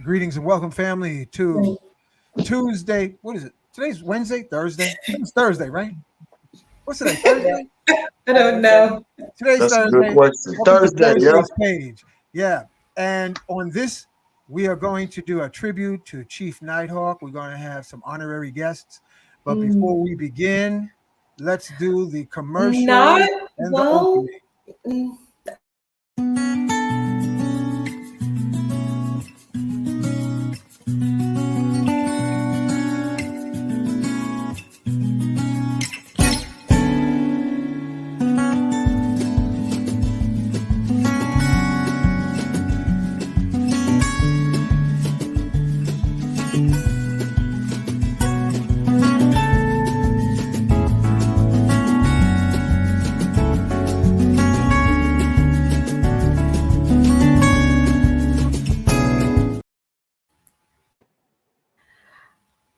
Greetings and welcome, family, to Tuesday. What is it? Today's Wednesday, Thursday. It's Thursday, right? What's today? Thursday? I don't know. Today's That's a Thursday. good question. Welcome to Thursday, yeah. Thursday's page. Yeah. And on this, we are going to do a tribute to Chief NightHawk. We're going to have some honorary guests. But before we begin, let's do the commercial and the opening.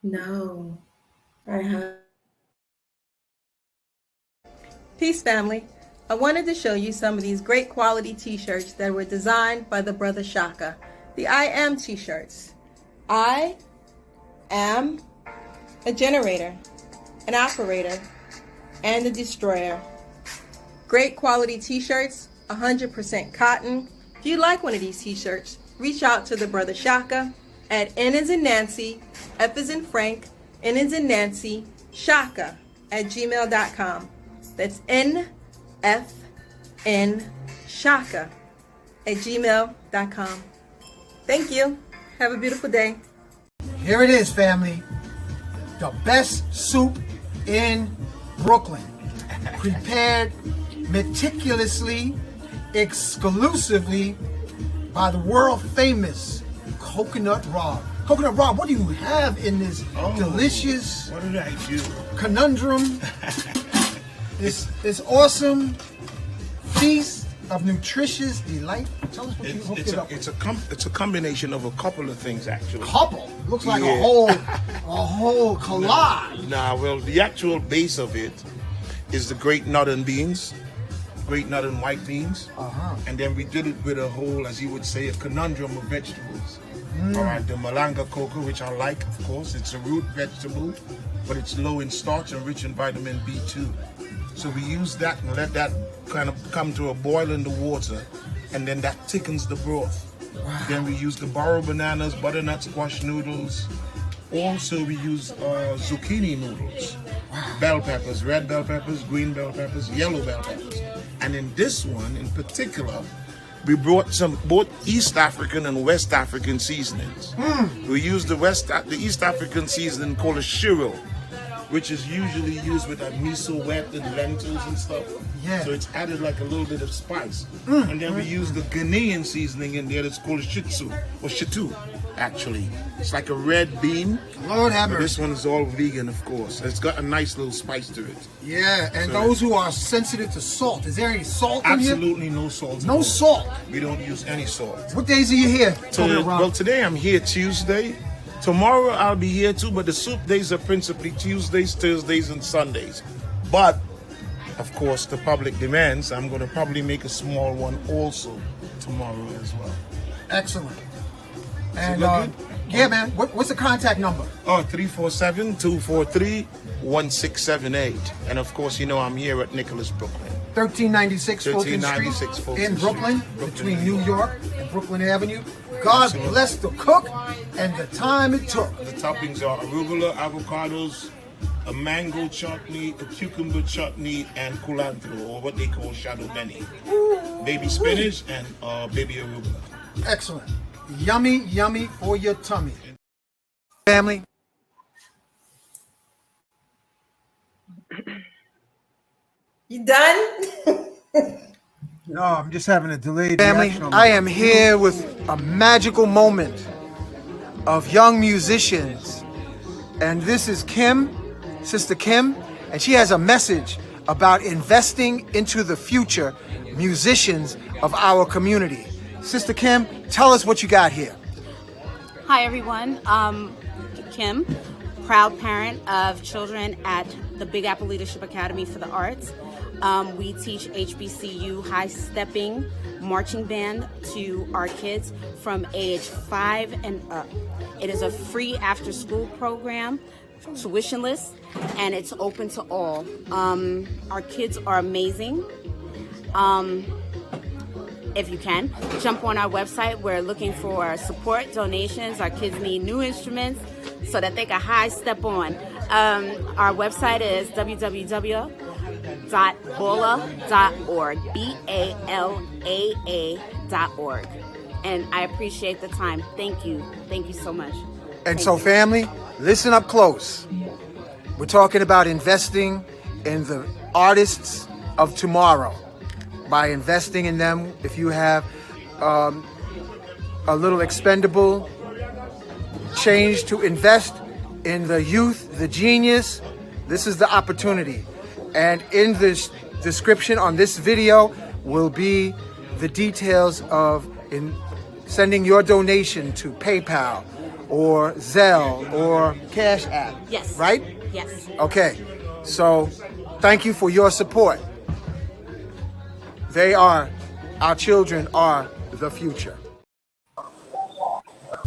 No, I have. Peace, family. I wanted to show you some of these great quality t-shirts that were designed by the brother Shaka. The I Am t-shirts. I am a generator, an operator, and a destroyer. Great quality t-shirts, 100% cotton. If you like one of these t-shirts, reach out to the brother Shaka at N as in Nancy, F as in Frank, N as in Nancy, Shaka at gmail.com. That's NFN Shaka at gmail.com. Thank you. Have a beautiful day. Here it is, family. The best soup in Brooklyn. Prepared meticulously, exclusively by the world famous Coconut Rob. Coconut Rob, what do you have in this delicious What did I do? conundrum? this awesome feast of nutritious delight. Tell us what you hooked it up with. It's a combination of a couple of things, actually. Couple looks like Yeah. a whole collage. Nah, well, the actual base of it is the great northern beans, great northern white beans, and then we did it with a whole, as you would say, a conundrum of vegetables. All right, the malanga cocoa, which I like, of course, it's a root vegetable, but it's low in starch and rich in vitamin B2. So we use that and let that kind of come to a boil in the water, and then that thickens the broth. Wow. Then we use the barrow bananas, butternut squash noodles. Also, we use zucchini noodles, bell peppers, red bell peppers, green bell peppers, yellow bell peppers. And in this one in particular, we brought some both East African and West African seasonings. We used the East African seasoning called a shiro, which is usually used with miso wet and lentils and stuff. Yeah. So it's added like a little bit of spice. And then we use the Ghanaian seasoning in there that's called shitsu, or shitu, actually. It's like a red bean. Lord have But mercy. this one is all vegan, of course. It's got a nice little spice to it. Yeah, and So- those who are sensitive to salt, is there any salt in here? Absolutely no salt. No salt. We don't use any salt. What days are you here? Well, today I'm here Tuesday. Tomorrow I'll be here too, but the soup days are principally Tuesdays, Thursdays, and Sundays. But, of course, the public demands, I'm going to probably make a small one also tomorrow as well. Excellent. And look good? yeah, man. What's the contact number? Oh, 347-243-1678. And of course, you know I'm here at Nicholas, Brooklyn. 1396 Fulton 1396 Street Fulton in Street. Brooklyn, Brooklyn, between New New York and Brooklyn Avenue. God Absolutely. bless the cook and the time it took. The toppings are arugula, avocados, a mango chutney, a cucumber chutney, and culantro, or what they call shadow benny. Baby spinach and baby arugula. Excellent. Yummy, yummy for your tummy. Family. You done? No, I'm just having a delayed Family, reaction on I my- am here with a magical moment of young musicians. And this is Kim, Sister Kim, and she has a message about investing into the future musicians of our community. Sister Kim, tell us what you got here. Hi everyone, Kim, proud parent of children at the Big Apple Leadership Academy for the Arts. We teach HBCU high stepping marching band to our kids from age 5 and up. It is a free after school program, tuitionless, and it's open to all. Our kids are amazing. If you can, jump on our website. We're looking for support, donations. Our kids need new instruments so that they can high step on. Our website is www.balaa.org, BALAA.org. And I appreciate the time. Thank you. Thank you so much. And so, family, listen up close. We're talking about investing in the artists of tomorrow by investing in them. If you have a little expendable change to invest in the youth, the genius, this is the opportunity. And in this description on this video will be the details of sending your donation to PayPal or Zelle or Cash App. Yes. Right? Yes. Okay. So thank you for your support. Our children are the future.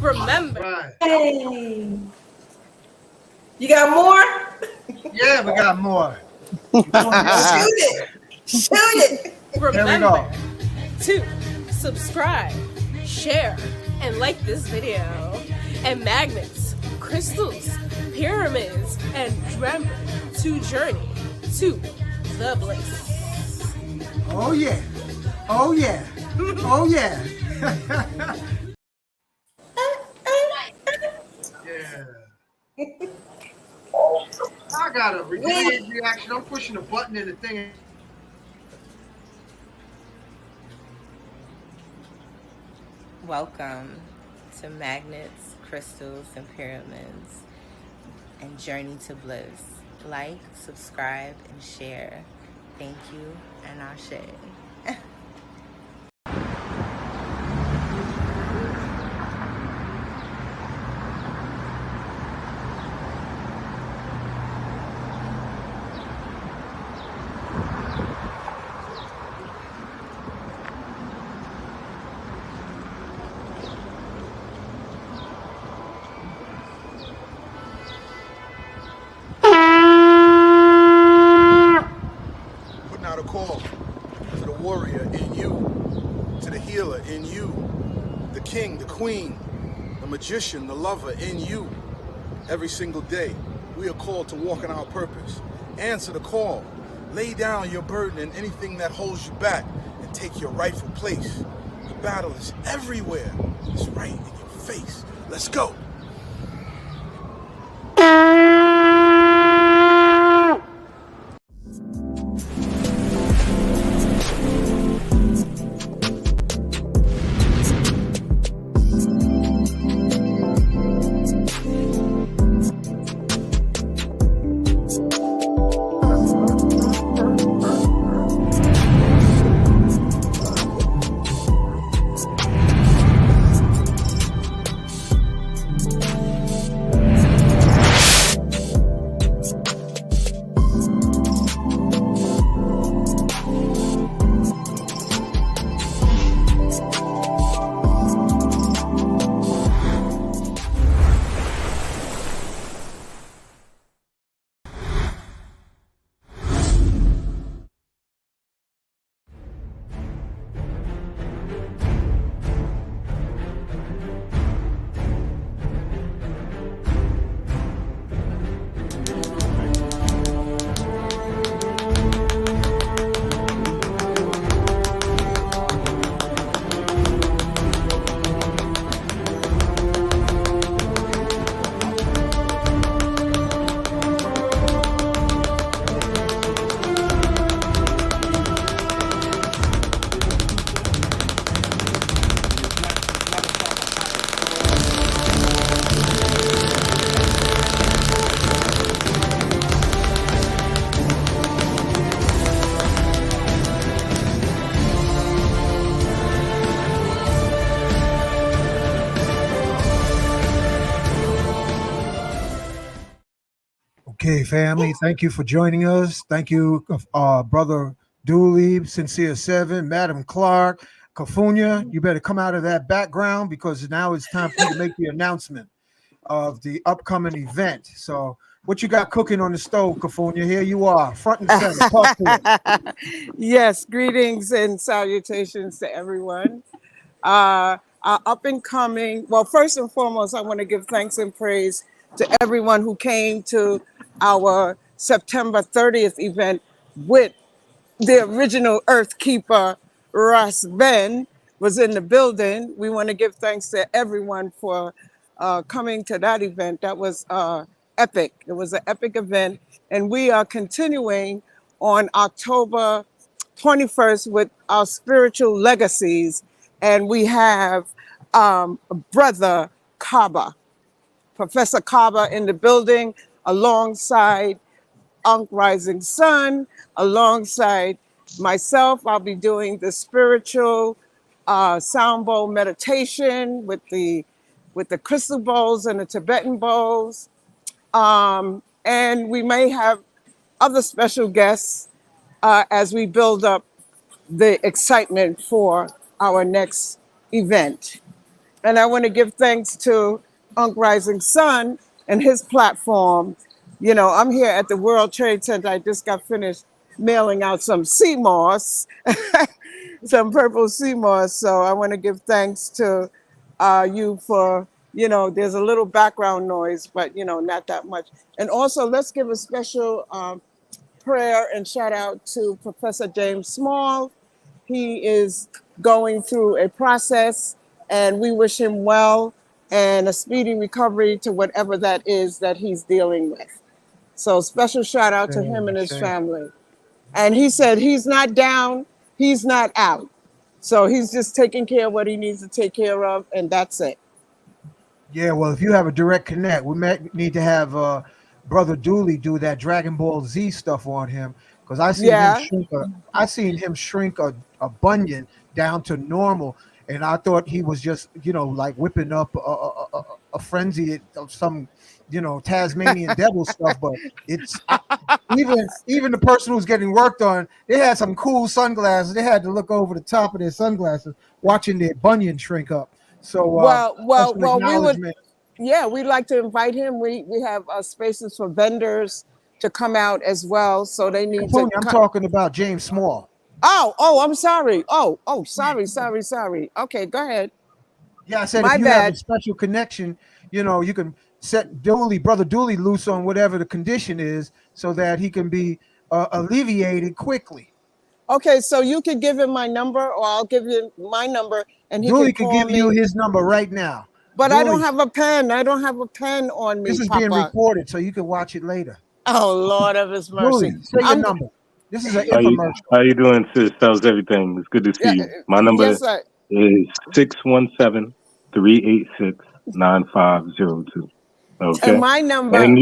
Remember, Hey. You got more? Yeah, we got more. Shoot it. Shoot it. remember to subscribe, share, and like this video. And magnets, crystals, pyramids, and remember to journey to the bliss. Oh yeah. Oh yeah. Oh yeah. Yeah. I got a reaction. I'm pushing a button and the thing. Welcome to Magnets, Crystals, and Pyramids, and Journey to Bliss. Like, subscribe, and share. Thank you, and Ashe. Putting out a call to the warrior in you, to the healer in you, the king, the queen, the magician, the lover in you. Every single day, we are called to walk in our purpose. Answer the call. Lay down your burden and anything that holds you back and take your rightful place. The battle is everywhere. It's right in your face. Let's go. Okay, family, thank you for joining us. Thank you, brother Duli, Sincere Seven, Madam Clark, Kafunya. You better come out of that background because now it's time for you to make the announcement of the upcoming event. So, what you got cooking on the stove, Kafunya? Here you are, front and center. Talk to us. Yes, greetings and salutations to everyone. Up and coming. Well, first and foremost, I want to give thanks and praise to everyone who came to our September 30th event with the original Earth Keeper, Russ Ben, was in the building. We want to give thanks to everyone for coming to that event. That was epic. It was an epic event. And we are continuing on October 21st with our spiritual legacies. And we have Brother Kaba, Professor Kaba in the building alongside Ankh Rising Sun, alongside myself. I'll be doing the spiritual sound bowl meditation with the crystal bowls and the Tibetan bowls. And we may have other special guests as we build up the excitement for our next event. And I want to give thanks to Ankh Rising Sun and his platform. You know, I'm here at the World Trade Center. I just got finished mailing out some sea moss, some purple sea moss. So I want to give thanks to you for, you know, there's a little background noise, but, you know, not that much. And also let's give a special prayer and shout out to Professor James Small. He is going through a process and we wish him well and a speedy recovery to whatever that is that he's dealing with. So special shout out to him and his family. And he said he's not down, he's not out. So he's just taking care of what he needs to take care of, and that's it. Yeah, well, if you have a direct connect, we might need to have Brother Duli do that Dragon Ball Z stuff on him because I seen him shrink a bunion down to normal, and I thought he was just, you know, like whipping up a frenzy of some, you know, Tasmanian devil stuff. But it's even the person who's getting worked on, they had some cool sunglasses. They had to look over the top of their sunglasses, watching their bunion shrink up. So we'd like to invite him. We have spaces for vendors to come out as well. So they need to. I'm talking about James Small. Oh, I'm sorry. Sorry. Okay, go ahead. Yeah, I said if you have a special connection, you know, you can set Brother Duli loose on whatever the condition is so that he can be alleviated quickly. Okay, so you can give him my number or I'll give you my number and he Duli can give you his number right now. But Duli, I don't have a pen. I don't have a pen on me, This is Papa. being recorded so you can watch it later. Oh, Lord of his mercy. Duli, say your number. This is an infomercial. How you doing, sis? How's everything? It's good to see you. My number is 617-386-9502. Okay. And my number, and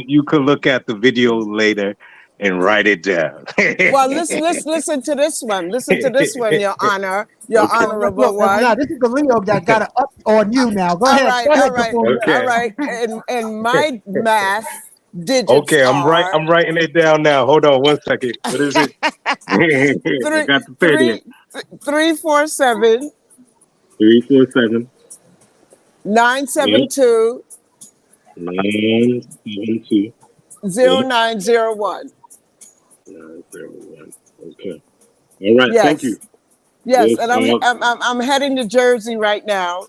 you could look at the video later and write it down. Well, listen to this one. Listen to this one, Your Honor, Your Honorable one. Now, this is the Leo that got it up on you now. Go ahead. All right. And my math digits. Okay, I'm writing it down now. Hold on 1 second. What is it? I got the 30. 347 972 0901. 901. Okay. All right. Yes. Thank you. Yes, and I'm heading to Jersey right now,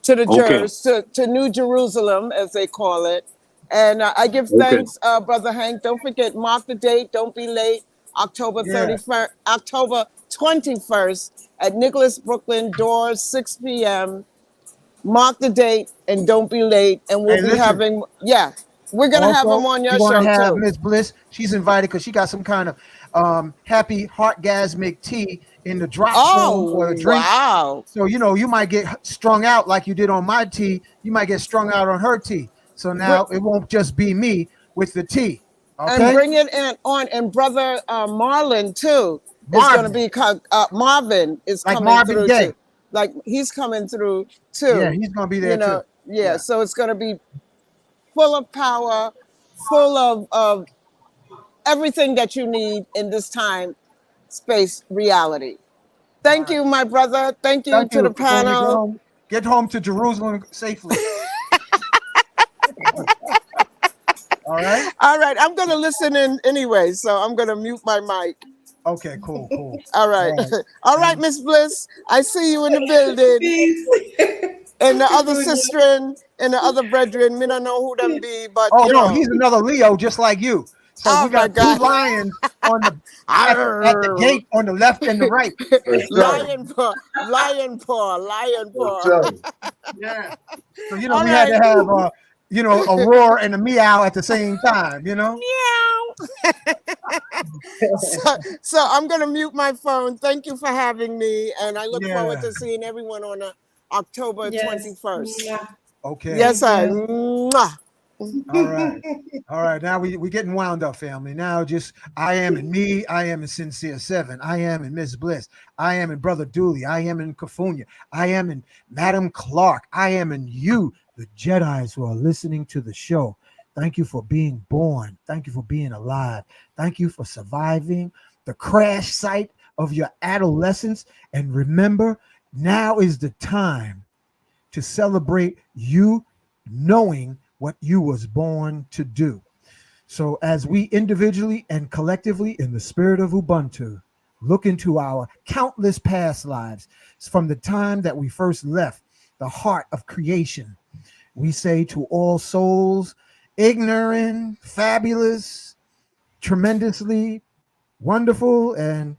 to to New Jerusalem, as they call it. And I give thanks, Brother Hank. Don't forget, mark the date. Don't be late. October 31st, October 21st at Nicholas Brooklyn, doors 6 p.m. Mark the date and don't be late. And we'll be having, we're going to have them on your show, too. Have too. Miss Bliss. She's invited because she got some kind of happy heartgasmic tea in the drop zone for a drink. Wow. So, you know, you might get strung out like you did on my tea. You might get strung out on her tea. So now it won't just be me with the tea. Okay? And bring it on. And Brother Marlon, too, is going to be, Marvin is like coming Marvin through, Gaye. Too. Like, he's coming through, too. Yeah, he's going to be there, too. Yeah, so it's going to be full of power, full of everything that you need in this time, space, reality. Thank you, my brother. Thank you Thank to the you. Before you panel. go, get home to Jerusalem safely. All right. All right, I'm going to listen in anyway, so I'm going to mute my mic. Okay, cool. All right. All right, Miss Bliss. I see you in the building. Peace. And the other sister and the other brethren, me don't know who them be, but Oh you no, know. he's another Leo, just like you. So Oh we my got two God. lions on the at the gate on the left and the right. Lion paw, lion paw, lion paw. Yeah. So All we had right. to have a roar and a meow at the same time. Meow. So I'm gonna mute my phone. Thank you for having me, and I look forward to seeing everyone on October 21st. Okay. Yes, I. Mwah. All right. Now we getting wound up, family. Now just I am in me. I am in Sincere Seven. I am in Miss Bliss. I am in Brother Duli. I am in Kafunya. I am in Madam Clark. I am in you, the Jedis who are listening to the show. Thank you for being born. Thank you for being alive. Thank you for surviving the crash site of your adolescence. And remember, now is the time to celebrate you knowing what you was born to do. So as we individually and collectively in the spirit of Ubuntu look into our countless past lives from the time that we first left the heart of creation, we say to all souls, ignorant, fabulous, tremendously wonderful, and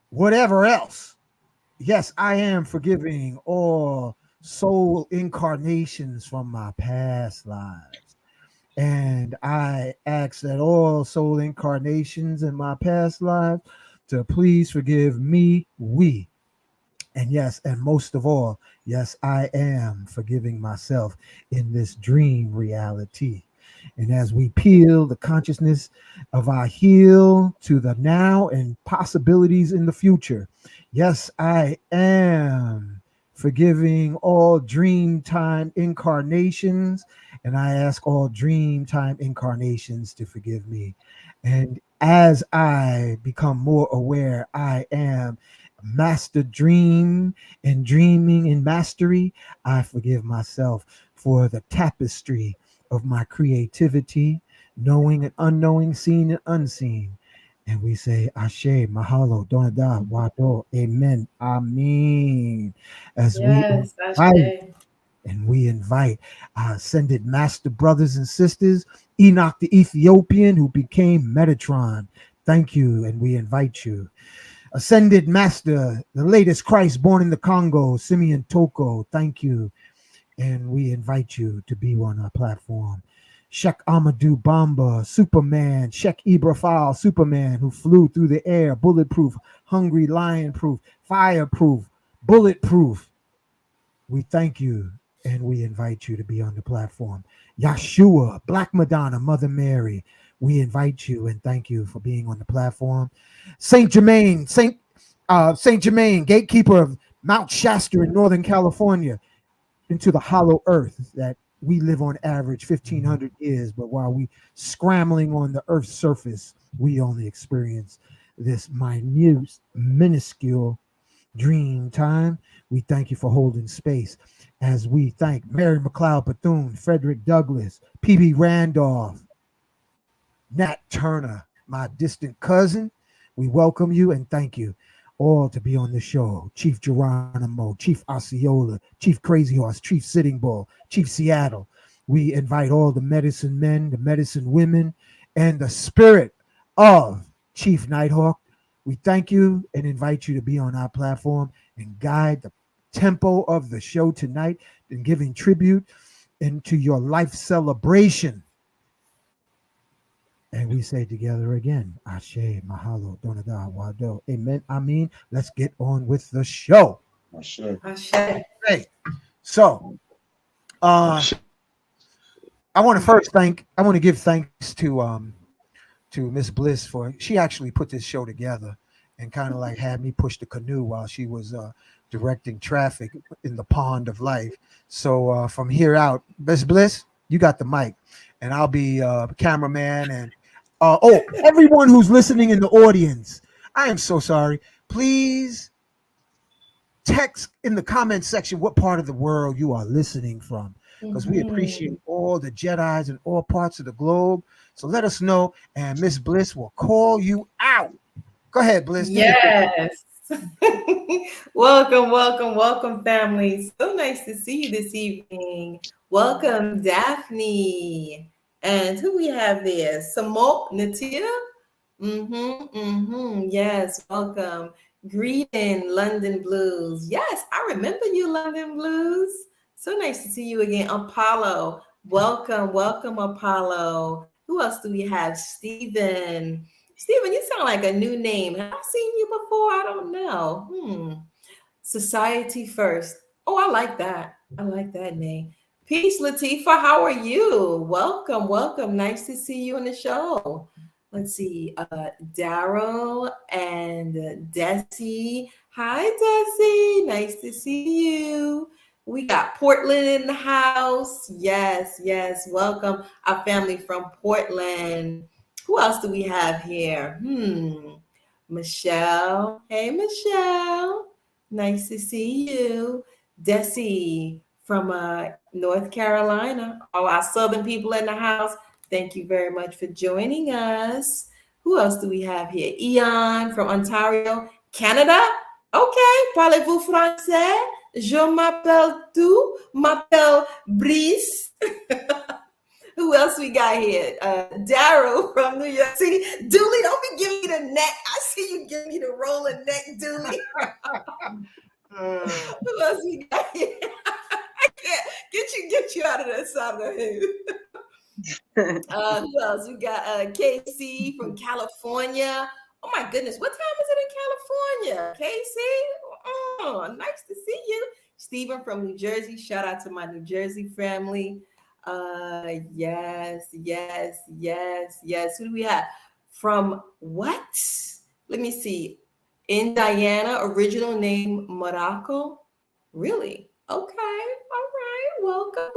whatever else. Yes, I am forgiving all soul incarnations from my past lives. And I ask that all soul incarnations in my past lives to please forgive me, we. And yes, and most of all, yes, I am forgiving myself in this dream reality. And as we peel the consciousness of our heel to the now and possibilities in the future, yes, I am forgiving all dream time incarnations. And I ask all dream time incarnations to forgive me. And as I become more aware, I am master dream and dreaming in mastery. I forgive myself for the tapestry of my creativity, knowing and unknowing, seen and unseen. And we say, Ashe, Mahalo, Donada, Wado, Amen, Amen. As Yes, we invite our ascended master brothers and sisters, Enoch the Ethiopian, who became Metatron. Thank you, and we invite you. Ascended Master, the latest Christ born in the Congo, Simeon Toko, thank you. And we invite you to be on our platform. Sheikh Amadou Bamba, Superman, Sheikh Ibrafal, Superman, who flew through the air, bulletproof, hungry lion proof, fireproof, bulletproof. We thank you and we invite you to be on the platform. Yeshua, Black Madonna, Mother Mary, we invite you and thank you for being on the platform. Saint Germain, gatekeeper of Mount Shasta in Northern California, into the hollow earth that we live on average 1,500 years, but while we scrambling on the earth's surface, we only experience this minute, minuscule dream time. We thank you for holding space as we thank Mary McLeod Bethune, Frederick Douglass, P.B. Randolph, Nat Turner, my distant cousin. We welcome you and thank you all to be on the show. Chief Geronimo, Chief Osceola, Chief Crazy Horse, Chief Sitting Bull, Chief Seattle. We invite all the medicine men, the medicine women, and the spirit of Chief NightHawk. We thank you and invite you to be on our platform and guide the tempo of the show tonight and giving tribute into your life celebration. And we say together again, Ashe, Mahalo, Donada, Wado, Amen, Amen. Let's get on with the show. Ashe. Okay. So, I want to give thanks to Miss Bliss for, she actually put this show together and kind of like had me push the canoe while she was directing traffic in the pond of life. So from here out, Miss Bliss, you got the mic and I'll be cameraman and Everyone who's listening in the audience, I am so sorry. Please text in the comment section what part of the world you are listening from, because we appreciate all the Jedis in all parts of the globe. So let us know, and Miss Bliss will call you out. Go ahead, Bliss. Yes. welcome, family. So nice to see you this evening. Welcome, Daphne. And who we have there? Samo Natia? Yes, welcome. Greeting, London Blues. Yes, I remember you, London Blues. So nice to see you again. Apollo, welcome, Apollo. Who else do we have? Stephen. Stephen, you sound like a new name. Have I seen you before? I don't know. Society First. Oh, I like that. I like that name. Peace, Latifa. How are you? Welcome. Nice to see you on the show. Let's see. Daryl and Desi. Hi, Desi. Nice to see you. We got Portland in the house. Yes. Welcome, our family from Portland. Who else do we have here? Michelle. Hey, Michelle. Nice to see you. Desi from North Carolina. All our Southern people in the house. Thank you very much for joining us. Who else do we have here? Ian from Ontario, Canada. Okay, parlez-vous français? Je m'appelle tu, m'appelle Brice. Who else we got here? Daryl from New York City. Duli, don't be giving me the neck. I see you giving me the rolling neck, Duli. Who else we got here? I can't get you out of that side of the head. Who else? We got KC from California. Oh my goodness, what time is it in California? KC? Oh, nice to see you. Stephen from New Jersey. Shout out to my New Jersey family. Yes. Who do we have? From what? Let me see. Indiana, original name Morocco. Really? Okay. All right. Welcome.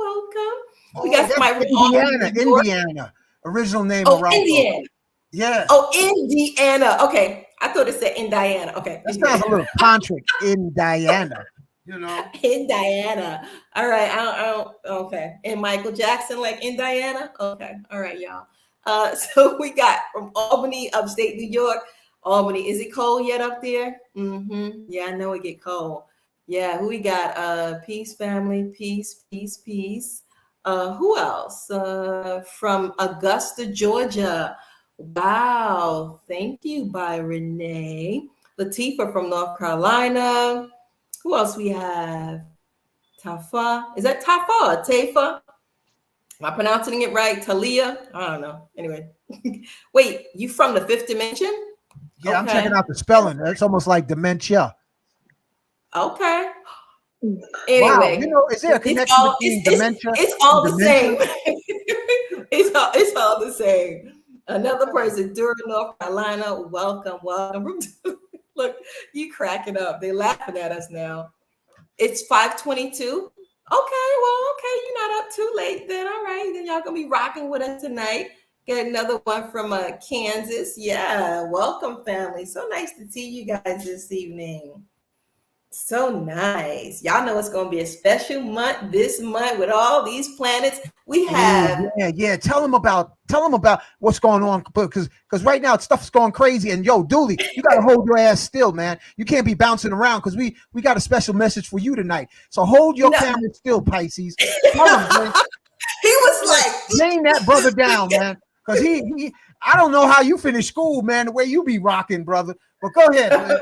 We got somebody from Indiana. Original name Morocco. Indiana. Yeah. Oh, Indiana. Okay. I thought it said Indiana. Okay. That sounds a little Pontric. Indiana. You know, in Diana. All right. I don't. Okay. And Michael Jackson, like in Diana. Okay. All right, y'all. So we got from Albany, upstate New York. Albany. Is it cold yet up there? Yeah, I know it get cold. Yeah. Who we got? Peace, family. Peace. Who else? From Augusta, Georgia. Wow. Thank you, by Renee. Latifa from North Carolina. Who else we have? Tafa. Is that Tafa or Tafa? Am I pronouncing it right? Talia? I don't know. Anyway. Wait, you from the fifth dimension? Yeah, okay. I'm checking out the spelling. It's almost like dementia. Okay. Anyway. Wow. Is there a connection between dementia? It's all the same. It's all the same. Another person, Durham, North Carolina. Welcome. Look, you cracking up. They're laughing at us now. It's 5:22. Okay, you're not up too late then. All right, then y'all gonna be rocking with us tonight. Get another one from Kansas. Yeah, welcome, family. So nice to see you guys this evening. So nice. Y'all know it's gonna be a special month this month with all these planets. We have yeah. Tell them about what's going on, because right now stuff's going crazy. And yo, Duli, you gotta hold your ass still, man. You can't be bouncing around, because we got a special message for you tonight. So hold your camera still, Pisces. Come on, man. He was like, name that brother down, man, because he I don't know how you finish school, man, the way you be rocking, brother. But go ahead, man.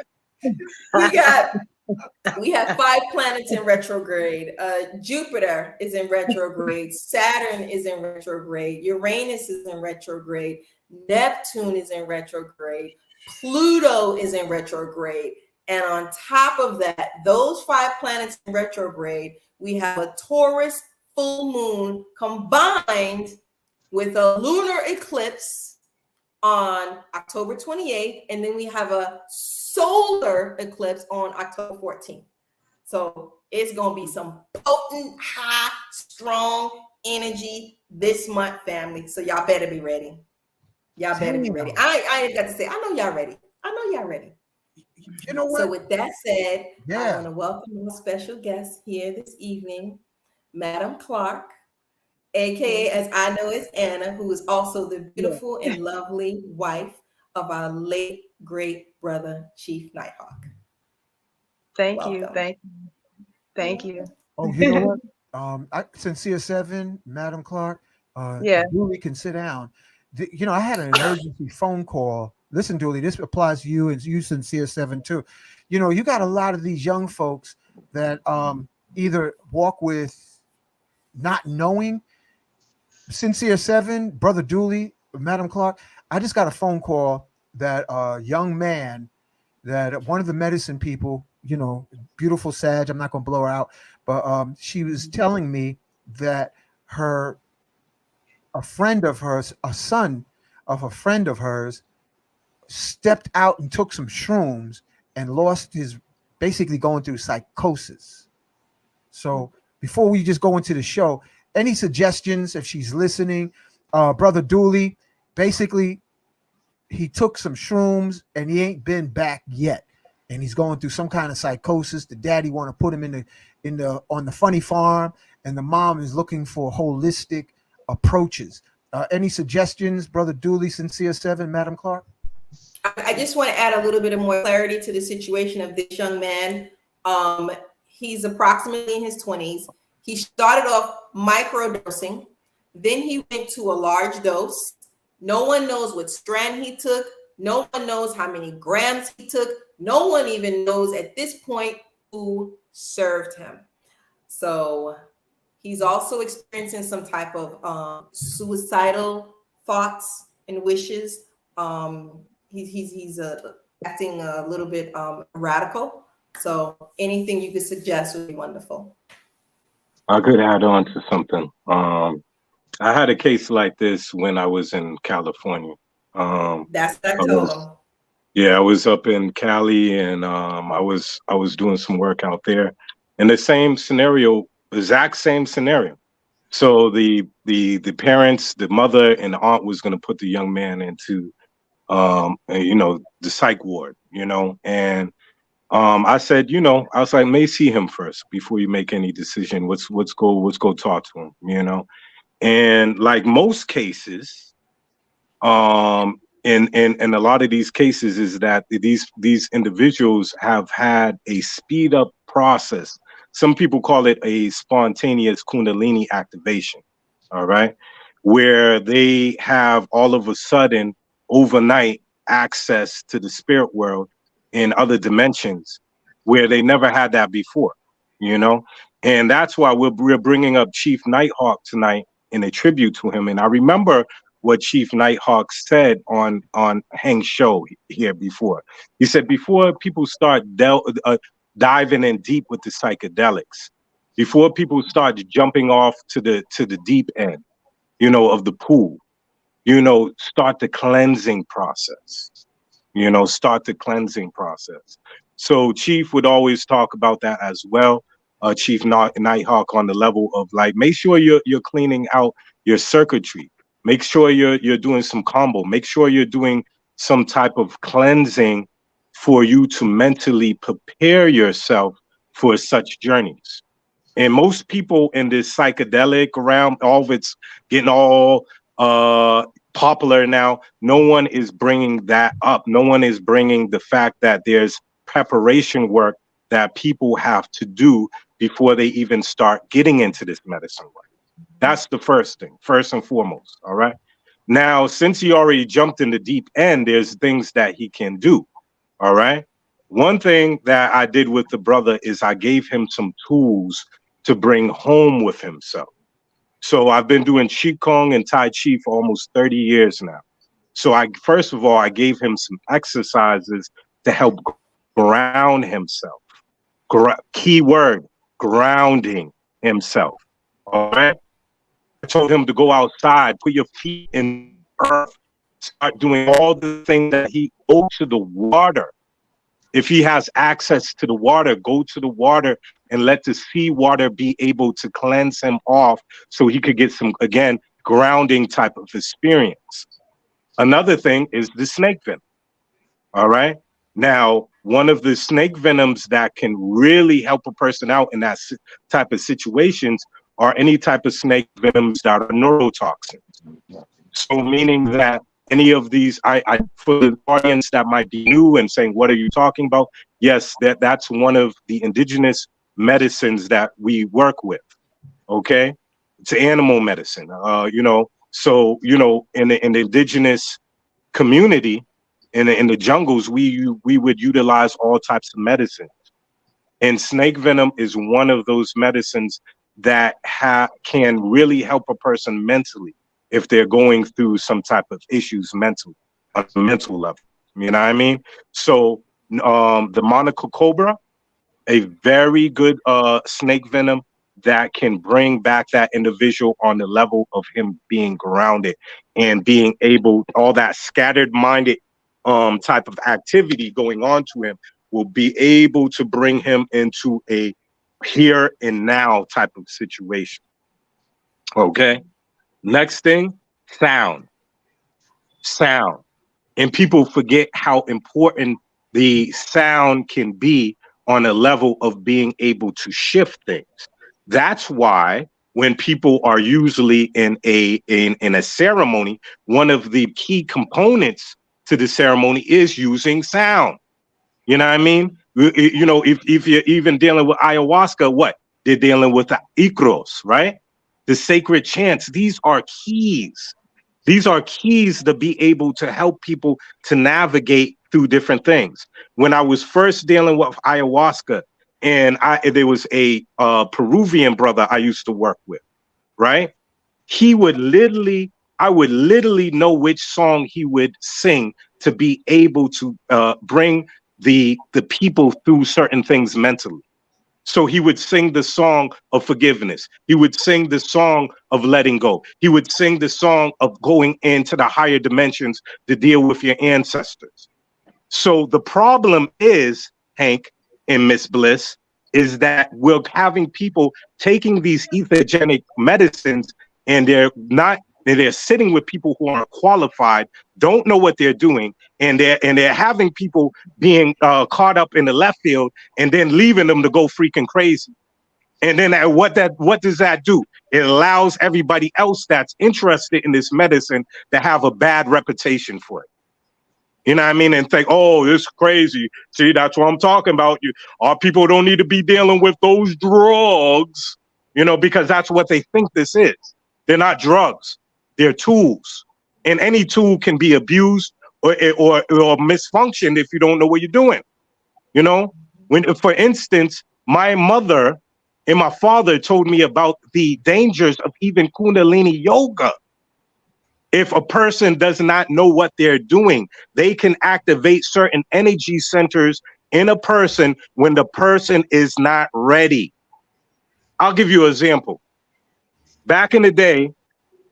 We have 5 planets in retrograde. Jupiter is in retrograde. Saturn is in retrograde. Uranus is in retrograde. Neptune is in retrograde. Pluto is in retrograde. And on top of that, those 5 planets in retrograde, we have a Taurus full moon combined with a lunar eclipse on October 28th, and then we have a solar eclipse on October 14th. So it's going to be some potent, high, strong energy this month, family. So y'all better be ready. Y'all better be ready. I ain't got to say, I know y'all ready. I know y'all ready. You know what? So with that said, Yeah. I want to welcome our special guest here this evening, Madam Clark, aka as I know as Anna, who is also the beautiful and lovely wife of our late great brother, Chief NightHawk. Thank you. Thank you. Oh, you know what? Sincere Seven, Madam Clark, Duli can sit down. I had an emergency phone call. Listen, Duli, this applies to you and you, Sincere Seven, too. You got a lot of these young folks that either walk with not knowing. Sincere Seven, Brother Duli, Madam Clark. I just got a phone call that a young man, that one of the medicine people, beautiful Sag, I'm not going to blow her out, but she was telling me that a friend of hers, a son of a friend of hers, stepped out and took some shrooms and lost his, basically going through psychosis. So before we just go into the show, any suggestions if she's listening? Brother Duli, basically, he took some shrooms and he ain't been back yet, and he's going through some kind of psychosis. The daddy want to put him on the funny farm, and the mom is looking for holistic approaches. Any suggestions, Brother Duli, Sincere Seven, Madam Clark? I just want to add a little bit of more clarity to the situation of this young man. He's approximately in his 20s. He started off microdosing. Then he went to a large dose. No one knows what strand he took. No one knows how many grams he took. No one even knows at this point who served him. So he's also experiencing some type of suicidal thoughts and wishes. He's acting a little bit radical. So anything you could suggest would be wonderful. I could add on to something. I had a case like this when I was in California. That's what I told him. Yeah, I was up in Cali, and I was doing some work out there, and the same scenario, exact same scenario. So the parents, the mother and the aunt was going to put the young man into, the psych ward, and I said, I was like, may see him first before you make any decision. Let's go talk to him, and like most cases, in a lot of these cases is that these individuals have had a speed up process. Some people call it a spontaneous Kundalini activation. All right. Where they have all of a sudden overnight access to the spirit world in other dimensions where they never had that before, and that's why we're bringing up Chief NightHawk tonight in a tribute to him. And I remember what Chief NightHawk said on Hang's show here before. He said before people start diving in deep with the psychedelics, before people start jumping off to the deep end, of the pool, start the cleansing process. Start the cleansing process. So Chief would always talk about that as well. Chief NightHawk on the level of like, make sure you're cleaning out your circuitry. Make sure you're doing some combo. Make sure you're doing some type of cleansing for you to mentally prepare yourself for such journeys. And most people in this psychedelic realm, all of it's getting all popular now. No one is bringing that up. No one is bringing the fact that there's preparation work that people have to do before they even start getting into this medicine work. That's the first thing, first and foremost. All right. Now, since he already jumped in the deep end, there's things that he can do. All right. One thing that I did with the brother is I gave him some tools to bring home with himself. So I've been doing Qigong and Tai Chi for almost 30 years now. So first of all, I gave him some exercises to help ground himself. Key word, grounding himself. All right. I told him to go outside, put your feet in earth, start doing all the things that he go to the water. If he has access to the water, go to the water and let the seawater be able to cleanse him off so he could get some, again, grounding type of experience. Another thing is the snake venom. All right. Now, one of the snake venoms that can really help a person out in that type of situations are any type of snake venoms that are neurotoxins. So meaning that any of these, I for the audience that might be new and saying, what are you talking about? Yes, that's one of the indigenous medicines that we work with. Okay. It's animal medicine. So, in the indigenous community, in the jungles, we would utilize all types of medicines, and snake venom is one of those medicines that can really help a person mentally if they're going through some type of issues mentally, on a mental level. You know what I mean? So the Monaco cobra, a very good snake venom that can bring back that individual on the level of him being grounded and being able, all that scattered minded type of activity going on to him will be able to bring him into a here and now type of situation. Okay. Next thing, sound. And people forget how important the sound can be on a level of being able to shift things. That's why when people are usually in a ceremony, one of the key components to the ceremony is using sound. You know what I mean? If you're even dealing with ayahuasca, what? They're dealing with the ikros, right? The sacred chants. These are keys. These are keys to be able to help people to navigate through different things. When I was first dealing with ayahuasca, and there was a Peruvian brother I used to work with, right? I would literally know which song he would sing to be able to bring the people through certain things mentally. So he would sing the song of forgiveness. He would sing the song of letting go. He would sing the song of going into the higher dimensions to deal with your ancestors. So the problem is, Hank and Miss Bliss, is that we're having people taking these ethogenic medicines and they're sitting with people who aren't qualified, don't know what they're doing, and they're having people being caught up in the left field and then leaving them to go freaking crazy. And then what does that do? It allows everybody else that's interested in this medicine to have a bad reputation for it. You know what I mean? And think, oh, it's crazy. See, that's what I'm talking about. Our people don't need to be dealing with those drugs, because that's what they think this is. They're not drugs. They're tools. And any tool can be abused or misfunctioned if you don't know what you're doing. When, for instance, my mother and my father told me about the dangers of even Kundalini yoga. If a person does not know what they're doing, they can activate certain energy centers in a person when the person is not ready. I'll give you an example. Back in the day,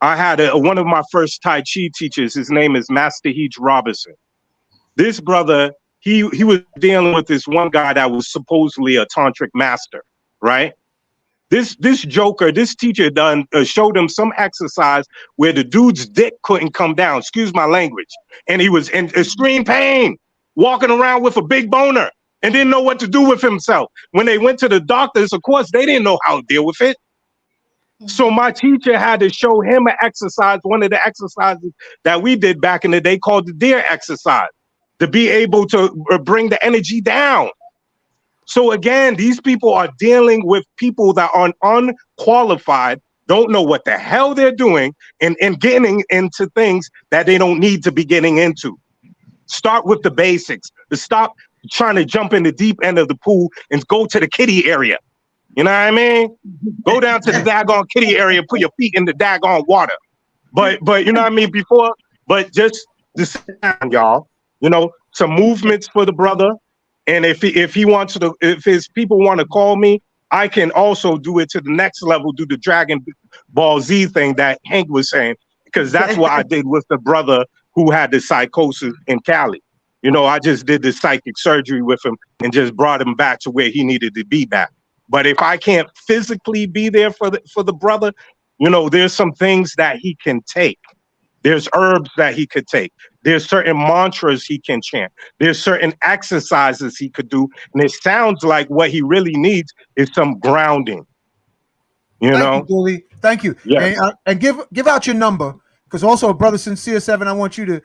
I had one of my first Tai Chi teachers. His name is Master Heej Robinson. This brother, he was dealing with this one guy that was supposedly a tantric master, right? This teacher showed him some exercise where the dude's dick couldn't come down, excuse my language. And he was in extreme pain, walking around with a big boner and didn't know what to do with himself. When they went to the doctors, of course, they didn't know how to deal with it. So my teacher had to show him an exercise, one of the exercises that we did back in the day called the deer exercise, to be able to bring the energy down. So again, these people are dealing with people that are unqualified, don't know what the hell they're doing, and getting into things that they don't need to be getting into. Start with the basics. Stop trying to jump in the deep end of the pool and go to the kiddie area. You know what I mean? Go down to the daggone kiddie area, put your feet in the daggone water. But you know what I mean? But just the sound, y'all. Some movements for the brother. And if he wants to, if his people want to call me, I can also do it to the next level, do the Dragon Ball Z thing that Hank was saying, because that's what I did with the brother who had the psychosis in Cali. I just did the psychic surgery with him and just brought him back to where he needed to be back. But if I can't physically be there for the brother, there's some things that he can take. There's herbs that he could take. There's certain mantras he can chant. There's certain exercises he could do. And it sounds like what he really needs is some grounding. You Thank know? you, Duli. Thank you. Yeah. And give out your number, because also, Brother Sincere 7, I want you to,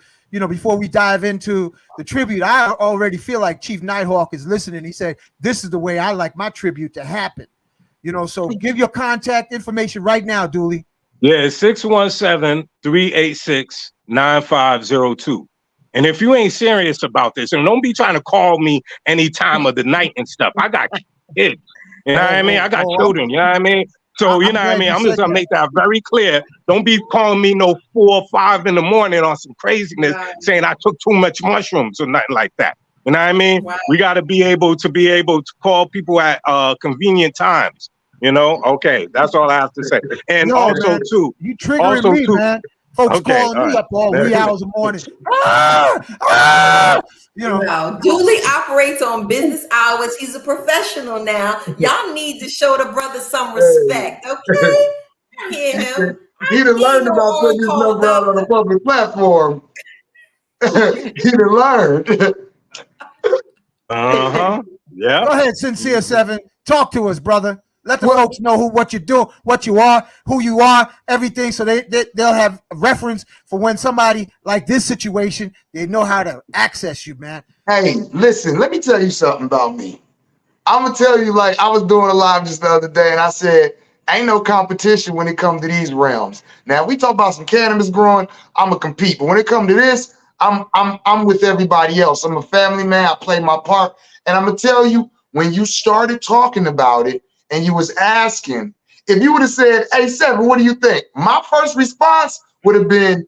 before we dive into the tribute, I already feel like Chief NightHawk is listening. He said, this is the way I like my tribute to happen. So give your contact information right now, Duli. Yeah, it's 617-386-9502. And if you ain't serious about this, and don't be trying to call me any time of the night and stuff. I got kids. You know what I mean? I got children. You know what I mean? So, you know what I mean? I'm just going to make that very clear. Don't be calling me no 4 or 5 in the morning on some craziness saying I took too much mushrooms or nothing like that. You know what I mean? Wow. We got to be able to call people at convenient times. Okay, that's all I have to say. And also, man, too, you triggering me, man. Folks calling me up all wee hours in the morning. Duli operates on business hours. He's a professional now. Y'all need to show the brother some respect, okay? I hear him. He done learned about putting his number out on a public platform. He done learned. Yeah. Go ahead, Sincere 7. Talk to us, brother. Let the folks know what you do, what you are, who you are, everything, so they'll have a reference for when somebody like this situation, they know how to access you, man. Hey, listen, let me tell you something about me. I'm going to tell you, like, I was doing a live just the other day, and I said, ain't no competition when it comes to these realms. Now, we talk about some cannabis growing, I'm going to compete. But when it comes to this, I'm with everybody else. I'm a family man. I play my part. And I'm going to tell you, when you started talking about it, and you was asking, if you would have said, hey, 7, what do you think? My first response would have been,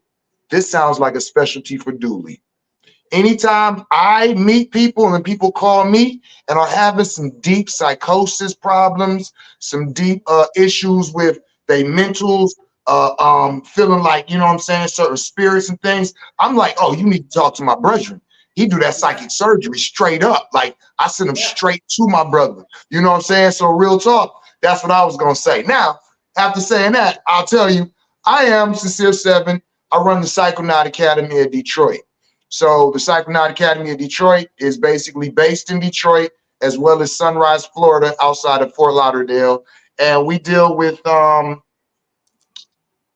this sounds like a specialty for Duli. Anytime I meet people and people call me and are having some deep psychosis problems, some deep issues with their mentals, feeling like, certain spirits and things, I'm like, oh, you need to talk to my brethren. He do that psychic surgery straight up. Like, I send him straight to my brother. You know what I'm saying? So real talk, that's what I was going to say. Now, after saying that, I'll tell you, I am Sincere 7. I run the Psychonaut Academy of Detroit. So the Psychonaut Academy of Detroit is basically based in Detroit, as well as Sunrise, Florida, outside of Fort Lauderdale. And we deal with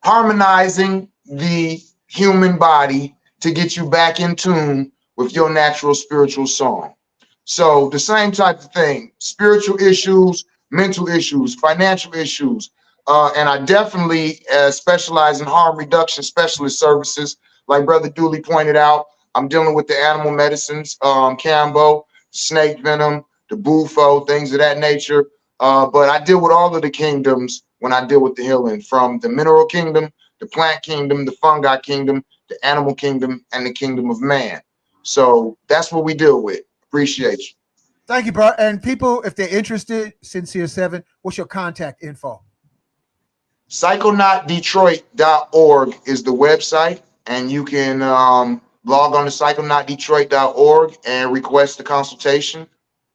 harmonizing the human body to get you back in tune with your natural spiritual song. So the same type of thing, spiritual issues, mental issues, financial issues. And I definitely specialize in harm reduction specialist services. Like Brother Duli pointed out, I'm dealing with the animal medicines, Cambo, snake venom, the bufo, things of that nature. But I deal with all of the kingdoms when I deal with the healing, from the mineral kingdom, the plant kingdom, the fungi kingdom, the animal kingdom, and the kingdom of man. So that's what we deal with. Appreciate you. Thank you, bro. And people, if they're interested, Sincere 7, what's your contact info? Psychonautdetroit.org is the website, and you can log on to psychonautdetroit.org and request a consultation.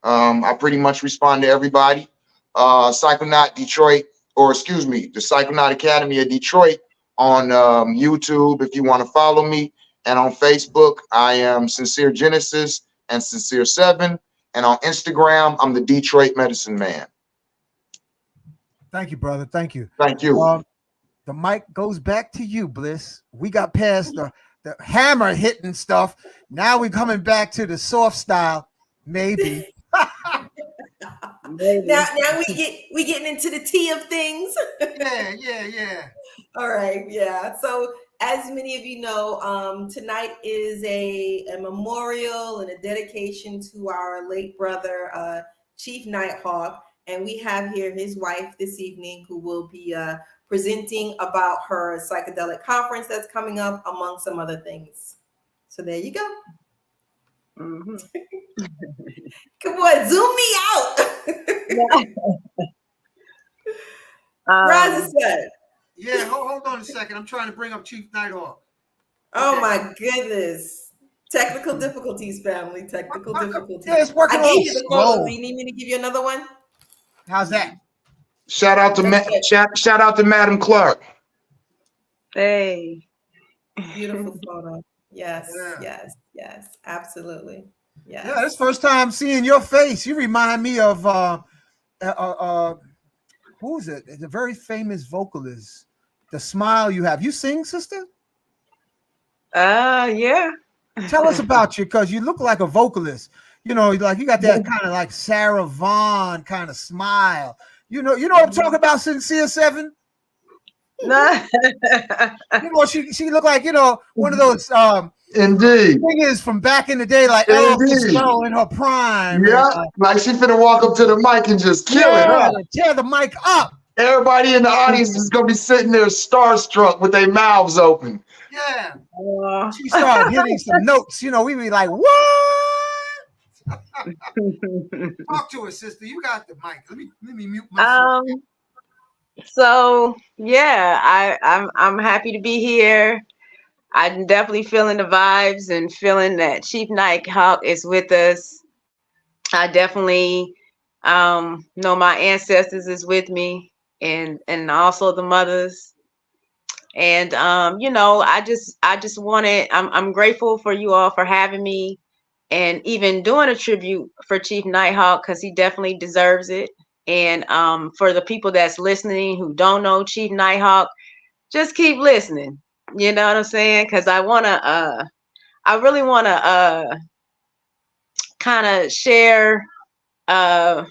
I pretty much respond to everybody. Psychonaut Detroit, the Psychonaut Academy of Detroit on YouTube if you want to follow me. And on Facebook, I am Sincere Genesis and Sincere 7. And on Instagram, I'm the Detroit Medicine Man. Thank you, brother. Thank you. Thank you. The mic goes back to you, Bliss. We got past the hammer hitting stuff. Now we're coming back to the soft style, maybe. Now we getting into the tea of things. Yeah. All right, yeah. So as many of you know, tonight is a memorial and a dedication to our late brother, Chief NightHawk, and we have here his wife this evening, who will be presenting about her psychedelic conference that's coming up, among some other things. So there you go. Mm-hmm. Come on, zoom me out. Roger said. Yeah, hold on a second. I'm trying to bring up Chief NightHawk. Oh my goodness. Technical difficulties, family. Technical difficulties. Yeah, it's working. I gave you the photo. Do you need me to give you another one? How's that? Shout out to Madam Clark. Hey. Beautiful photo. Yes, yes, absolutely. Yes. Yeah, this first time seeing your face. You remind me of who is it? It's a very famous vocalist. The smile you have. You sing, sister? Yeah. Tell us about you, because you look like a vocalist. You know, like you got that kind of like Sarah Vaughan kind of smile. You know what I'm talking about, Sincere Seven? No. You know, she looked like, one of those Indeed. singers from back in the day, like Ella Indeed. Fitzgerald in her prime. Yeah, And, like she finna walk up to the mic and just kill it, huh? tear the mic up. Everybody in the audience is gonna be sitting there starstruck with their mouths open. Yeah. She started hitting some notes. We be like, what? Talk to her, sister. You got the mic. Let me mute myself. So yeah, I'm happy to be here. I'm definitely feeling the vibes and feeling that Chief NightHawk is with us. I definitely know my ancestors is with me, and also the mothers. And I just wanted. I'm grateful for you all for having me, and even doing a tribute for Chief NightHawk, because he definitely deserves it. And for the people that's listening who don't know Chief NightHawk, just keep listening. You know what I'm saying? Because I really wanna kind of share some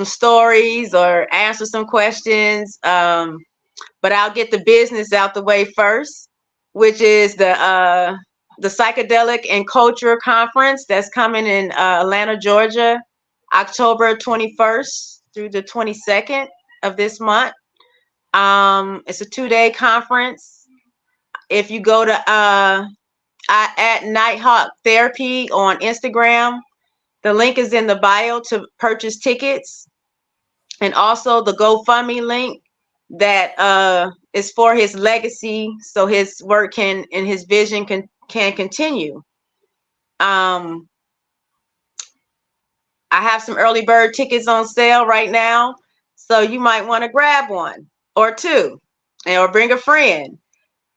stories or answer some questions. But I'll get the business out the way first, which is the Psychedelic and Culture Conference that's coming in Atlanta, Georgia, October 21st through the 22nd of this month. It's a 2-day conference. If you go to at NighHawk Therapy on Instagram, the link is in the bio to purchase tickets, and also the GoFundMe link that is for his legacy, so his work and his vision can continue. I have some early bird tickets on sale right now, so you might want to grab one or two, or bring a friend.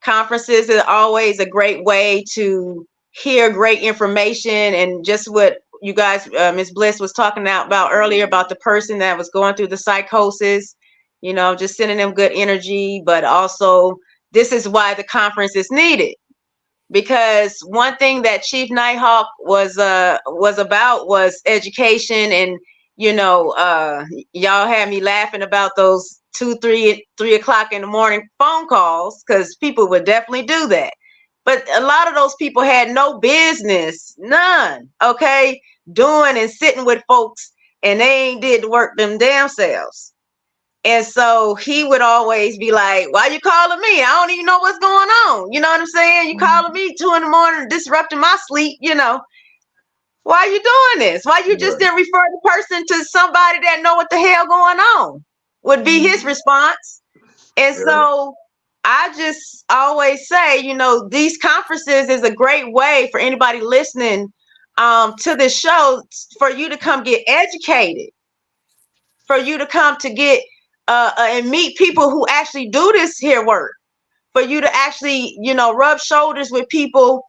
Conferences are always a great way to hear great information, and just what you guys, Ms. Bliss was talking about earlier about the person that was going through the psychosis, just sending them good energy. But also, this is why the conference is needed, because one thing that Chief NightHawk was about was education. And y'all had me laughing about those 3 o'clock in the morning phone calls, because people would definitely do that. But a lot of those people had no business, none, okay, doing and sitting with folks, and they ain't did the work them damn selves. And so he would always be like, why you calling me? I don't even know what's going on. You know what I'm saying? You calling me 2 a.m, disrupting my sleep, Why you doing this? Why you just didn't refer the person to somebody that know what the hell going on? Would be his response. And so I just always say, these conferences is a great way for anybody listening to this show, for you to come get educated, for you to come to get and meet people who actually do this here work, for you to actually, rub shoulders with people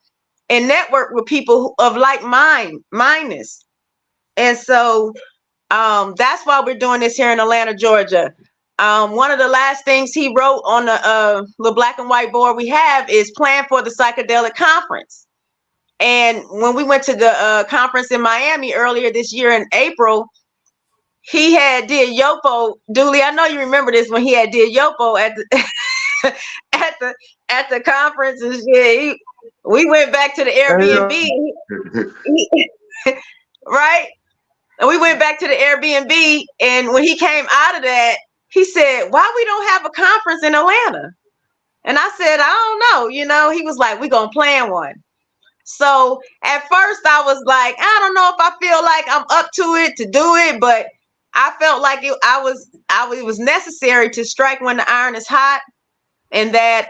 and network with people of like mindedness. And so that's why we're doing this here in Atlanta, Georgia. One of the last things he wrote on the black and white board we have is plan for the psychedelic conference. And when we went to the conference in Miami earlier this year in April, he had did Yopo. Duli, I know you remember this, when he had did Yopo at the at the conference. And shit, we went back to the Airbnb, right? And we went back to the Airbnb, and when he came out of that, he said, why we don't have a conference in Atlanta? And I said, I don't know. He was like, we're going to plan one. So at first I was like, I don't know if I feel like I'm up to it to do it, but I felt like it was necessary to strike when the iron is hot, and that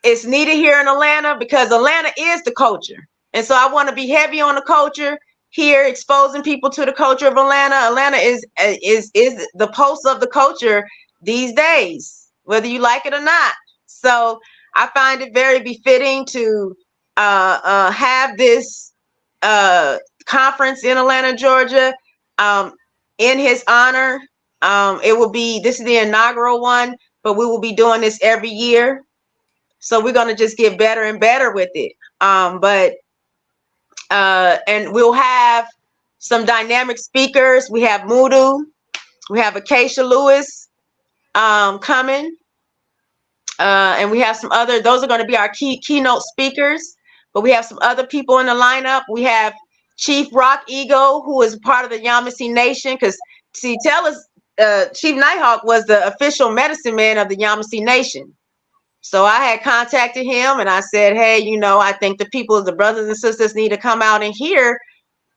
it's needed here in Atlanta, because Atlanta is the culture. And so I want to be heavy on the culture here, exposing people to the culture of Atlanta. Atlanta is the pulse of the culture these days, whether you like it or not. So I find it very befitting to have this conference in Atlanta, Georgia, in his honor. This is the inaugural one, but we will be doing this every year. So we're going to just get better and better with it. And we'll have some dynamic speakers. We have Mudu, we have Acacia Lewis coming, and we have some other. Those are going to be our keynote speakers. But we have some other people in the lineup. We have Chief Rock Ego, who is part of the Yamasee Nation. Because see, Chief NightHawk was the official medicine man of the Yamasee Nation. So I had contacted him and I said, hey, I think the brothers and sisters need to come out and hear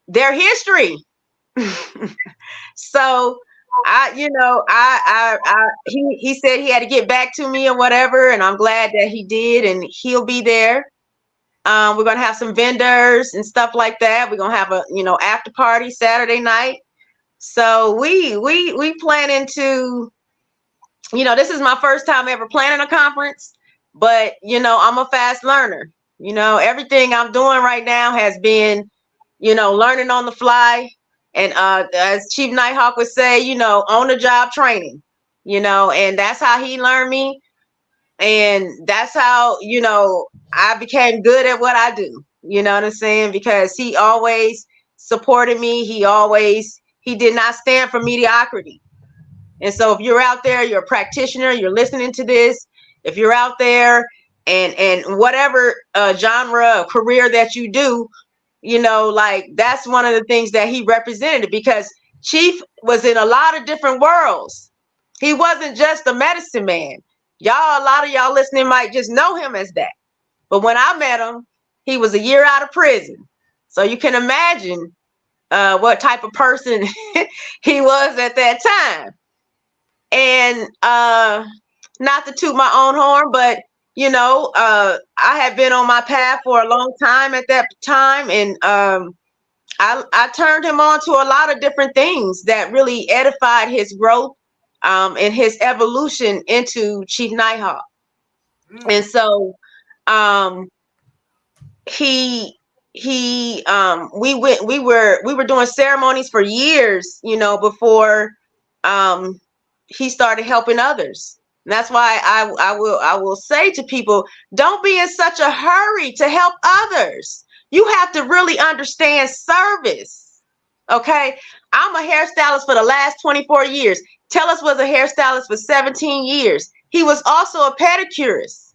their history. So he said he had to get back to me or whatever. And I'm glad that he did, and he'll be there. We're going to have some vendors and stuff like that. We're going to have a, after party Saturday night. So we planning to, this is my first time ever planning a conference, but I'm a fast learner. Everything I'm doing right now has been, learning on the fly. And as Chief NightHawk would say, on the job training, and that's how he learned me. And that's how, I became good at what I do. You know what I'm saying? Because he always supported me. He did not stand for mediocrity. And so if you're out there, you're a practitioner, you're listening to this, if you're out there and whatever genre or career that you do, that's one of the things that he represented, because Chief was in a lot of different worlds. He wasn't just a medicine man. A lot of y'all listening might just know him as that. But when I met him, he was a year out of prison. So you can imagine what type of person he was at that time. And not to toot my own horn, but I had been on my path for a long time at that time, and I turned him on to a lot of different things that really edified his growth and his evolution into Chief NightHawk. And so we were doing ceremonies for years, before he started helping others. And that's why I will say to people, don't be in such a hurry to help others. You have to really understand service. Okay. I'm a hairstylist for the last 24 years. Tellus was a hairstylist for 17 years. He was also a pedicurist.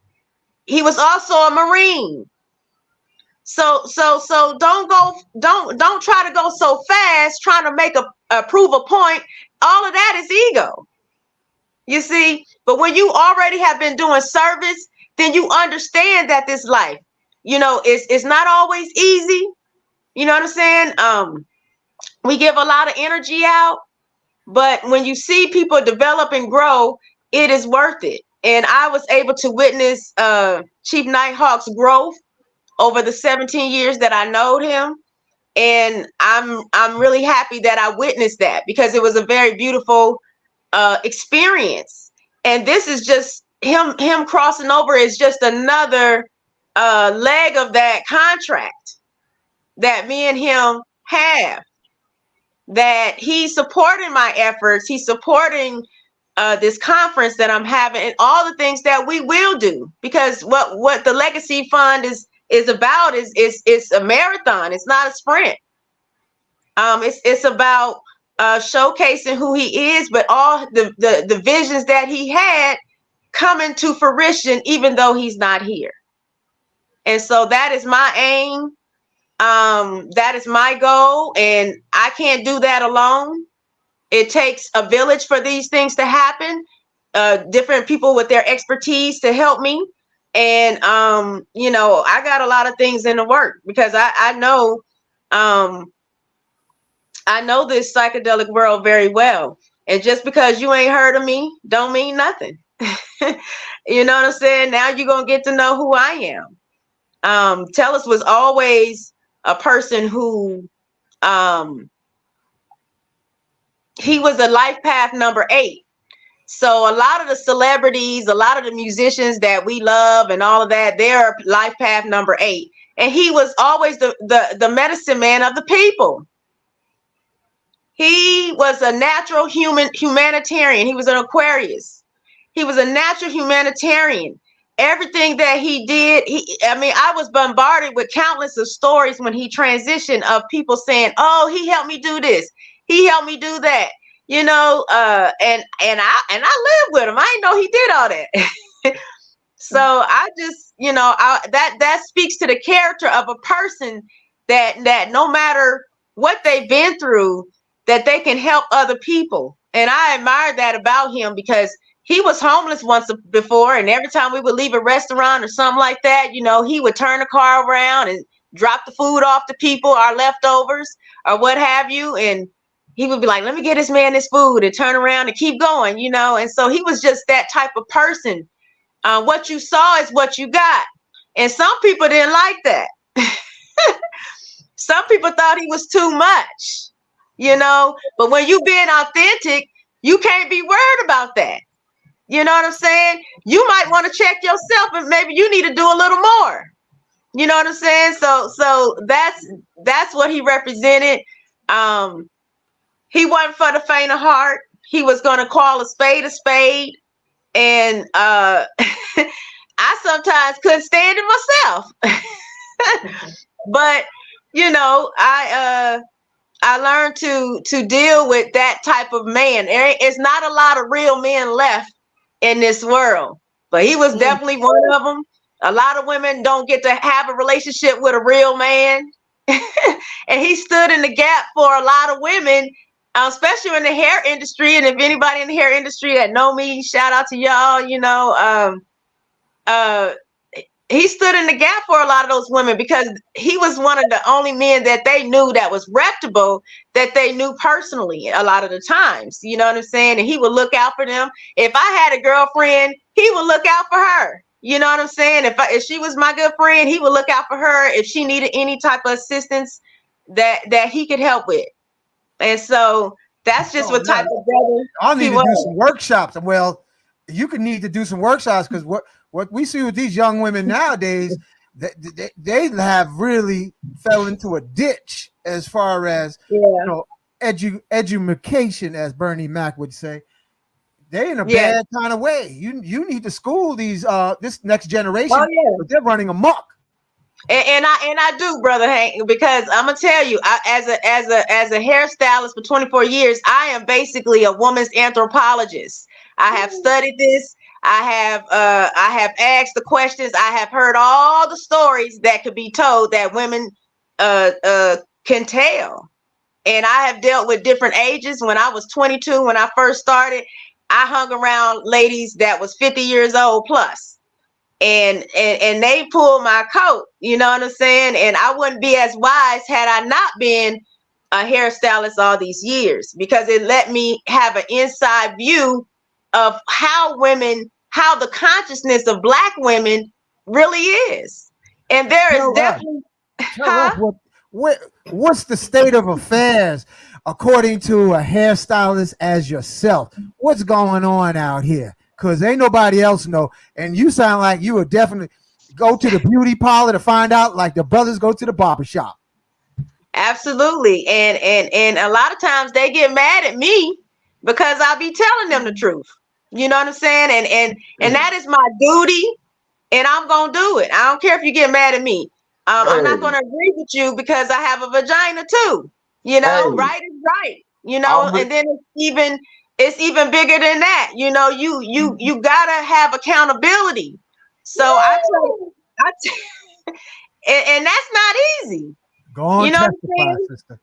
He was also a Marine. So don't try to go so fast trying to prove a point. All of that is ego. You see, but when you already have been doing service, then you understand that this life, it's not always easy. You know what I'm saying? We give a lot of energy out, but when you see people develop and grow, it is worth it. And I was able to witness Chief NightHawk's growth over the 17 years that I knowed him. And I'm really happy that I witnessed that, because it was a very beautiful experience. And this is just him crossing over is just another leg of that contract that me and him have, that he's supporting my efforts. He's supporting this conference that I'm having and all the things that we will do, because what the Legacy Fund is about is a marathon. It's not a sprint. It's about showcasing who he is, but all the visions that he had coming to fruition, even though he's not here. And so that is my aim. That is my goal, and I can't do that alone. It takes a village for these things to happen. Different people with their expertise to help me. And I got a lot of things in the work, because I know this psychedelic world very well. And just because you ain't heard of me don't mean nothing. You know what I'm saying? Now you're going to get to know who I am. Tellus was always a person who, he was a life path number 8. So a lot of the celebrities, a lot of the musicians that we love and all of that, they're life path number 8. And he was always the medicine man of the people. He was a natural humanitarian. He was an Aquarius. He was a natural humanitarian. Everything that he did, I was bombarded with countless of stories when he transitioned of people saying, "Oh, he helped me do this. He helped me do that." And I lived with him. I didn't know he did all that. So I just, that speaks to the character of a person that no matter what they've been through, that they can help other people. And I admire that about him, because he was homeless once before, and every time we would leave a restaurant or something like that, he would turn the car around and drop the food off to people, our leftovers or what have you. And he would be like, "Let me get this man this food," and turn around and keep going, And so he was just that type of person. What you saw is what you got. And some people didn't like that. Some people thought he was too much, but when you being authentic, you can't be worried about that. You know what I'm saying? You might want to check yourself, and maybe you need to do a little more. You know what I'm saying? So that's what he represented. He wasn't for the faint of heart. He was going to call a spade a spade. And I sometimes couldn't stand it myself. But, I learned to deal with that type of man. It's not a lot of real men left in this world, but he was definitely one of them. A lot of women don't get to have a relationship with a real man. And he stood in the gap for a lot of women, especially in the hair industry. And if anybody in the hair industry that know me, shout out to y'all. He stood in the gap for a lot of those women, because he was one of the only men that they knew that was reputable, that they knew personally a lot of the times. You know what I'm saying? And he would look out for them. If I had a girlfriend, he would look out for her. You know what I'm saying? If she was my good friend, he would look out for her if she needed any type of assistance that he could help with. And so that's just what type of brother I'll need he to was. do some workshops. Well, you could need to do some workshops, because what we see with these young women nowadays, they have really fell into a ditch as far as education, as Bernie Mac would say. They're in a bad kind of way. You need to school these this next generation, but they're running amok. And I do, brother Hank, because I'm gonna tell you, as a hairstylist for 24 years, I am basically a woman's anthropologist. I have studied this. I have asked the questions. I have heard all the stories that could be told that women can tell. And I have dealt with different ages. When I was 22, when I first started, I hung around ladies that was 50 years old plus. And they pulled my coat, you know what I'm saying? And I wouldn't be as wise had I not been a hairstylist all these years, because it let me have an inside view of how the consciousness of Black women really is. And there is definitely what's the state of affairs according to a hairstylist as yourself? What's going on out here? Because ain't nobody else know. And you sound like you would definitely go to the beauty parlor to find out, like the brothers go to the barber shop. Absolutely. And a lot of times they get mad at me because I'll be telling them the truth. You know what I'm saying? And that is my duty, and I'm gonna do it. I don't care if you get mad at me. I'm not gonna agree with you because I have a vagina too. Right is right. And then it's even bigger than that. You gotta have accountability. So and that's not easy. Go on, testify, sister.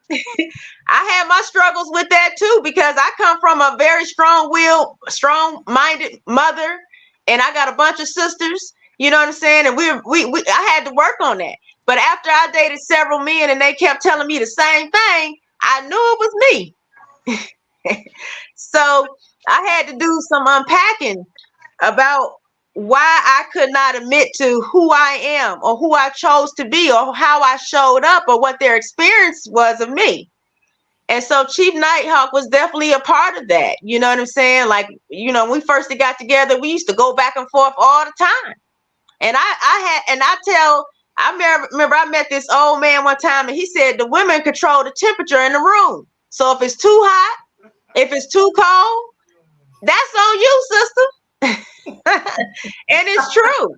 I had my struggles with that too, because I come from a very strong-willed, strong-minded mother, and I got a bunch of sisters. You know what I'm saying? And I had to work on that. But after I dated several men and they kept telling me the same thing, I knew it was me. So I had to do some unpacking about why I could not admit to who I am, or who I chose to be, or how I showed up, or what their experience was of me. And so Chief NightHawk was definitely a part of that. You know what I'm saying? Like, you know, when we first got together, we used to go back and forth all the time. And I remember I met this old man one time, and he said the women control the temperature in the room. So if it's too hot, if it's too cold, that's on you, sister. And it's true.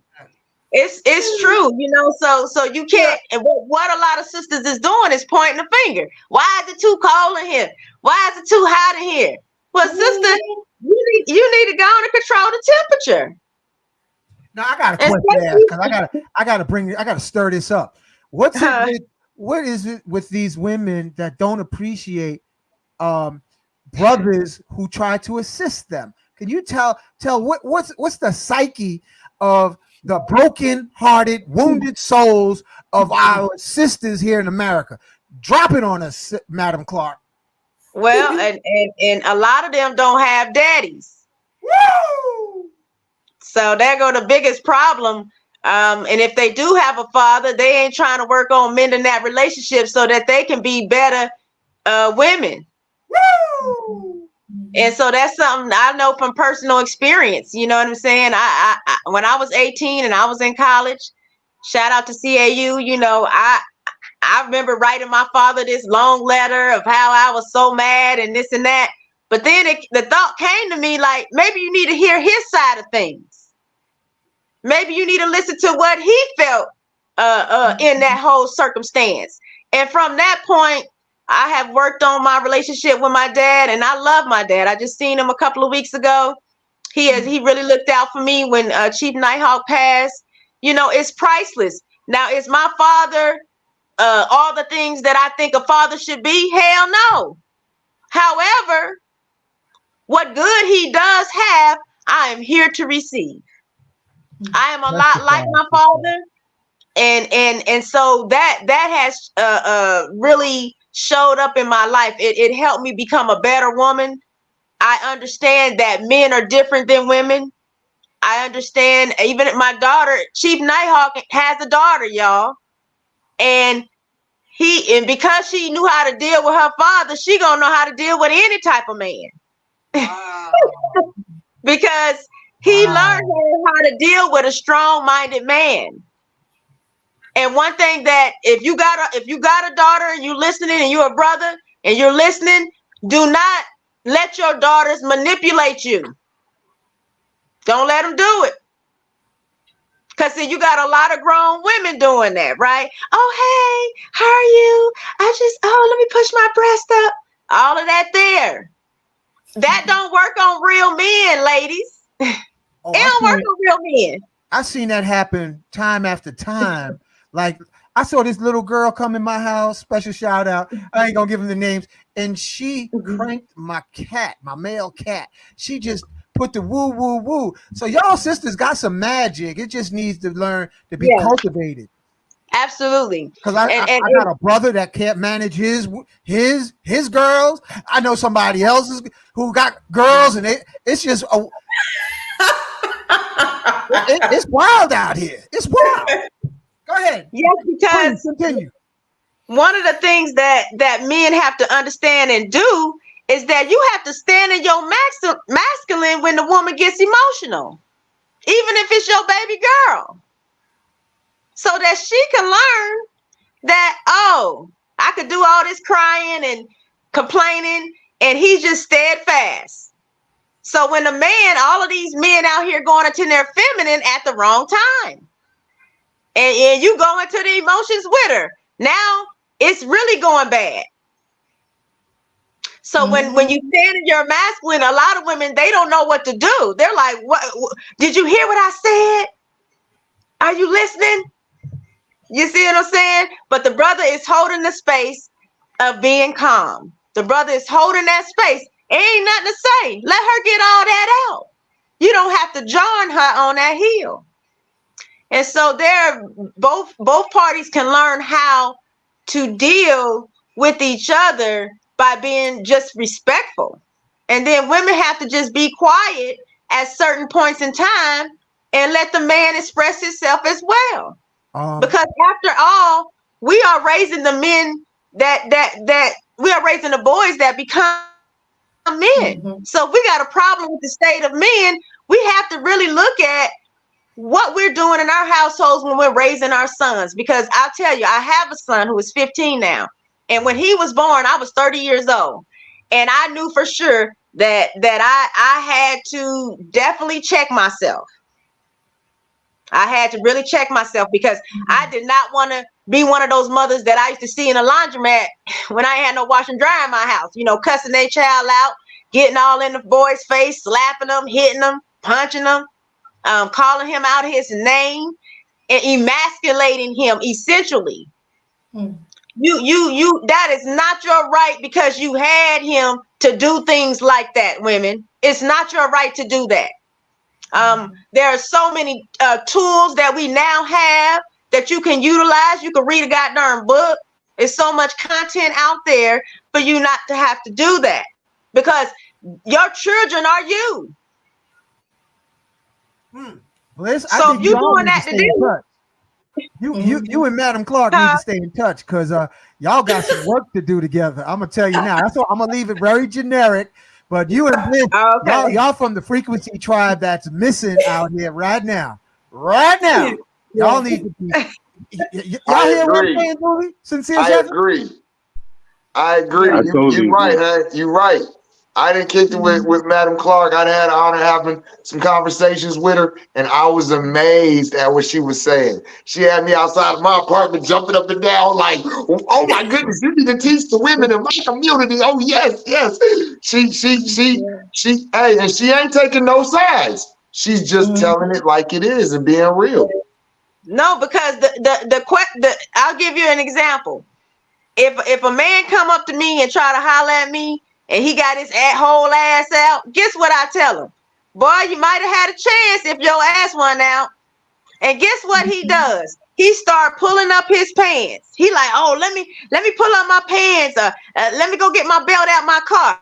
It's true, you know. So you can't. And what a lot of sisters is doing is pointing the finger. Why is it too cold in here? Why is it too hot in here? Well, sister, you need to go on and control the temperature. Now I got a question because I gotta stir this up. What is it with these women that don't appreciate brothers who try to assist them? Can you tell what's the psyche of the broken-hearted, wounded souls of our sisters here in America? Drop it on us, Madam Clark. Well, and a lot of them don't have daddies. Woo! So there go the biggest problem. And if they do have a father, they ain't trying to work on mending that relationship so that they can be better women. Woo! And so that's something I know from personal experience. You know what I'm saying? I when I was 18 and I was in college, shout out to CAU, you know, I remember writing my father this long letter of how I was so mad and this and that. But then the thought came to me, like, maybe you need to hear his side of things. Maybe you need to listen to what he felt in that whole circumstance. And from that point, I have worked on my relationship with my dad, and I love my dad. I just seen him a couple of weeks ago. He really looked out for me when Chief NightHawk passed. You know, it's priceless. Now, is my father all the things that I think a father should be? Hell no. However, what good he does have, I am here to receive. I am a lot like my father, and so that has really showed up in my life. It helped me become a better woman. I understand that men are different than women. I understand even my daughter, Chief NightHawk, has a daughter, y'all, and because she knew how to deal with her father, she gonna know how to deal with any type of man. Wow. Because he learned how to deal with a strong-minded man. And one thing that if you got a daughter and you listening and you're a brother and you're listening, do not let your daughters manipulate you. Don't let them do it. Because see, you got a lot of grown women doing that, right? Oh, hey, how are you? Let me push my breast up. All of that there. That don't work on real men, ladies. It don't work on real men. I've seen that happen time after time. Like, I saw this little girl come in my house, special shout out. I ain't gonna give them the names. And she cranked my cat, my male cat. She just put the woo, woo, woo. So y'all sisters got some magic. It just needs to learn to be cultivated. Absolutely. Because I got a brother that can't manage his girls. I know somebody else who got girls, and it's just it's wild out here. It's wild. Go ahead. Yes, because please continue. One of the things that men have to understand and do is that you have to stand in your masculine when the woman gets emotional, even if it's your baby girl, so that she can learn that, oh, I could do all this crying and complaining, and he's just steadfast. So when all of these men out here going into their feminine at the wrong time, and you go into the emotions with her, now it's really going bad. So when you stand in your masculine, a lot of women, they don't know what to do. They're like, what did you hear what I said? Are you listening? You see what I'm saying? But the brother is holding the space of being calm. The brother is holding that space. Ain't nothing to say. Let her get all that out. You don't have to join her on that hill. And so both parties can learn how to deal with each other by being just respectful. And then women have to just be quiet at certain points in time and let the man express himself as well. Because after all, we are raising the men that raising the boys that become men. So if we got a problem with the state of men, we have to really look at what we're doing in our households when we're raising our sons. Because I'll tell you, I have a son who is 15 now. And when he was born, I was 30 years old. And I knew for sure that I had to definitely check myself. I had to really check myself because I did not want to be one of those mothers that I used to see in a laundromat when I had no wash and dry in my house, you know, cussing their child out, getting all in the boy's face, slapping them, hitting them, punching them, calling him out his name and emasculating him essentially. You that is not your right because you had him to do things like that, women. It's not your right to do that. There are so many tools that we now have that you can utilize. You can read a goddamn book. There's so much content out there for you not to have to do that because your children are you. Bliss, So I think you y'all doing need to that stay to in do? touch. You and Madam Clark need to stay in touch because y'all got some work to do together. I'm gonna tell you now. That's what I'm gonna leave it very generic. But you and Bliss, y'all from the frequency tribe that's missing out here right now. Right now. Y'all need to be y'all hear what I'm saying, Duli? Sincere. I agree. I agree. I told You're you. right, huh? You're right. I didn't kick it with Madam Clark. I had the honor of having some conversations with her, and I was amazed at what she was saying. She had me outside of my apartment jumping up and down like, oh my goodness, you need to teach the women in my community. Oh, yes, yes. Hey, and she ain't taking no sides. She's just telling it like it is and being real. No, because I'll give you an example. If a man come up to me and try to holler at me and he got his whole ass out, guess what I tell him? Boy, you might have had a chance if your ass went out. And guess what he does? He start pulling up his pants. He like, oh, let me pull up my pants. Let me go get my belt out my car.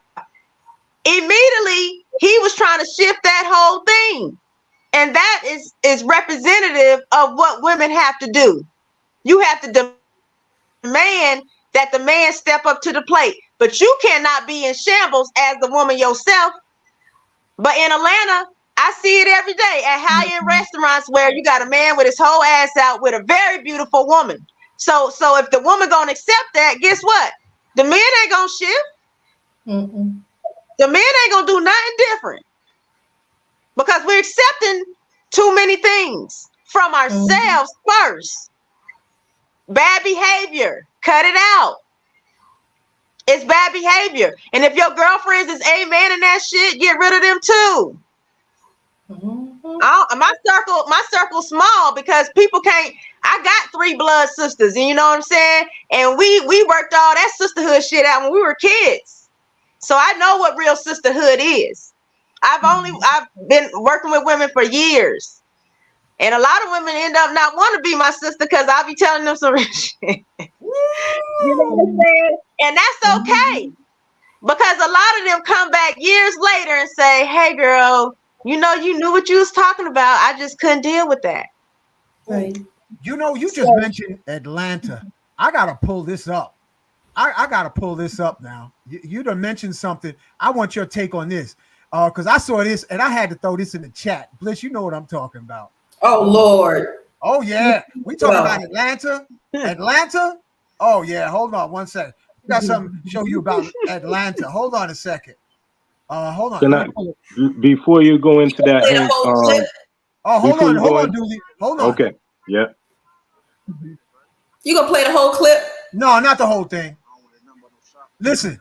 Immediately, he was trying to shift that whole thing. And that is representative of what women have to do. You have to demand that the man step up to the plate. But you cannot be in shambles as the woman yourself. But in Atlanta, I see it every day at high-end restaurants where you got a man with his whole ass out with a very beautiful woman. So if the woman gonna accept that, guess what? The men ain't gonna shift. The men ain't gonna do nothing different because we're accepting too many things from ourselves first. Bad behavior, cut it out. It's bad behavior. And if your girlfriends is amen in that shit, get rid of them too. My circle's small because people can't. I got 3 blood sisters, and you know what I'm saying? And we worked all that sisterhood shit out when we were kids. So I know what real sisterhood is. I've been working with women for years. And a lot of women end up not wanting to be my sister because I'll be telling them some real shit. You know what I'm saying? And that's okay. Because a lot of them come back years later and say, hey, girl, you know, you knew what you was talking about. I just couldn't deal with that. Right. You know, you just mentioned Atlanta. I got to pull this up. I got to pull this up now. You done mentioned something. I want your take on this because I saw this and I had to throw this in the chat. Bliss, you know what I'm talking about. Oh, Lord. Oh, yeah. We talking about Atlanta. Atlanta? Oh, yeah. Hold on one second. We got something to show you about Atlanta. Hold on a second. Hold on. Before you go into that, Hank, hold on, Duli. Hold on. Okay. Yeah. You gonna play the whole clip? No, not the whole thing. Listen.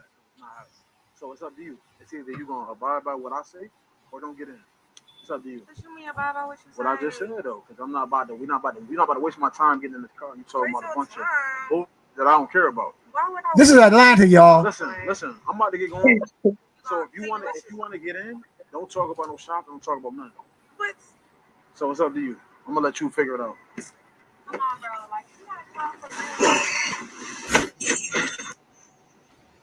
So it's up to you. It's either you gonna abide by what I say or don't get in. It's up to you. What you mean abide by what you say? What I just said though, because we're not about to waste my time getting in this car. You talking about a bunch of bull that I don't care about. This is Atlanta, y'all. Listen. I'm about to get going. So if you wanna get in, don't talk about no shopping. Don't talk about nothing. What? So it's up to you. I'm gonna let you figure it out. Come on, bro. Like, you gotta come from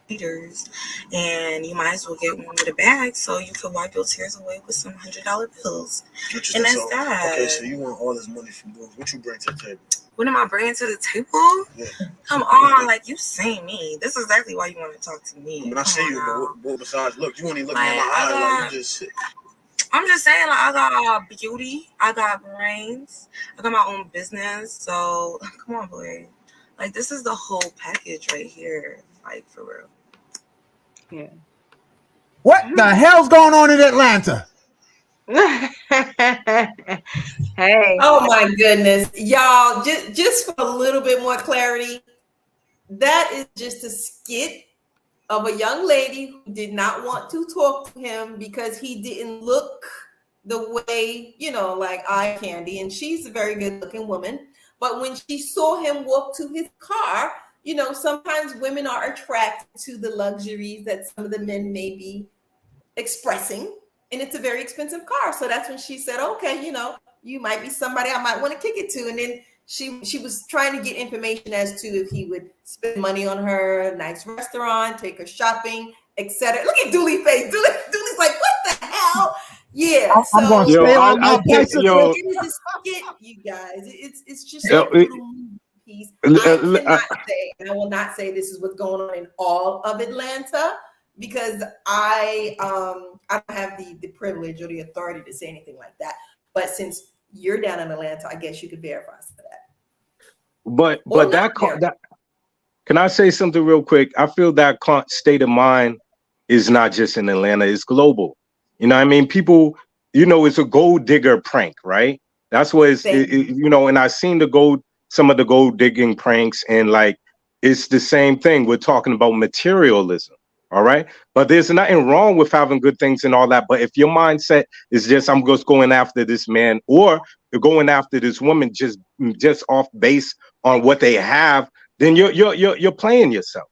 leaders, and you might as well get one with a bag so you can wipe your tears away with some $100 bills. And that's that. Okay, so you want all this money from those. What you bring to the table? What am I bringing to the table? Yeah. Come on, like, you seen me. This is exactly why you want to talk to me. When I see you, but what besides, look, you ain't looking in my eyes like you just sit. I'm just saying, like, I got beauty, I got brains, I got my own business. So come on, boy. Like, this is the whole package right here. Like, for real. Yeah. What the hell's going on in Atlanta? Hey. Oh my goodness, y'all! Just for a little bit more clarity, that is just a skit of a young lady who did not want to talk to him because he didn't look the way, you know, like eye candy, and she's a very good-looking woman. But when she saw him walk to his car, you know, sometimes women are attracted to the luxuries that some of the men may be expressing, and it's a very expensive car. So that's when she said, okay, you know, you might be somebody I might want to kick it to. And then she was trying to get information as to if he would spend money on her, a nice restaurant, take her shopping, etc. Look at Duli face. Duli's like, what the hell? Yeah. I'm going to stay on my bicycle. It is a skit, you guys. It's just a little movie piece. I cannot say, and I will not say this is what's going on in all of Atlanta, because I don't have the privilege or the authority to say anything like that. But since you're down in Atlanta, I guess you could verify some of that. But that can I say something real quick? I feel that state of mind is not just in Atlanta; it's global. You know what I mean? People, you know, it's a gold digger prank, right? That's what it's, you know, and I've seen some of the gold digging pranks, and like, it's the same thing. We're talking about materialism, all right? But there's nothing wrong with having good things and all that. But if your mindset is just, I'm just going after this man, or you're going after this woman just off base on what they have, then you're playing yourself,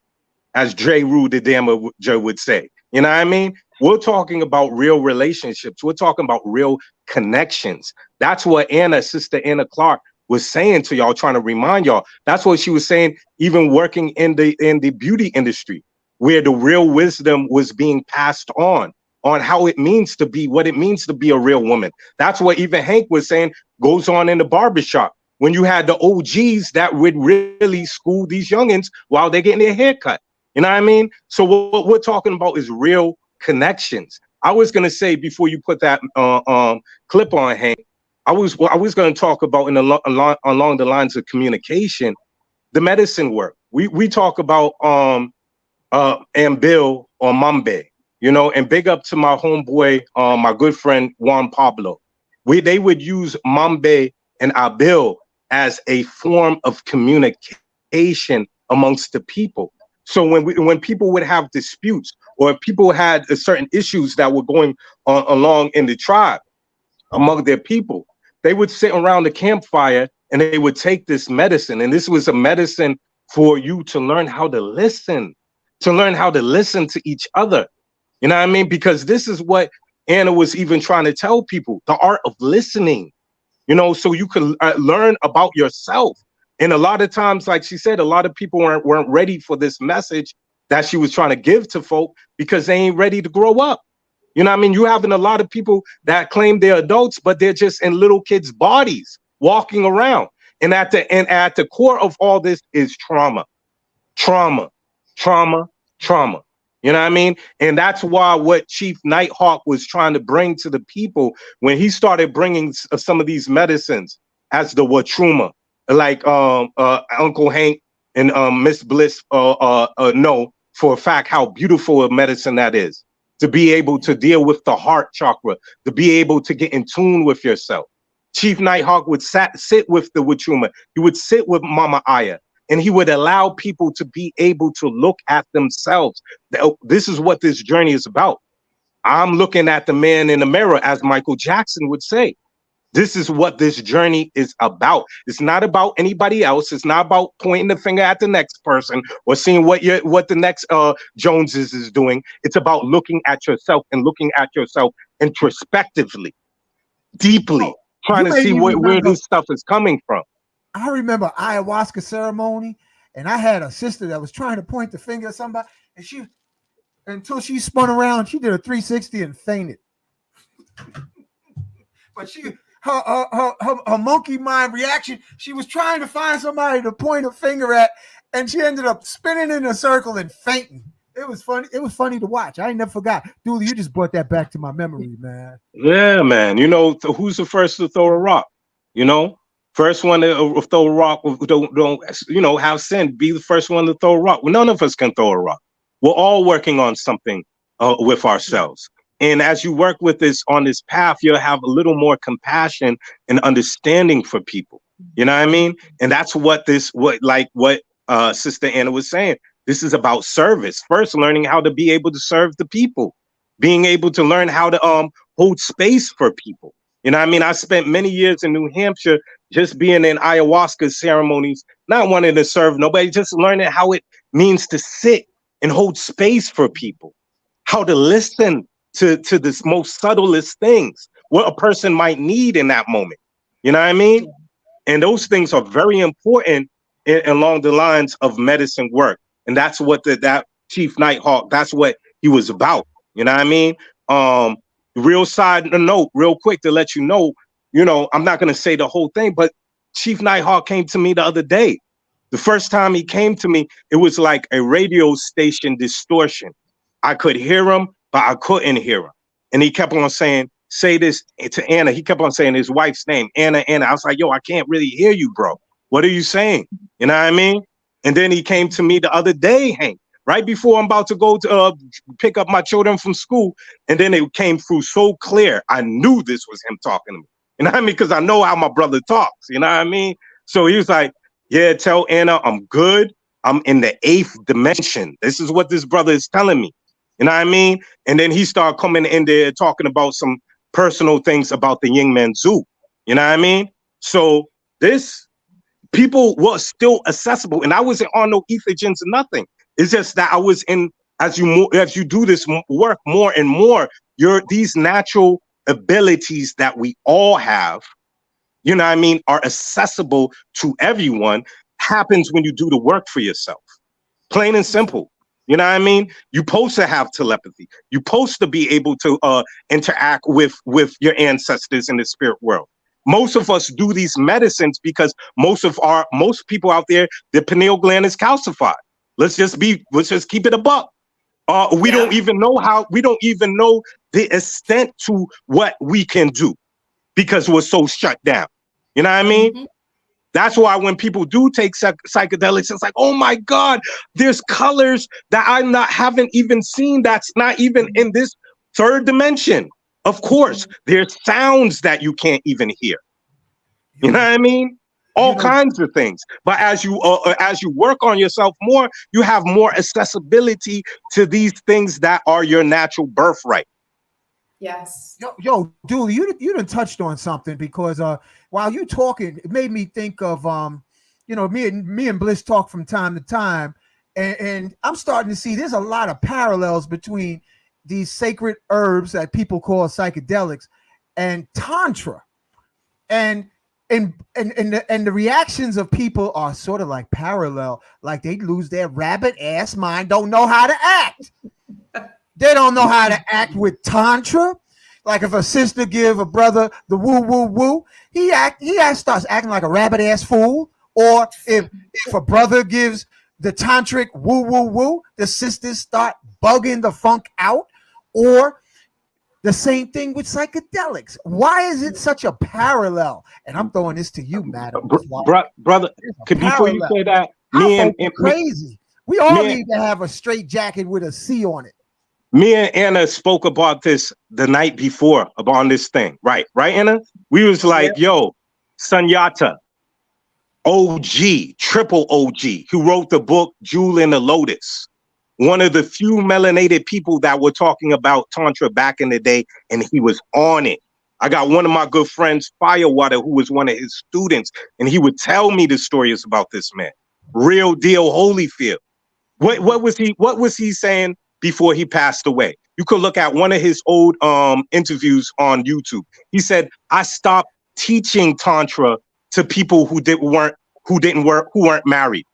as J. Rue the Damager would say. You know what I mean? We're talking about real relationships. We're talking about real connections. That's what Sister Anna Clark was saying to y'all, trying to remind y'all. That's what she was saying, even working in the beauty industry, where the real wisdom was being passed on how it means to be, what it means to be a real woman. That's what even Hank was saying goes on in the barbershop, when you had the OGs that would really school these youngins while they're getting their hair cut. You know what I mean? So what we're talking about is real connections. I was gonna say, before you put that clip on, Hank, I was gonna talk about along the lines of communication, the medicine work. We talk about Ambil or Mambe, you know, and big up to my homeboy, my good friend Juan Pablo. They would use Mambe and Abil as a form of communication amongst the people. So when people would have disputes, or if people had certain issues that were going along in the tribe among their people, they would sit around the campfire and they would take this medicine. And this was a medicine for you to learn how to listen to each other. You know what I mean? Because this is what Anna was even trying to tell people, the art of listening, you know, so you can learn about yourself. And a lot of times, like she said, a lot of people weren't ready for this message that she was trying to give to folk, because they ain't ready to grow up. You know what I mean? You having a lot of people that claim they're adults, but they're just in little kids' bodies walking around. And at the core of all this is trauma. You know what I mean? And that's why what Chief NightHawk was trying to bring to the people when he started bringing some of these medicines as the Watruma, like Uncle Hank and Miss Bliss know for a fact how beautiful a medicine that is, to be able to deal with the heart chakra, to be able to get in tune with yourself. Chief NightHawk would sit with the Watruma. He would sit with Mama Aya, and he would allow people to be able to look at themselves. This is what this journey is about. I'm looking at the man in the mirror, as Michael Jackson would say. This is what this journey is about. It's not about anybody else. It's not about pointing the finger at the next person or seeing what the next Joneses is doing. It's about looking at yourself, and looking at yourself introspectively, deeply, trying to see where this stuff is coming from. I remember ayahuasca ceremony, And I had a sister that was trying to point the finger at somebody, and until she spun around, she did a 360 and fainted. But her monkey mind reaction, she was trying to find somebody to point a finger at, and she ended up spinning in a circle and fainting. It was funny. It was funny to watch. I ain't never forgot. Duli, you just brought that back to my memory, man. Yeah, man. You know, who's the first to throw a rock? You know, first one to throw a rock. Don't have sin. Be the first one to throw a rock. Well, none of us can throw a rock. We're all working on something with ourselves. And as you work with this on this path, you'll have a little more compassion and understanding for people. You know what I mean? And that's what Sister Anna was saying. This is about service. First, learning how to be able to serve the people, being able to learn how to hold space for people. You know what I mean? I spent many years in New Hampshire just being in ayahuasca ceremonies, not wanting to serve nobody, just learning how it means to sit and hold space for people, how to listen to the most subtlest things, what a person might need in that moment. You know what I mean? And those things are very important along the lines of medicine work. And that's what that Chief NightHawk, that's what he was about. You know what I mean? Real side note, real quick to let you know, I'm not going to say the whole thing, but Chief NightHawk came to me the other day. The first time he came to me, it was like a radio station distortion. I could hear him, but I couldn't hear him. And he kept on saying, say this to Anna. He kept on saying his wife's name, Anna, Anna. I was like, yo, I can't really hear you, bro. What are you saying? You know what I mean? And then he came to me the other day, Hank, right before I'm about to go to pick up my children from school. And then it came through so clear. I knew this was him talking to me. You know what I mean? Because I know how my brother talks. You know what I mean? So he was like, yeah, tell Anna I'm good. I'm in the 8th dimension. This is what this brother is telling me. You know what I mean? And then he started coming in there talking about some personal things about the Yingmen Zoo. You know what I mean? So this people was still accessible, and I wasn't on no ethogens or nothing. It's just that I was in, as you do this work more and more, these natural abilities that we all have, you know what I mean, are accessible to everyone, happens when you do the work for yourself. Plain and simple. You know what I mean? You're supposed to have telepathy. You're supposed to be able to interact with your ancestors in the spirit world. Most of us do these medicines because most people out there, their pineal gland is calcified. Let's just keep it a buck. We don't even know the extent to what we can do because we're so shut down. You know what I mean? Mm-hmm. That's why when people do take psychedelics, it's like, oh my God, there's colors that haven't even seen. That's not even in this 3rd dimension. Of course, there's sounds that you can't even hear. You know what I mean? All kinds of things. But as you work on yourself more, you have more accessibility to these things that are your natural birthright. Yes. Yo, Duli, you done touched on something because while you talking, it made me think of me and Bliss talk from time to time, and I'm starting to see there's a lot of parallels between these sacred herbs that people call psychedelics and tantra, and the reactions of people are sort of like parallel, like they lose their rabbit ass mind, don't know how to act. They don't know how to act with tantra. Like if a sister give a brother the woo woo woo, he starts acting like a rabbit ass fool. Or if a brother gives the tantric woo woo woo, the sisters start bugging the funk out. Or the same thing with psychedelics. Why is it such a parallel? And I'm throwing this to you, madam. Brother, before you say that, crazy. We all need to have a straight jacket with a C on it. Me and Anna spoke about this the night before on this thing. Right, Anna? We was like, yo, Sunyata, OG, triple OG, who wrote the book Jewel in the Lotus. One of the few melanated people that were talking about Tantra back in the day, and he was on it. I got one of my good friends, Firewater, who was one of his students, and he would tell me the stories about this man. Real deal Holyfield. What was he saying before he passed away? You could look at one of his old interviews on YouTube. He said, I stopped teaching Tantra to people who weren't married.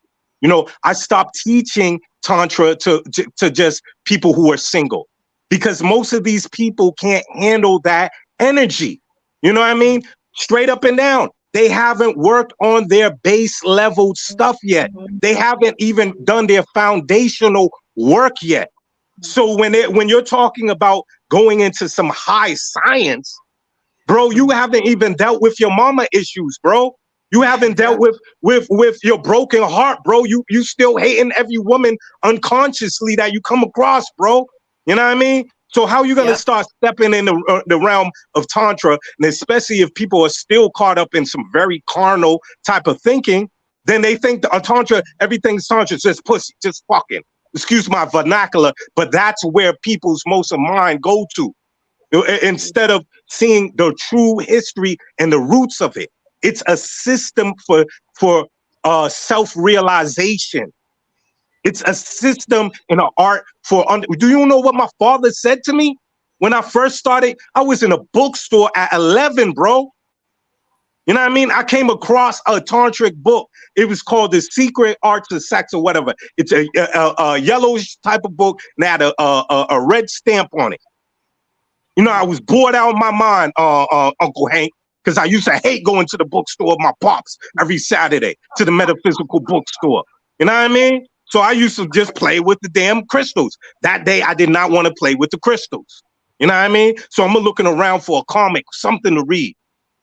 You know, I stopped teaching Tantra to just people who are single, because most of these people can't handle that energy. You know what I mean? Straight up and down. They haven't worked on their base level stuff yet. They haven't even done their foundational work yet. So when you're talking about going into some high science, bro, you haven't even dealt with your mama issues, bro. You haven't dealt with your broken heart, bro. You still hating every woman unconsciously that you come across, bro. You know what I mean? So how you gonna start stepping in the realm of Tantra, and especially if people are still caught up in some very carnal type of thinking, then they think the Tantra, everything's Tantra, just pussy, just fucking. Excuse my vernacular, but that's where people's most of mind go to. Instead of seeing the true history and the roots of it. It's a system for self-realization. It's a system in an art for. Do you know what my father said to me when I first started? I was in a bookstore at 11, bro. You know what I mean? I came across a tantric book. It was called The Secret Arts of Sex or whatever. It's a yellowish type of book and had a red stamp on it. You know, I was bored out of my mind, Uncle Hank, because I used to hate going to the bookstore of my pops every Saturday, to the metaphysical bookstore. You know what I mean? So I used to just play with the damn crystals. That day, I did not want to play with the crystals. You know what I mean? So I'm looking around for a comic, something to read.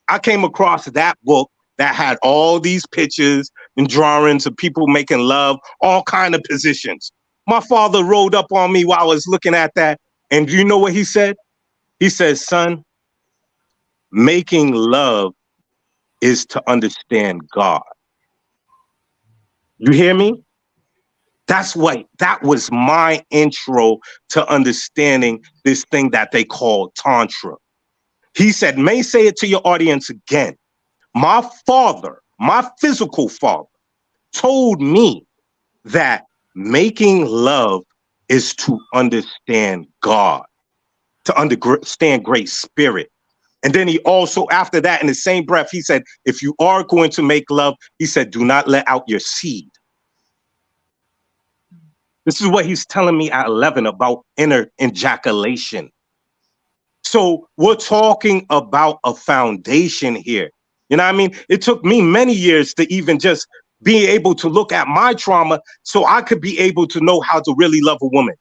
I came across that book that had all these pictures and drawings of people making love, all kind of positions. My father rolled up on me while I was looking at that. And you know what he said? He says, son, making love is to understand God. You hear me? That was my intro to understanding this thing that they call Tantra. He said, may say it to your audience again. My father, my physical father, told me that making love is to understand God, to understand Great Spirit. And then he also, after that, in the same breath, he said, if you are going to make love, he said, do not let out your seed. This is what he's telling me at 11 about inner ejaculation. So we're talking about a foundation here. You know what I mean? It took me many years to even just be able to look at my trauma so I could be able to know how to really love a woman.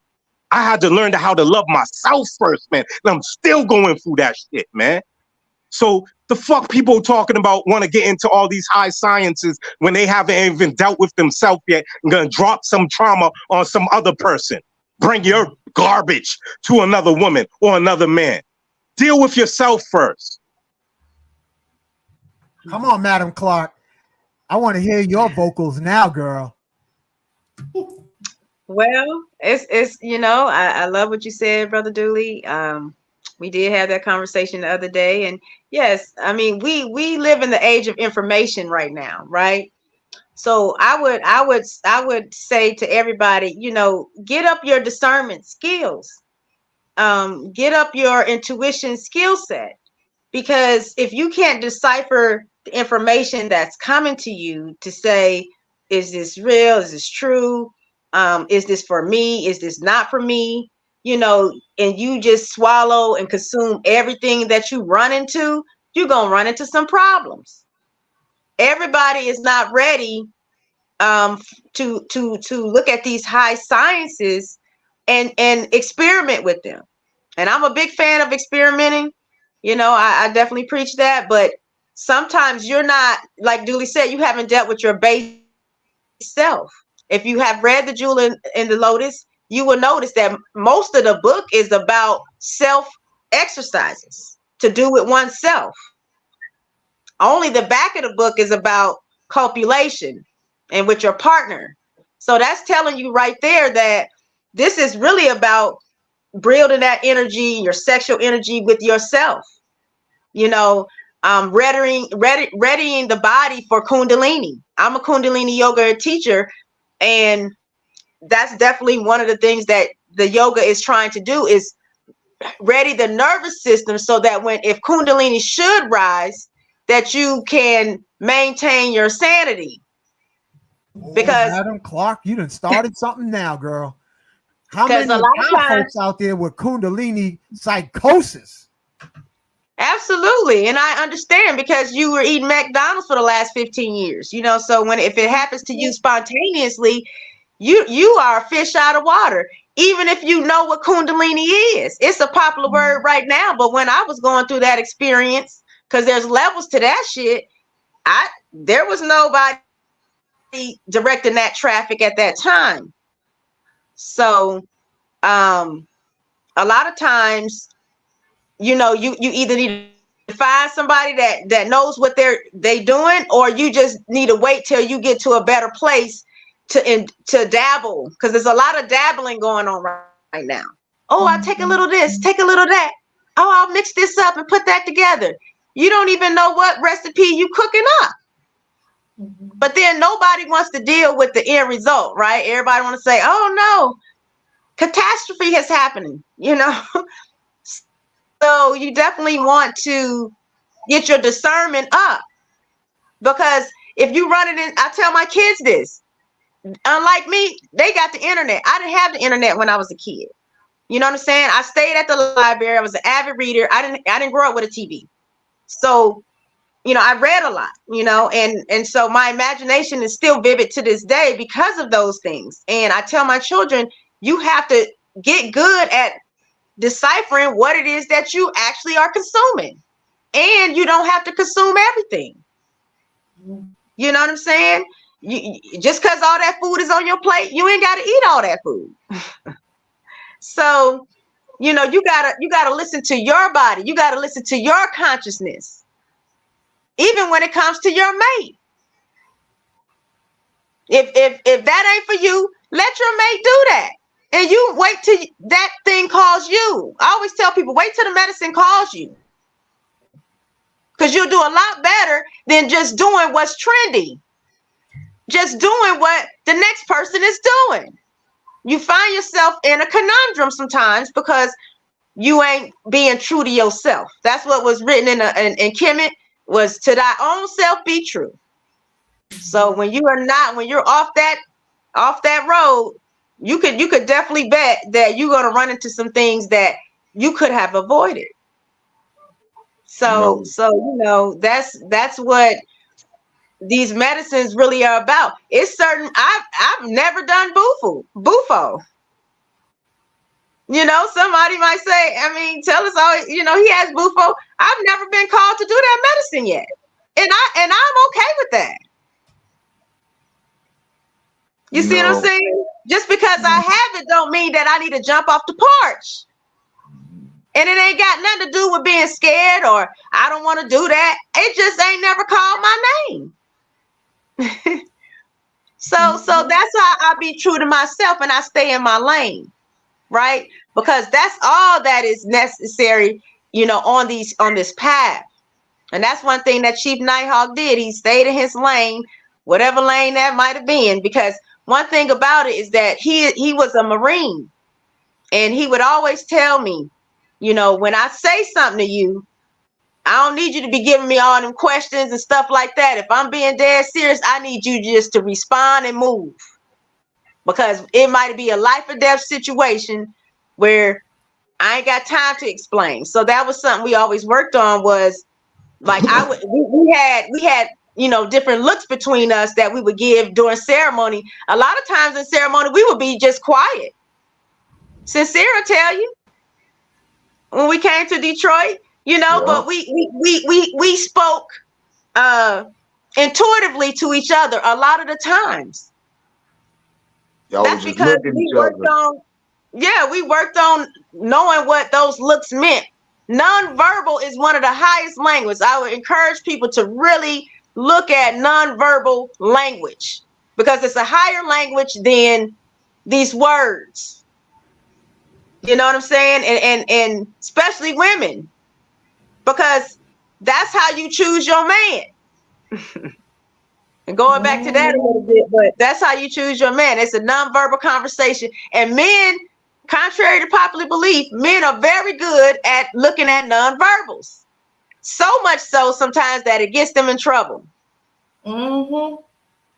I had to learn how to love myself first, man. And I'm still going through that shit, man. So the fuck people talking about want to get into all these high sciences when they haven't even dealt with themselves yet and gonna drop some trauma on some other person. Bring your garbage to another woman or another man. Deal with yourself first. Come on, Madam Clark. I want to hear your vocals now, girl. Well, it's you know, I love what you said, Brother Duli. We did have that conversation the other day, and yes, I mean we live in the age of information right now, right? So I would say to everybody, you know, get up your discernment skills, get up your intuition skill set, because if you can't decipher the information that's coming to you to say, is this real? Is this true? Is this for me? Is this not for me? You know, and you just swallow and consume everything that you run into, you're going to run into some problems. Everybody is not ready to look at these high sciences and experiment with them. And I'm a big fan of experimenting. You know, I definitely preach that, but sometimes you're not, like Duli said, you haven't dealt with your base self. If you have read The Jewel in the Lotus, you will notice that most of the book is about self exercises to do with oneself. Only the back of the book is about copulation and with your partner. So that's telling you right there that this is really about building that energy, your sexual energy with yourself. You know, readying the body for Kundalini. I'm a Kundalini yoga teacher, and that's definitely one of the things that the yoga is trying to do, is ready the nervous system so that if Kundalini should rise, that you can maintain your sanity. Oh, because Madam Clark, you done started something now, girl. How because many a of lot of our times, folks out there with Kundalini psychosis? absolutely, and I understand because you were eating McDonald's for the last 15 years, you know. So if it happens to you spontaneously, you are a fish out of water. Even if you know what Kundalini is, it's a popular word right now. But when I was going through that experience, because there's levels to that shit, there was nobody directing that traffic at that time. So a lot of times, you know, you either need to find somebody that knows what they doing, or you just need to wait till you get to a better place to dabble, because there's a lot of dabbling going on right now. Oh, I'll take a little this, take a little that. Oh, I'll mix this up and put that together. You don't even know what recipe you cooking up. But then nobody wants to deal with the end result, right? Everybody want to say, oh no, catastrophe is happening, you know? So you definitely want to get your discernment up, because if you run it in, I tell my kids this, unlike me, they got the internet. I didn't have the internet when I was a kid. You know what I'm saying? I stayed at the library. I was an avid reader. I didn't grow up with a TV. So, you know, I read a lot, you know, and so my imagination is still vivid to this day because of those things. And I tell my children, you have to get good at deciphering what it is that you actually are consuming. And you don't have to consume everything. You know what I'm saying? Just because all that food is on your plate, you ain't got to eat all that food. So, you know, you gotta listen to your body. You gotta listen to your consciousness, even when it comes to your mate. If that ain't for you, let your mate do that, and you wait till that thing calls you. I always tell people, wait till the medicine calls you, because you'll do a lot better than just doing what's trendy, just doing what the next person is doing. You find yourself in a conundrum sometimes because you ain't being true to yourself. That's what was written in Kemet, was to thy own self be true. So when you're off that road, you could definitely bet that you're going to run into some things that you could have avoided. So you know, that's what these medicines really are about. It's certain. I've never done bufo. You know, somebody might say, I mean, tell us all, you know, he has bufo. I've never been called to do that medicine yet. And I'm okay with that. You see what I'm saying? Just because I have it don't mean that I need to jump off the porch. And it ain't got nothing to do with being scared or I don't want to do that. It just ain't never called my name. So that's how I be true to myself and I stay in my lane, right? Because that's all that is necessary, you know, on this path. And that's one thing that Chief NightHawk did. He stayed in his lane, whatever lane that might have been. Because one thing about it is that he was a Marine, and he would always tell me, you know, when I say something to you, I don't need you to be giving me all them questions and stuff like that. If I'm being dead serious, I need you just to respond and move, because it might be a life or death situation where I ain't got time to explain. So that was something we always worked on, was like we had you know, different looks between us that we would give during ceremony. A lot of times in ceremony we would be just quiet. Sincere will tell you, when we came to Detroit, you know, yeah. But we spoke intuitively to each other a lot of the times. That's because we worked on knowing what those looks meant. Nonverbal is one of the highest languages. I would encourage people to really look at nonverbal language, because it's a higher language than these words. You know what I'm saying? And especially women, because that's how you choose your man. And going back to that a little bit, but that's how you choose your man. It's a nonverbal conversation. And men, contrary to popular belief, men are very good at looking at nonverbals. So much so sometimes that it gets them in trouble.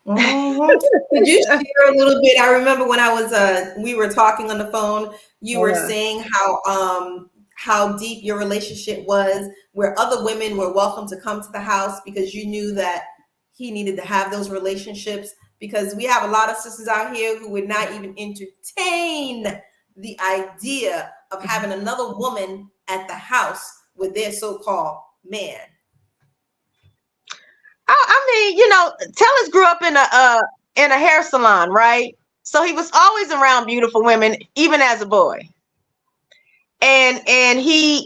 Could you share a little bit? I remember when I was we were talking on the phone, you were saying how deep your relationship was, where other women were welcome to come to the house because you knew that he needed to have those relationships, because we have a lot of sisters out here who would not even entertain the idea of having another woman at the house with their so-called man. I mean, you know, Tellus grew up in a hair salon, right? So he was always around beautiful women, even as a boy. And he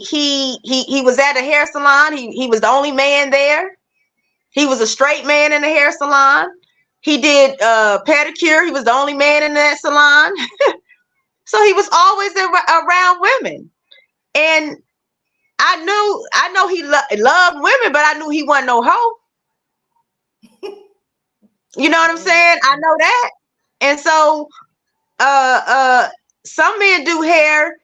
was at a hair salon. He was the only man there. He was a straight man in the hair salon. He did pedicure. He was the only man in that salon. So he was always around women. And I know he loved women, but I knew he wasn't no hoe. You know what I'm saying? I know that. And so some men do hair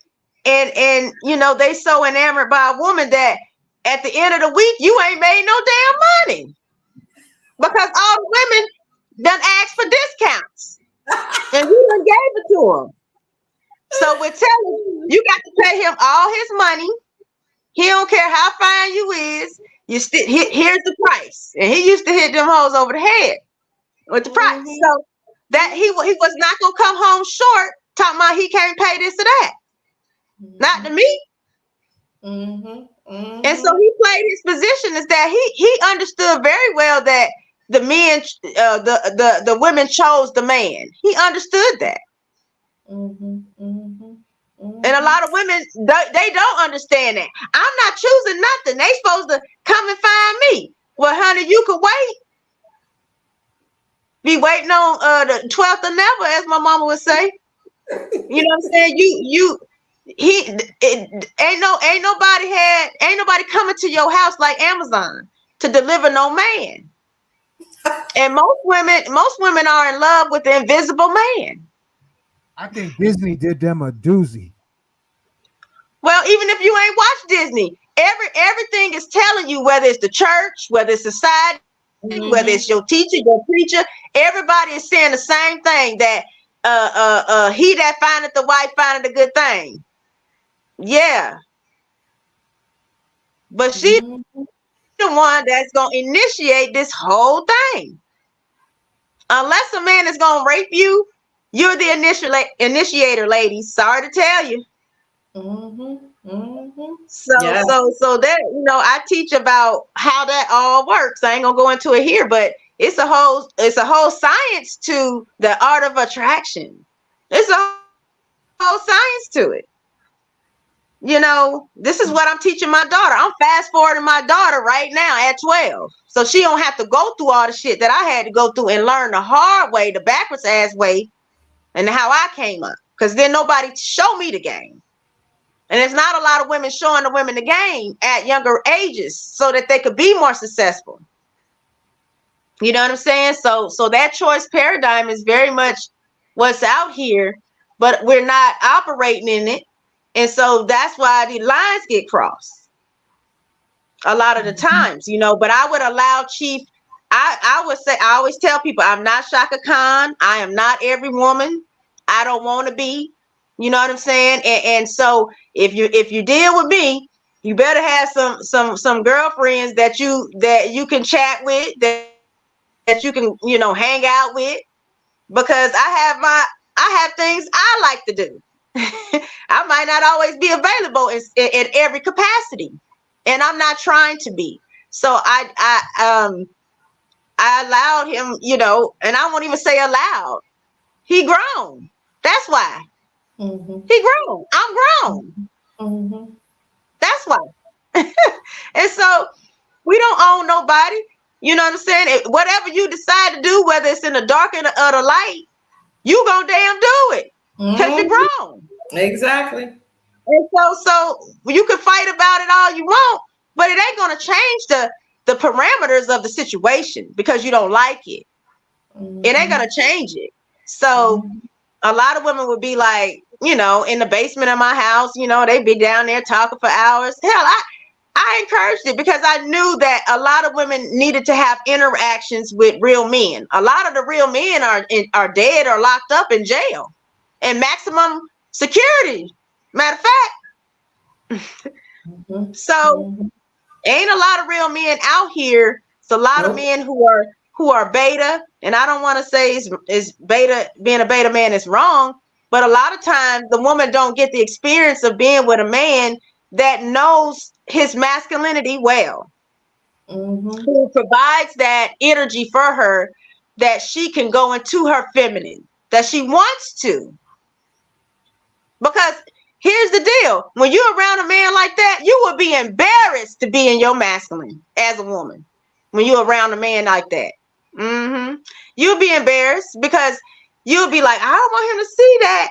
and you know, they so enamored by a woman that at the end of the week you ain't made no damn money. Because all the women done asked for discounts. And you done gave it to them. So with Tellus, you got to pay him all his money. He don't care how fine you is. You still here's the price. And he used to hit them hoes over the head with the price. So that he was not gonna come home short talking about he can't pay this or that. Not to me. And so he played his position is that he understood very well that the men the women chose the man. He understood that. And a lot of women, they don't understand that. I'm not choosing nothing. They supposed to come and find me. Well, honey, you could wait. Be waiting on the 12th of never, as my mama would say. You know what I'm saying? Ain't nobody coming to your house like Amazon to deliver no man. And most women are in love with the invisible man. I think Disney did them a doozy. Well, even if you ain't watched Disney, everything is telling you, whether it's the church, whether it's society, whether it's your teacher, your preacher, everybody is saying the same thing, that he that findeth the wife findeth a good thing. Yeah. But she the one that's gonna initiate this whole thing. Unless a man is gonna rape you, you're the initiator, ladies. Sorry to tell you. So that, you know, I teach about how that all works. I ain't gonna go into it here, but it's a whole science to the art of attraction. It's a whole science to it. You know, this is what I'm teaching my daughter. I'm fast forwarding my daughter right now at 12. So she don't have to go through all the shit that I had to go through and learn the hard way, the backwards ass way, and how I came up. Because then nobody showed me the game. And there's not a lot of women showing the women the game at younger ages so that they could be more successful. You know what I'm saying? So that choice paradigm is very much what's out here, but we're not operating in it. And so that's why the lines get crossed a lot of the times, you know. But I would allow Chief, I would say, I always tell people, I'm not Shaka Khan. I am not every woman. I don't want to be. You know what I'm saying? And so if you deal with me, you better have some girlfriends that you can chat with, that you can, you know, hang out with, because I have things I like to do. I might not always be available in every capacity, and I'm not trying to be. So I allowed him, you know, and I won't even say allowed. He grown. That's why. He grown. I'm grown. That's why. And so we don't own nobody. You know what I'm saying? Whatever you decide to do, whether it's in the dark or the light, you gonna damn do it, because you're grown. Exactly. And so you can fight about it all you want, but it ain't gonna change the parameters of the situation because you don't like it. It ain't gonna change it. So a lot of women would be like, you know, in the basement of my house, you know, they'd be down there talking for hours. Hell, I encouraged it because I knew that a lot of women needed to have interactions with real men. A lot of the real men are dead or locked up in jail and maximum security. Matter of fact. So ain't a lot of real men out here. It's a lot of men who are beta, and I don't want to say is beta, being a beta man is wrong, but a lot of times the woman don't get the experience of being with a man that knows his masculinity well, who provides that energy for her, that she can go into her feminine, that she wants to. Because here's the deal: when you're around a man like that, you would be embarrassed to be in your masculine as a woman. When you're around a man like that, you'll be embarrassed because you'll be like, I don't want him to see that,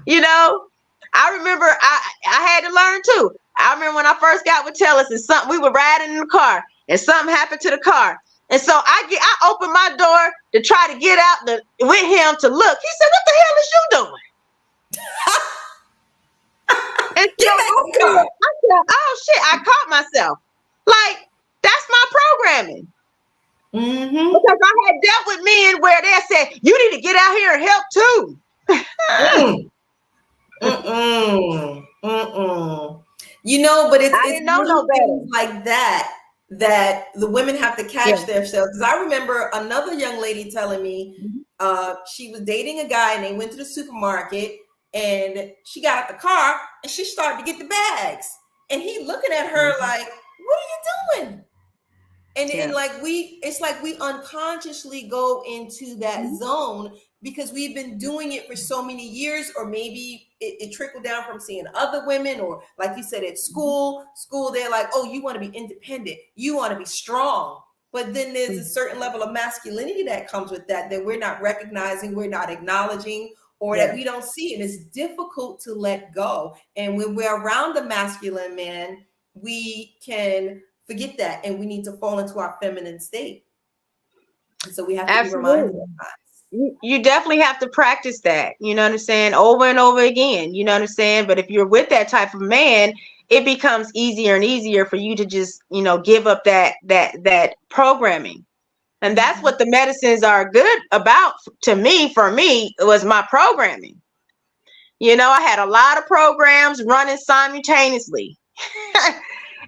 you know. I remember I had to learn too. I remember when I first got with Tellus, and we were riding in the car and something happened to the car. And so I opened my door to try to get out with him to look. He said, what the hell is you doing? And so I said, oh shit, I caught myself. Like, that's my programming. Because I had dealt with men where they said, you need to get out here and help too. You know, but it's didn't know no things like that the women have to catch themselves. Because I remember another young lady telling me she was dating a guy and they went to the supermarket and she got out the car and she started to get the bags. And he looking at her like, what are you doing? And it's like we unconsciously go into that zone because we've been doing it for so many years, or maybe it trickled down from seeing other women, or like you said, at school, they're like, oh, you want to be independent, you want to be strong. But then there's a certain level of masculinity that comes with that we're not recognizing, we're not acknowledging, or that we don't see. And it's difficult to let go. And when we're around a masculine man, we can forget that, and we need to fall into our feminine state. And so we have to be reminded of that. You definitely have to practice that, you know what I'm saying, over and over again, you know what I'm saying? But if you're with that type of man, it becomes easier and easier for you to just, give up that programming. And that's what the medicines are good about. For me, it was my programming. I had a lot of programs running simultaneously.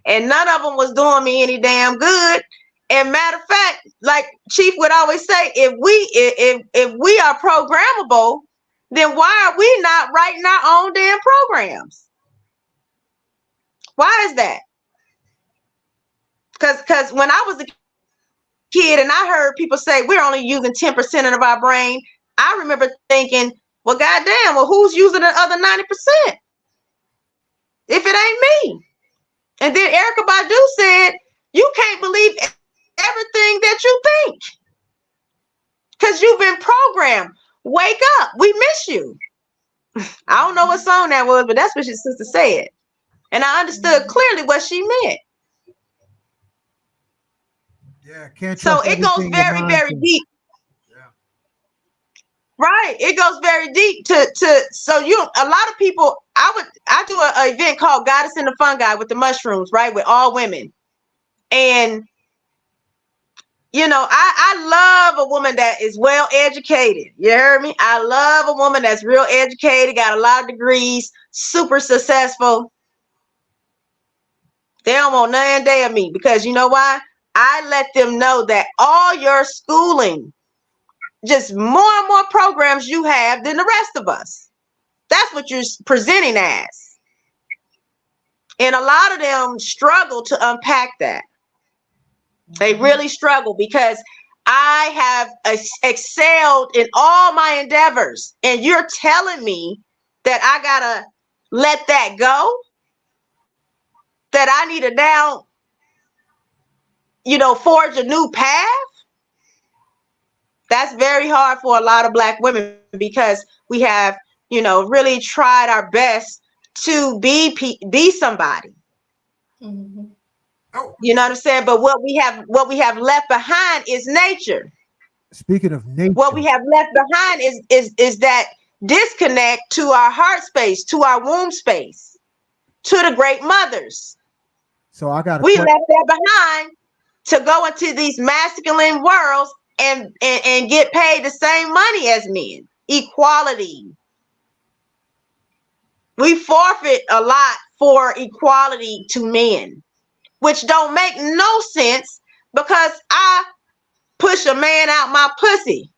And none of them was doing me any damn good. And matter of fact, like Chief would always say, if we are programmable, then why are we not writing our own damn programs? Why is that? Because when I was a kid and I heard people say we're only using 10% of our brain, I remember thinking, well, goddamn, who's using the other 90%? If it ain't me. And then Erykah Badu said, you can't believe everything that you think because you've been programmed. Wake up. We miss you. I don't know what song that was, but that's what your sister said. And I understood clearly what she meant. Yeah, can't so it goes very, very deep. Yeah. Right. It goes very deep to a lot of people, I do an event called Goddess in the Fungi with the mushrooms, right? With all women. And I love a woman that is well educated. You heard me? I love a woman that's real educated, got a lot of degrees, super successful. They don't want none day of me because you know why? I let them know that all your schooling, just more and more programs you have than the rest of us. That's what you're presenting as. And a lot of them struggle to unpack that. They really struggle because I have excelled in all my endeavors. And you're telling me that I got to let that go? That I need to now, forge a new path? That's very hard for a lot of Black women because we have, really tried our best to be somebody. Mm-hmm. You know what I'm saying? But what we have left behind is nature. Speaking of nature, what we have left behind is that disconnect to our heart space, to our womb space, to the great mothers, So I got a We question. left that behind to go into these masculine worlds and get paid the same money as men. Equality. We forfeit a lot for equality to men, which don't make no sense because I push a man out my pussy.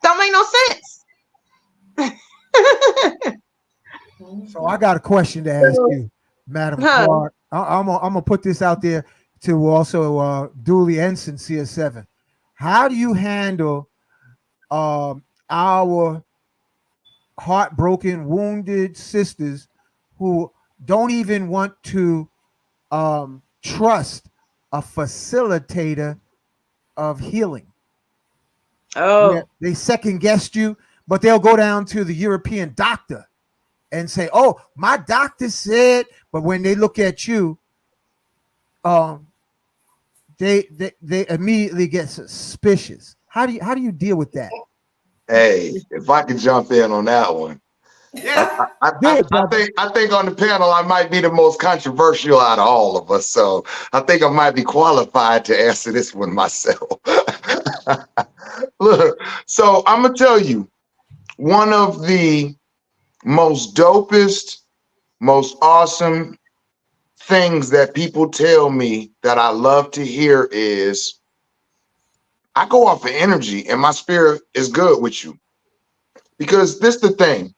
Don't make no sense. So I got a question to ask you, Madam Clark. I'm gonna put this out there to also Duli and Sincere 7. How do you handle our heartbroken, wounded sisters who don't even want to trust a facilitator of healing? Oh, Yeah, they second guessed you, but they'll go down to the European doctor and say, "Oh, my doctor said," but when they look at you, they immediately get suspicious. How do you deal with that? Hey, if I could jump in on that one. I think on the panel I might be the most controversial out of all of us, so I think I might be qualified to answer this one myself. Look, so I'm gonna tell you, one of the most dopest, most awesome things that people tell me that I love to hear is, I go off of energy and my spirit is good with you. Because this is the thing.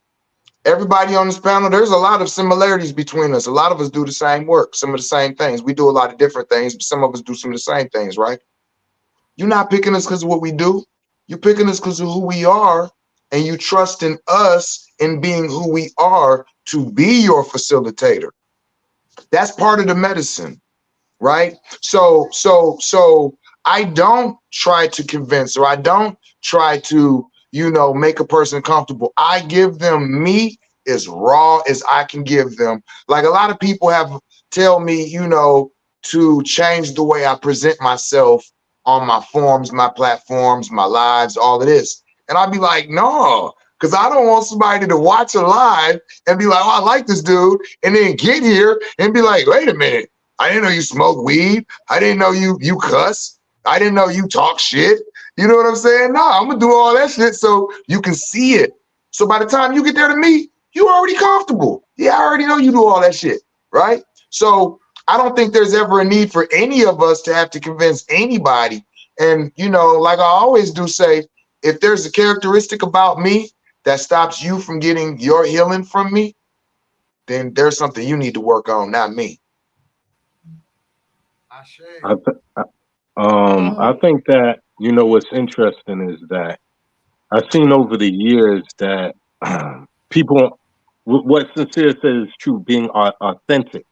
Everybody on this panel, there's a lot of similarities between us. A lot of us do the same work, some of the same things. We do a lot of different things, but some of us do some of the same things, right? You're not picking us because of what we do. You're picking us because of who we are, and you trust in us in being who we are to be your facilitator. That's part of the medicine, right? So I don't try to convince, or I don't try to, make a person comfortable. I give them me as raw as I can give them. Like a lot of people have tell me, to change the way I present myself on my forums, my platforms, my lives, all of this. And I'd be like, no, because I don't want somebody to watch a live and be like, oh, I like this dude, and then get here and be like, wait a minute, I didn't know you smoke weed. I didn't know you cuss. I didn't know you talk shit. You know what I'm saying? No, I'm gonna do all that shit so you can see it. So by the time you get there to me, you already comfortable. Yeah, I already know you do all that shit, right? So I don't think there's ever a need for any of us to have to convince anybody. And, like I always do say, if there's a characteristic about me that stops you from getting your healing from me, then there's something you need to work on, not me. I think that, what's interesting is that I've seen over the years that people, what Sincere says is true, being authentic.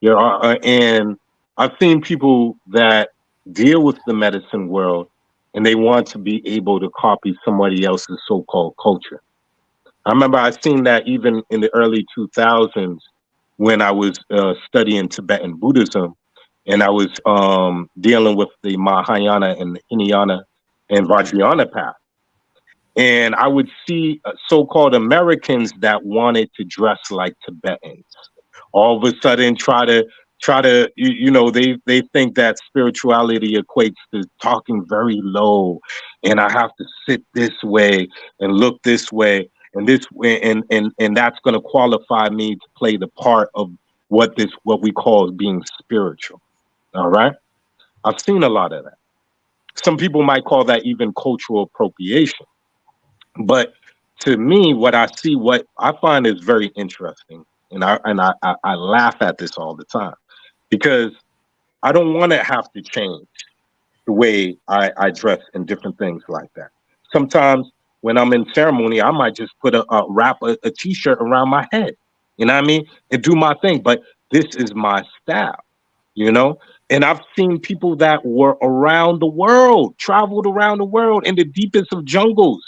And I've seen people that deal with the medicine world and they want to be able to copy somebody else's so-called culture. I remember I seen that even in the early 2000s when I was studying Tibetan Buddhism, and I was dealing with the Mahayana and the Hinayana and Vajrayana path. And I would see so-called Americans that wanted to dress like Tibetans. All of a sudden try to, they think that spirituality equates to talking very low, and I have to sit this way and look this way and this way, and that's going to qualify me to play the part of what we call being spiritual. All right. I've seen a lot of that. Some people might call that even cultural appropriation. But to me, what I find is very interesting, and I laugh at this all the time, because I don't want to have to change the way I dress and different things like that. Sometimes when I'm in ceremony, I might just put wrap a t-shirt around my head, you know what I mean, and do my thing. But this is my style, And I've seen people that were around the world, traveled around the world in the deepest of jungles,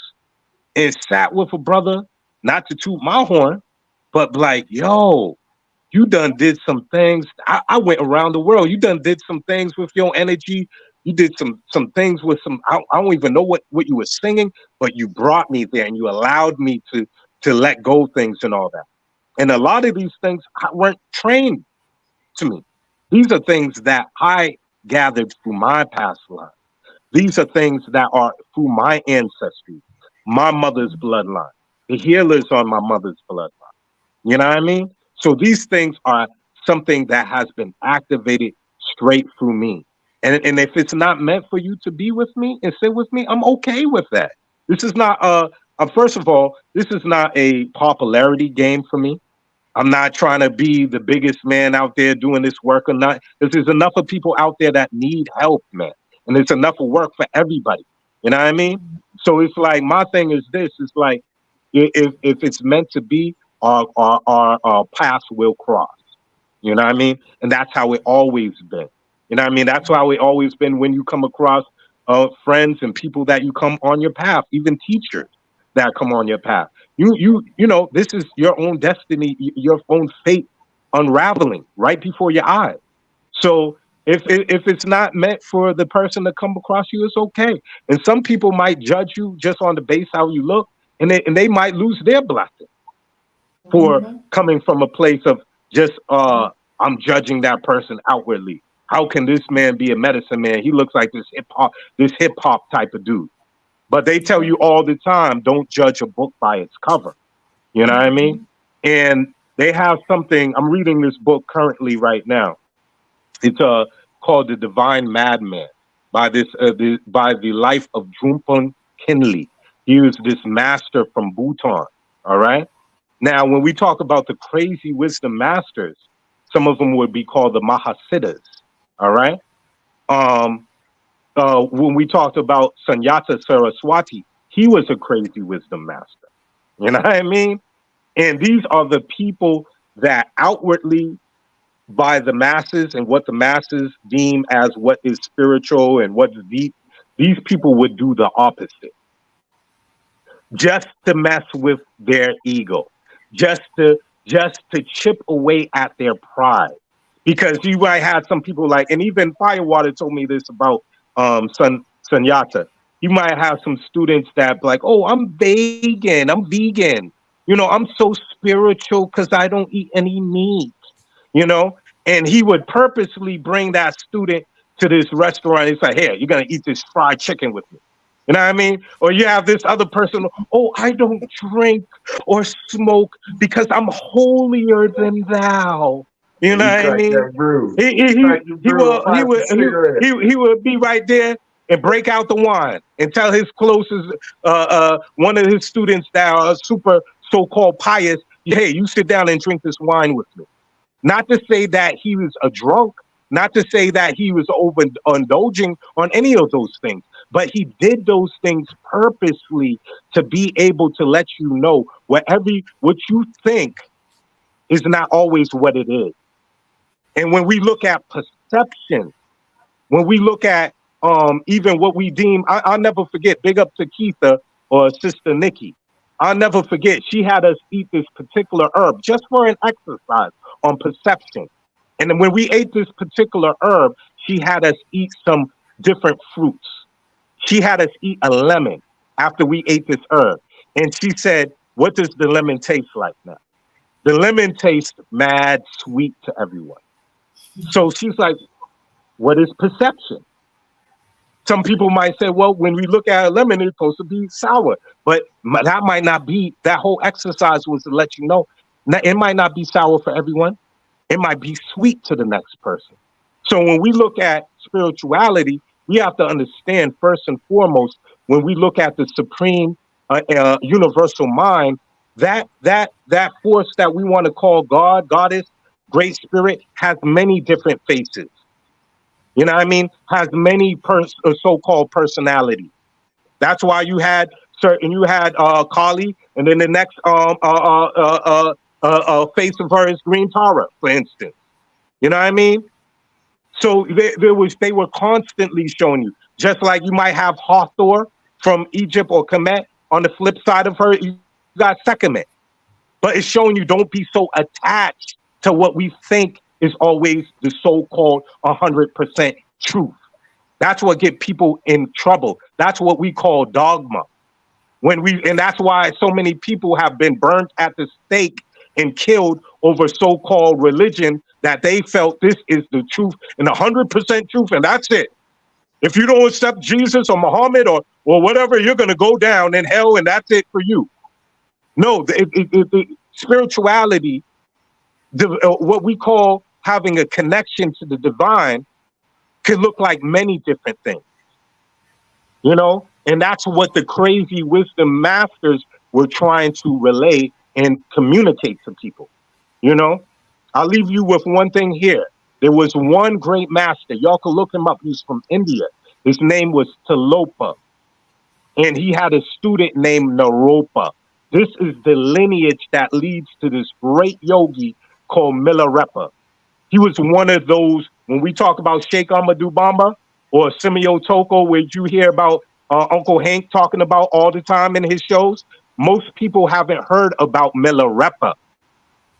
and sat with a brother, not to toot my horn, but like, yo, you done did some things. I went around the world. You done did some things with your energy. You did some things with I don't even know what you were singing, but you brought me there and you allowed me to let go things and all that. And a lot of these things I weren't trained to me. These are things that I gathered through my past life. These are things that are through my ancestry, my mother's bloodline. The healers on my mother's bloodline. You know what I mean? So these things are something that has been activated straight through me. And if it's not meant for you to be with me and sit with me, I'm okay with that. This is not first of all, this is not a popularity game for me. I'm not trying to be the biggest man out there doing this work or not. There's enough of people out there that need help, man. And there's enough of work for everybody. You know what I mean? So it's like, my thing is this, it's like, if it's meant to be, our paths will cross. You know what I mean? And that's how it always been. You know what I mean? That's how it always been when you come across friends and people that you come on your path, even teachers that come on your path. You know, this is your own destiny, your own fate unraveling right before your eyes. So if it's not meant for the person to come across you, it's okay. And some people might judge you just on the base how you look, and they might lose their blessing for coming from a place of just I'm judging that person outwardly. How can this man be a medicine man? He looks like this hip hop type of dude. But they tell you all the time, don't judge a book by its cover. You know what I mean? And they have something. I'm reading this book currently right now. It's called The Divine Madman by the life of Drumpan Kinley. He was this master from Bhutan. All right. Now, when we talk about the crazy wisdom masters, some of them would be called the Mahasiddhas. All right. When we talked about Sunyata Saraswati, he was a crazy wisdom master. You know what I mean? And these are the people that outwardly, by the masses and what the masses deem as what is spiritual and what's deep, these people would do the opposite. Just to mess with their ego. Just to chip away at their pride. Because you might have some people like, and even Firewater told me this about Sunyata. You might have some students that like, oh, I'm vegan. You know, I'm so spiritual because I don't eat any meat, you know? And he would purposely bring that student to this restaurant. He's like, here, you're going to eat this fried chicken with me. You know what I mean? Or you have this other person, oh, I don't drink or smoke because I'm holier than thou. You know what I mean? He would be right there and break out the wine and tell his closest, one of his students that are super so-called pious, hey, you sit down and drink this wine with me. Not to say that he was a drunk, not to say that he was overindulging on any of those things, but he did those things purposely to be able to let you know what you think is not always what it is. And when we look at perception, when we look at even what we deem, I'll never forget, big up to Keitha or Sister Nikki. I'll never forget, she had us eat this particular herb just for an exercise on perception. And then when we ate this particular herb, she had us eat some different fruits. She had us eat a lemon after we ate this herb. And she said, what does the lemon taste like now? The lemon tastes mad sweet to everyone. So she's like, what is perception? Some people might say, well, when we look at a lemon, it's supposed to be sour. But that might not be, that whole exercise was to let you know, it might not be sour for everyone. It might be sweet to the next person. So when we look at spirituality, we have to understand first and foremost, when we look at the supreme universal mind, that force that we want to call God, Goddess, Great Spirit, has many different faces. You know what I mean? Has many so-called personalities. That's why you had Kali, and then the next face of her is Green Tara, for instance. You know what I mean? So they were constantly showing you, just like you might have Hathor from Egypt or Kemet. On the flip side of her, you got Sekhmet. But it's showing you don't be so attached to what we think is always the so-called 100% truth. That's what get people in trouble. That's what we call dogma. And that's why so many people have been burnt at the stake and killed over so-called religion, that they felt this is the truth and 100% truth, and that's it. If you don't accept Jesus or Muhammad or whatever, you're going to go down in hell, and that's it for you. No, the spirituality, what we call having a connection to the divine, can look like many different things, you know? And that's what the crazy wisdom masters were trying to relay and communicate to people, you know? I'll leave you with one thing here. There was one great master. Y'all can look him up. He's from India. His name was Tilopa. And he had a student named Naropa. This is the lineage that leads to this great yogi called Milarepa. He was one of those, when we talk about Sheikh Ahmadu Bamba or Simeo Toko, where you hear about Uncle Hank talking about all the time in his shows, most people haven't heard about Milarepa.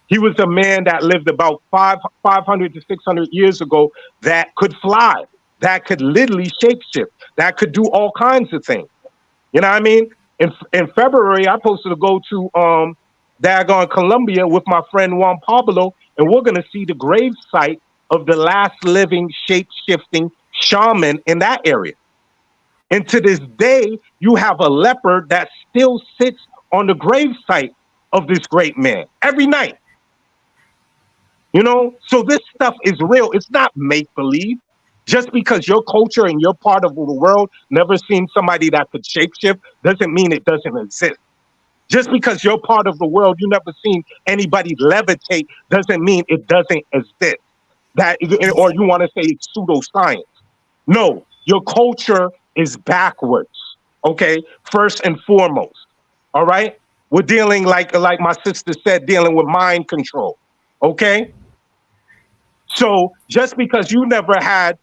He was a man that lived about 500 to 600 years ago that could fly, that could literally shapeshift, that could do all kinds of things. You know what I mean? In February, I posted to go to Dagon, Colombia with my friend Juan Pablo, and we're going to see the grave site of the last living shape-shifting shaman in that area. And to this day, you have a leopard that still sits on the grave site of this great man every night. You know, so this stuff is real. It's not make-believe. Just because your culture and your part of the world never seen somebody that could shapeshift doesn't mean it doesn't exist. Just because you're part of the world, you never seen anybody levitate doesn't mean it doesn't exist. That, or you want to say it's pseudoscience. No, your culture is backwards. Okay, first and foremost. All right, we're dealing like my sister said, dealing with mind control. Okay, so just because you never had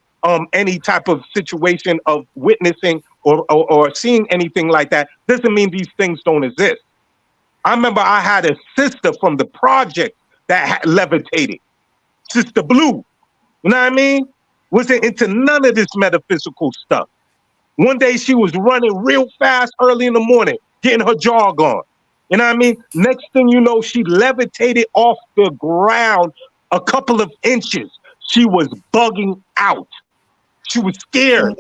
any type of situation of witnessing or seeing anything like that doesn't mean these things don't exist. I remember I had a sister from the project that levitated, Sister Blue. You know what I mean? Wasn't into none of this metaphysical stuff. One day she was running real fast early in the morning, getting her jog on. You know what I mean? Next thing you know, she levitated off the ground a couple of inches. She was bugging out. She was scared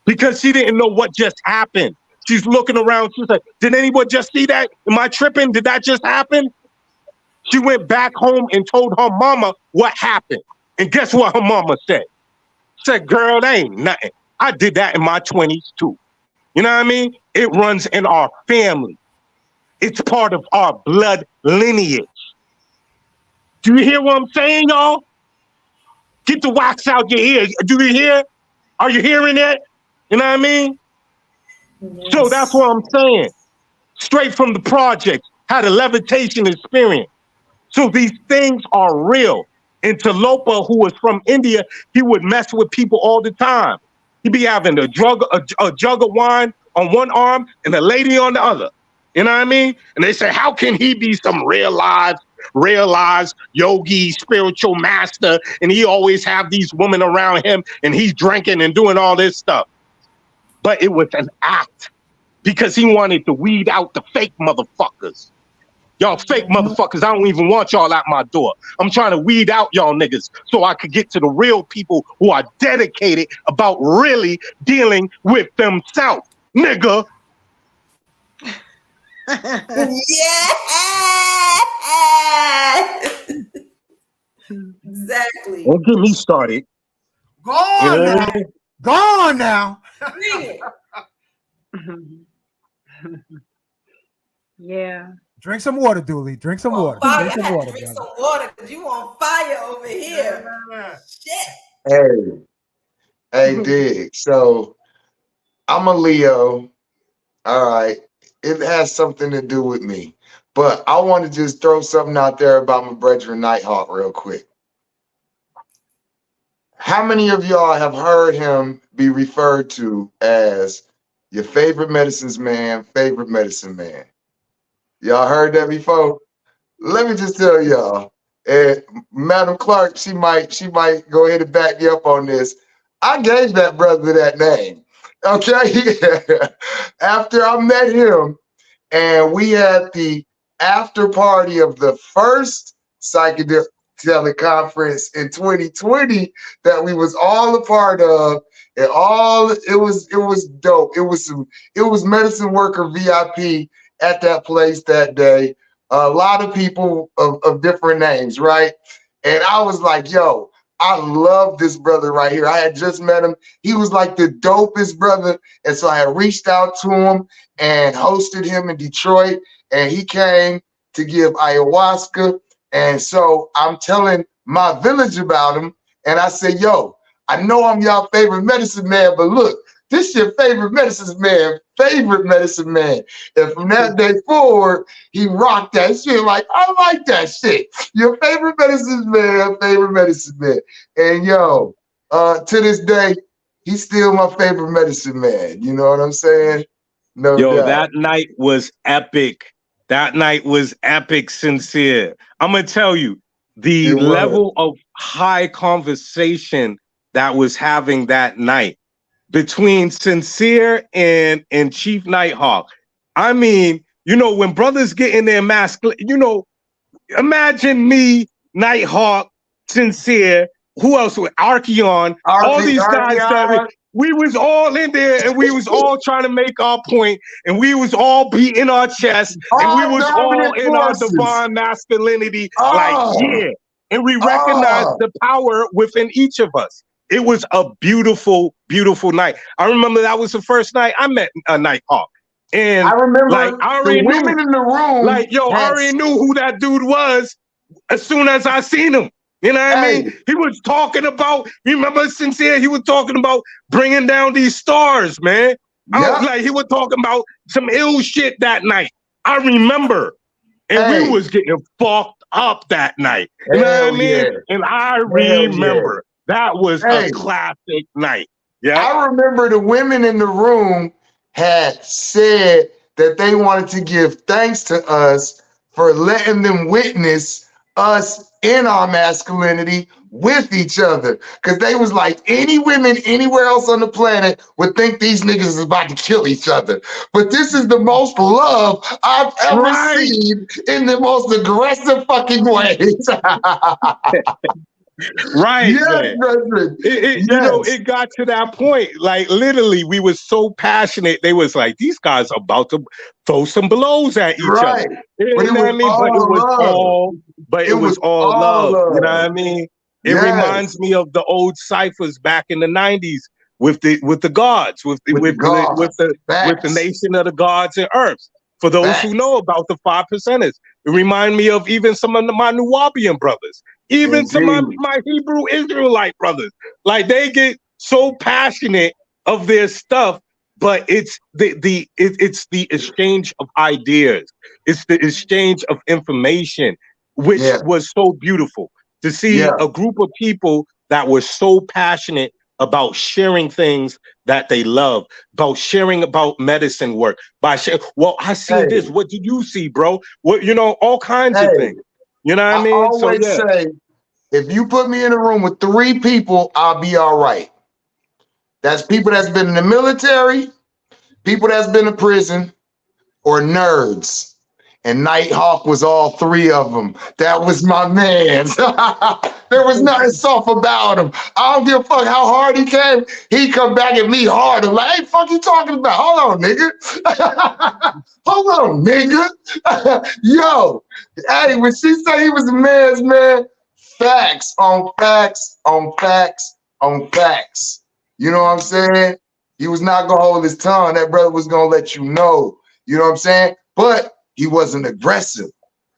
because she didn't know what just happened. She's looking around. She's like, did anyone just see that? Am I tripping? Did that just happen? She went back home and told her mama what happened. And guess what her mama said? She said, girl, that ain't nothing. I did that in my 20s too. You know what I mean? It runs in our family. It's part of our blood lineage. Do you hear what I'm saying, y'all? Get the wax out your ears. Do you hear? Are you hearing it? You know what I mean? Yes. So that's what I'm saying. Straight from the project, had a levitation experience. So these things are real. And Tilopa, who was from India, he would mess with people all the time. He'd be having a jug of wine on one arm and a lady on the other. You know what I mean? And they say, how can he be some realized yogi, spiritual master, and he always have these women around him and he's drinking and doing all this stuff? But it was an act because he wanted to weed out the fake motherfuckers. Y'all fake motherfuckers, I don't even want y'all at my door. I'm trying to weed out y'all niggas so I could get to the real people who are dedicated about really dealing with themselves, nigga. Yeah. Exactly. Don't get me started. Go on now. Go on now. Yeah. Drink some water, Duli. Drink some water. Drink some water, drink some water because you on fire over here. Shit. Hey, Dig. So I'm a Leo. All right. It has something to do with me. But I want to just throw something out there about my brethren NightHawk real quick. How many of y'all have heard him be referred to as your favorite medicines man, favorite medicine man? Y'all heard that before? Let me just tell y'all, Madam Clark, she might go ahead and back me up on this. I gave that brother that name. Okay. After I met him and we had the after party of the first psychedelic teleconference in 2020 that we was all a part of, and it was dope. It was medicine worker VIP at that place that day. A lot of people of different names, right? And I was like, yo, I love this brother right here. I had just met him. He was like the dopest brother. And so I had reached out to him and hosted him in Detroit. And he came to give ayahuasca. And so I'm telling my village about him. And I said, yo, I know I'm y'all favorite medicine man, but look, this your favorite medicine man. And from that day forward, he rocked that shit. Like, I like that shit. Your favorite medicine man. And yo, to this day, he's still my favorite medicine man. You know what I'm saying? No doubt. That night was epic. That night was epic, Sincere. I'm going to tell you, the level of high conversation that was having that night between Sincere and Chief NightHawk. I mean, you know, when brothers get in their masculine, you know, imagine me, NightHawk, Sincere, who else? Archeon, all these guys that we was all in there, and we was all trying to make our point, and we was all beating our chest, and we was all in our divine masculinity, like, yeah. And we recognized the power within each of us. It was a beautiful, beautiful night. I remember that was the first night I met NightHawk. And I remember, like, I already the women in the room. Like, yo, I already knew who that dude was as soon as I seen him. You know what I mean? He was talking about, remember, Sincere, he was talking about bringing down these stars, man. I was like, he was talking about some ill shit that night. I remember. And we was getting fucked up that night. You know what I mean? And I remember. That was a classic night. Yeah. I remember the women in the room had said that they wanted to give thanks to us for letting them witness us in our masculinity with each other. Because they was like, any women anywhere else on the planet would think these niggas is about to kill each other. But this is the most love I've ever seen in the most aggressive fucking way. Right. Yes, brethren. You know, it got to that point. Like, literally, we were so passionate. They was like, these guys are about to throw some blows at each other. You know what I mean? But it was all love. You know what I mean? It reminds me of the old ciphers back in the 90s with the gods, with the nation of the gods and earths. For those who know about the 5 percenters, it reminds me of even some of my Nuwabian brothers, even some of my Hebrew Israelite brothers. Like, they get so passionate of their stuff, but it's the exchange of ideas, it's the exchange of information, which was so beautiful to see a group of people that were so passionate about sharing things that they love, about sharing about medicine work, by sharing, well, I see this. What did you see, bro? What, you know, all kinds of things. You know what I mean? I always say, if you put me in a room with 3 people, I'll be all right. That's people that's been in the military, people that's been in prison, or nerds. And NightHawk was all 3 of them. That was my man. There was nothing soft about him. I don't give a fuck how hard he came. He come back at me hard. I'm like, hey, fuck you talking about? Hold on, nigga. Hold on, nigga. Yo, hey, when she said he was a man's man, facts on facts on facts on facts. You know what I'm saying? He was not going to hold his tongue. That brother was going to let you know. You know what I'm saying? But he wasn't aggressive.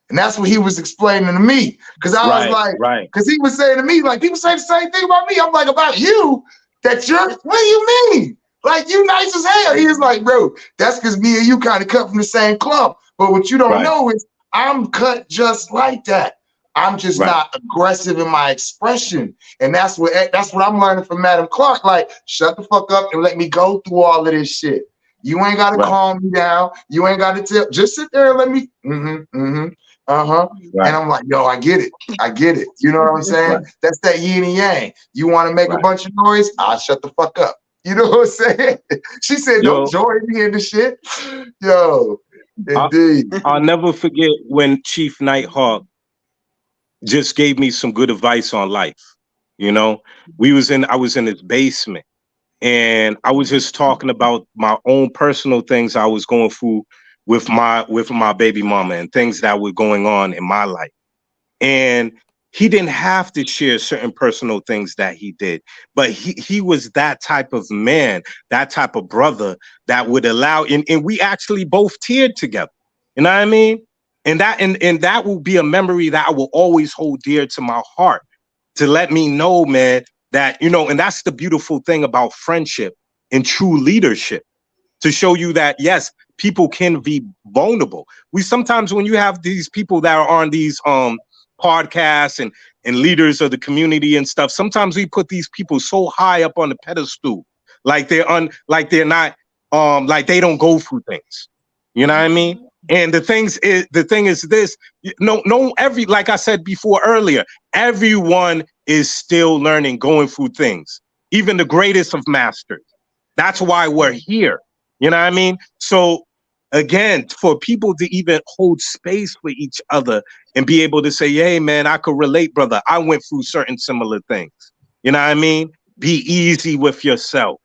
And that's what he was explaining to me. Because I was like, because he was saying to me, like, people say the same thing about me. I'm like, about you? That you're, what do you mean? Like, you nice as hell. He was like, bro, that's because me and you kind of cut from the same clump. But what you don't know is I'm cut just like that. I'm just not aggressive in my expression. And that's what I'm learning from Madam Clark. Like, shut the fuck up and let me go through all of this shit. You ain't got to calm me down. You ain't got to tell. Just sit there and let me. And I'm like, yo, I get it. I get it. You know what I'm saying? That's that yin and yang. You want to make a bunch of noise? I'll shut the fuck up. You know what I'm saying? She said, don't join me in the shit. Yo, indeed. I'll never forget when Chief NightHawk just gave me some good advice on life. You know, I was in his basement, and I was just talking about my own personal things I was going through with my baby mama and things that were going on in my life. And he didn't have to share certain personal things that he did, but he was that type of man, that type of brother that would allow, and we actually both teared together. You know what I mean? And that will be a memory that I will always hold dear to my heart, to let me know, man, that, you know, and that's the beautiful thing about friendship and true leadership, to show you that, yes, people can be vulnerable. We sometimes, when you have these people that are on these podcasts and leaders of the community and stuff, sometimes we put these people so high up on the pedestal, like they're not like they don't go through things. You know what I mean? And the thing is this, like I said before earlier, everyone is still learning, going through things, even the greatest of masters. That's why we're here. You know what I mean? So again, for people to even hold space for each other and be able to say, hey, man, I could relate, brother. I went through certain similar things. You know what I mean? Be easy with yourself.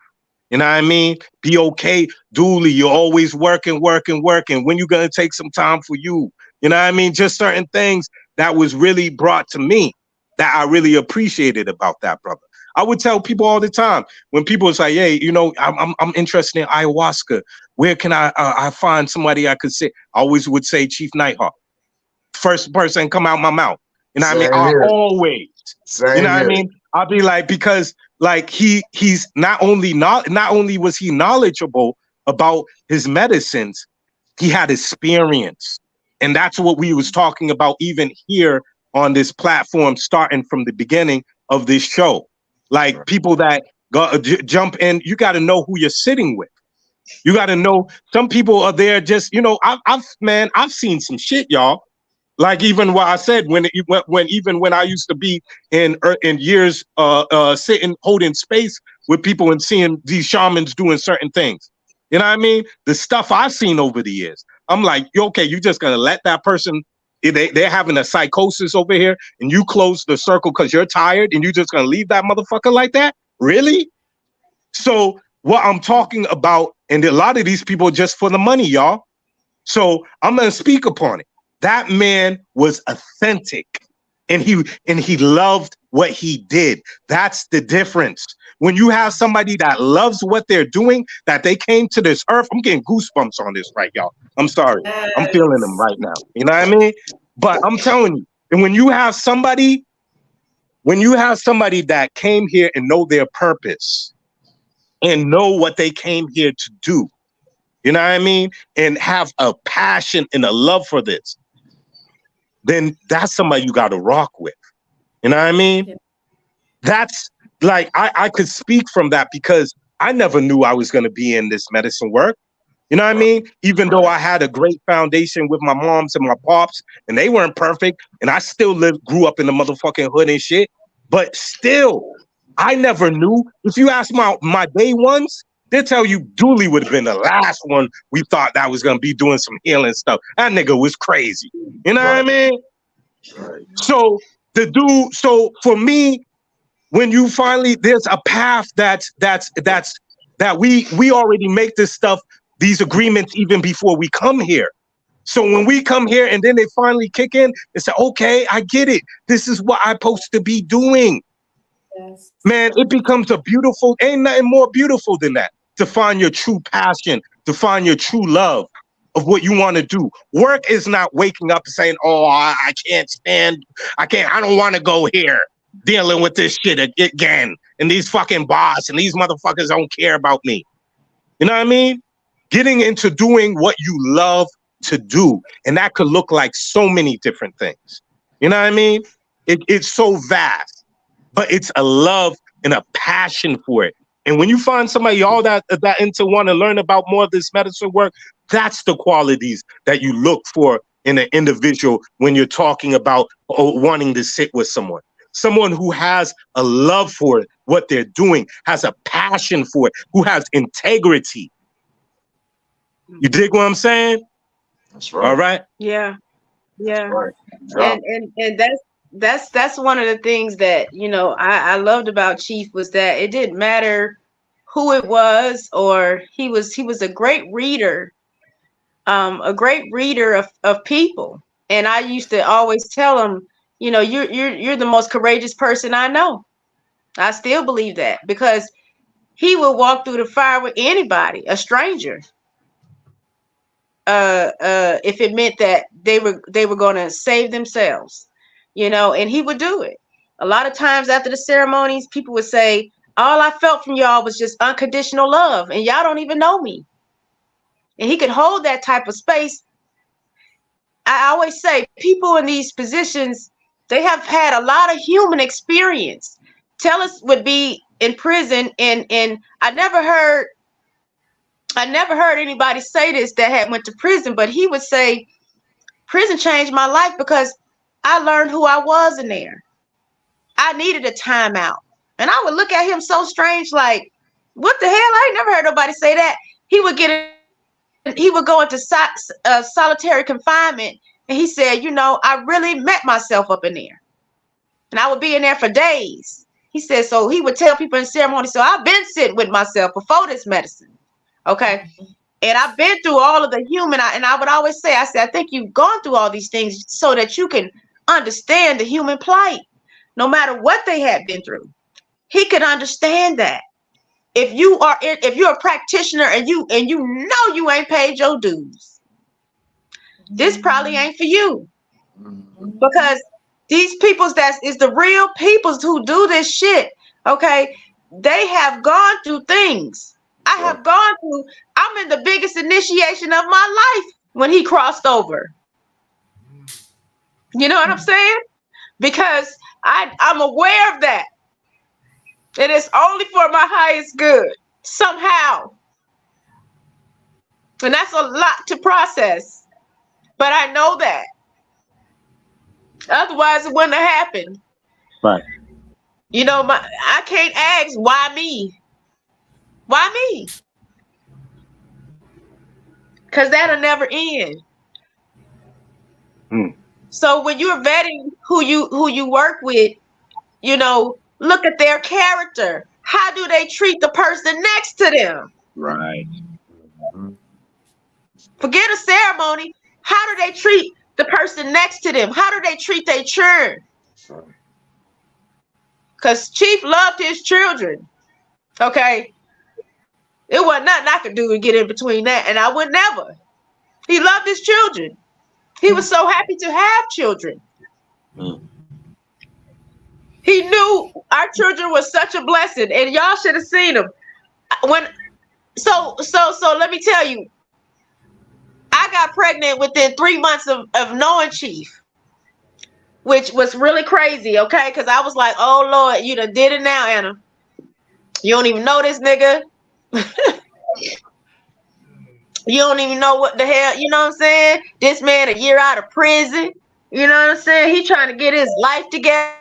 You know what I mean? Be okay. Duli, you're always working. When you going to take some time for you? You know what I mean? Just certain things that was really brought to me that I really appreciated about that brother. I would tell people all the time, when people say, hey, you know, I'm interested in ayahuasca. Where can I find somebody I could say? I always would say Chief NightHawk. First person come out my mouth. You know what I mean? I always. You know what I mean? I'll be like, because like he's not only was he knowledgeable about his medicines, he had experience. And that's what we was talking about even here on this platform, starting from the beginning of this show. Like people that jump in, you got to know who you're sitting with. You got to know, some people are there just, you know, I've seen some shit, y'all. Like even what I said, when I used to be in years sitting, holding space with people and seeing these shamans doing certain things. You know what I mean? The stuff I've seen over the years. I'm like, okay, you just gonna let that person, they're having a psychosis over here, and you close the circle because you're tired, and you just gonna leave that motherfucker like that? Really? So what I'm talking about, and a lot of these people are just for the money, y'all. So I'm gonna speak upon it. That man was authentic, and he loved what he did. That's the difference. When you have somebody that loves what they're doing, that they came to this earth. I'm getting goosebumps on this, right, y'all? I'm sorry. I'm feeling them right now. You know what I mean? But I'm telling you, and when you have somebody that came here and know their purpose and know what they came here to do, you know what I mean? And have a passion and a love for this, then that's somebody you got to rock with. You know what I mean? Yeah. That's like, I could speak from that because I never knew I was going to be in this medicine work. You know what I mean? Even though I had a great foundation with my moms and my pops, and they weren't perfect, and I still grew up in the motherfucking hood and shit, but still, I never knew. If you ask my day ones, they'll tell you Duli would have been the last one we thought that was going to be doing some healing stuff. That nigga was crazy. You know what I mean? So for me, when you finally, there's a path that we already make this stuff, these agreements even before we come here. So when we come here and then they finally kick in and say, okay, I get it. This is what I'm supposed to be doing. Yes. Man, it becomes ain't nothing more beautiful than that. To find your true passion, to find your true love of what you want to do. Work is not waking up and saying, oh, I can't stand, I don't want to go here dealing with this shit again. And these fucking boss and these motherfuckers don't care about me. You know what I mean? Getting into doing what you love to do. And that could look like so many different things. You know what I mean? It's so vast, but it's a love and a passion for it. And when you find somebody all that into want to learn about more of this medicine work, that's the qualities that you look for in an individual when you're talking about wanting to sit with someone. Someone who has a love for it, what they're doing, has a passion for it, who has integrity. You dig what I'm saying? That's right. All right. Yeah. Yeah. Right. Yeah. And that's one of the things that, you know, I loved about Chief was that it didn't matter who it was, or he was a great reader, of people. And I used to always tell him, you know, you're the most courageous person I know. I still believe that, because he would walk through the fire with anybody, a stranger, if it meant that they were going to save themselves, you know, and he would do it. A lot of times after the ceremonies, people would say, all I felt from y'all was just unconditional love, and y'all don't even know me. And he could hold that type of space. I always say people in these positions, they have had a lot of human experience. Tellus would be in prison, and I never heard anybody say this that had went to prison, but he would say, prison changed my life because I learned who I was in there. I needed a timeout. And I would look at him so strange, like, what the hell? I ain't never heard nobody say that. He would go into solitary confinement, and he said, you know, I really met myself up in there. And I would be in there for days. He said, so he would tell people in ceremony, so I've been sitting with myself before this medicine. Okay. And I've been through all of the human, and I would always say, I think you've gone through all these things so that you can understand the human plight, no matter what they had been through. He could understand that. If you're a practitioner and you know you ain't paid your dues, this probably ain't for you. Because these peoples that is the real peoples who do this shit, okay, they have gone through things. I'm in the biggest initiation of my life when he crossed over. You know what I'm saying? Because I'm aware of that. And it's only for my highest good, somehow. And that's a lot to process. But I know that. Otherwise, it wouldn't have happened. Right. You know, I can't ask, why me? Why me? Because that'll never end. So when you're vetting who you work with, you know, look at their character. How do they treat the person next to them? Right. Forget a ceremony. How do they treat the person next to them? How do they treat their children? Because Chief loved his children. Okay. It wasn't nothing I could do to get in between that. And I would never. He loved his children. He was so happy to have children. He knew our children was such a blessing, and y'all should have seen them. So let me tell you, I got pregnant within 3 months of knowing Chief, which was really crazy, okay? Because I was like, oh, Lord, you done did it now, Anna. You don't even know this nigga. You don't even know what the hell, you know what I'm saying? This man a year out of prison, you know what I'm saying? He trying to get his life together.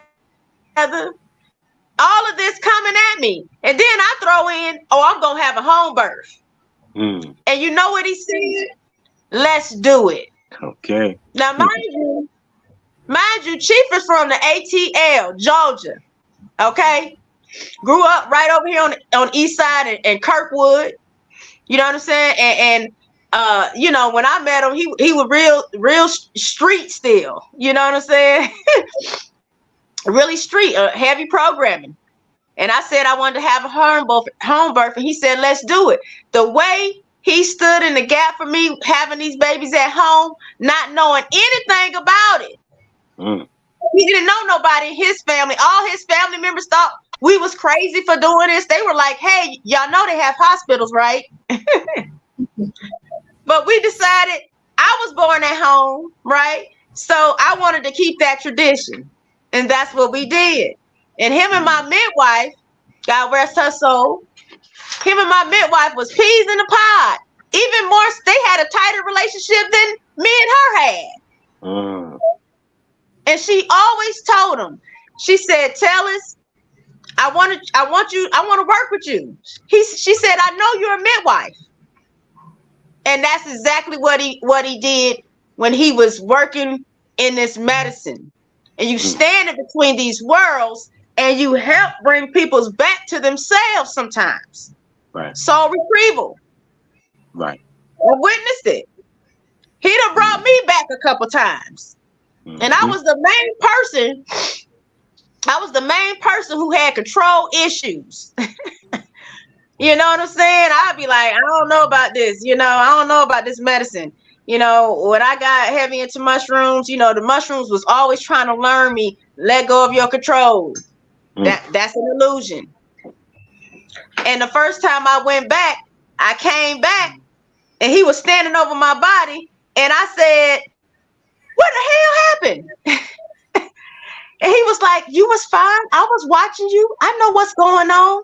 All of this coming at me. And then I throw in, I'm going to have a home birth. And you know what he said? Let's do it. Okay. Now, mind you, Chief is from the ATL, Georgia. Okay. Grew up right over here on East Side and Kirkwood. You know what I'm saying? And you know, when I met him, he was real street still. You know what I'm saying? Really street, heavy programming. And I said I wanted to have a home birth, and he said, let's do it. The way he stood in the gap for me, having these babies at home, not knowing anything about it. He didn't know nobody in his family. All his family members thought we was crazy for doing this. They were like, hey, y'all know they have hospitals, right? But we decided, I was born at home, right? So I wanted to keep that tradition. And that's what we did. And him and my midwife, God rest her soul, him and my midwife was peas in the pod. Even more, they had a tighter relationship than me and her had. And she always told him, she said, Tellus, I want to work with you. She said, I know you're a midwife. And that's exactly what he did when he was working in this medicine. and you stand in between these worlds, and you help bring people's back to themselves sometimes. Right. Soul retrieval. Right. I witnessed it. He done brought me back a couple times. And I was the main person. I was the main person who had control issues. You know what I'm saying? I'd be like, I don't know about this. You know, I don't know about this medicine. You know, when I got heavy into mushrooms, you know, the mushrooms was always trying to learn me, let go of your control. That's an illusion. And the first time I went back, I came back and he was standing over my body. And I said, what the hell happened? And he was like, you was fine. I was watching you. I know what's going on.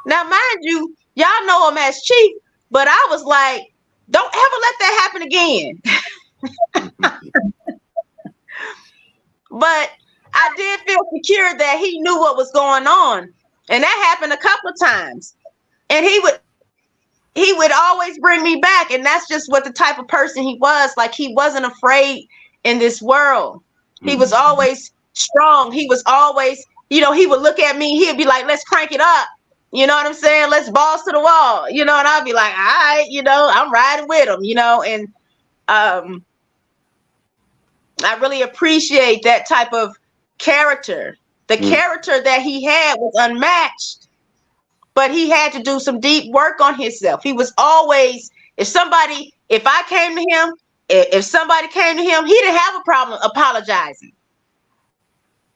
Now, mind you, y'all know him as Chief, but I was like, don't ever let that happen again. But I did feel secure that he knew what was going on. And that happened a couple of times. And he would always bring me back. And that's just what the type of person he was. Like, he wasn't afraid in this world. He was always strong. He was always, you know, he would look at me. He'd be like, let's crank it up. You know what I'm saying? Let's balls to the wall. You know, and I'd be like, all right, you know, I'm riding with him, you know. And I really appreciate that type of character. The character that he had was unmatched. But he had to do some deep work on himself. He was always, if I came to him, if somebody came to him, he didn't have a problem apologizing.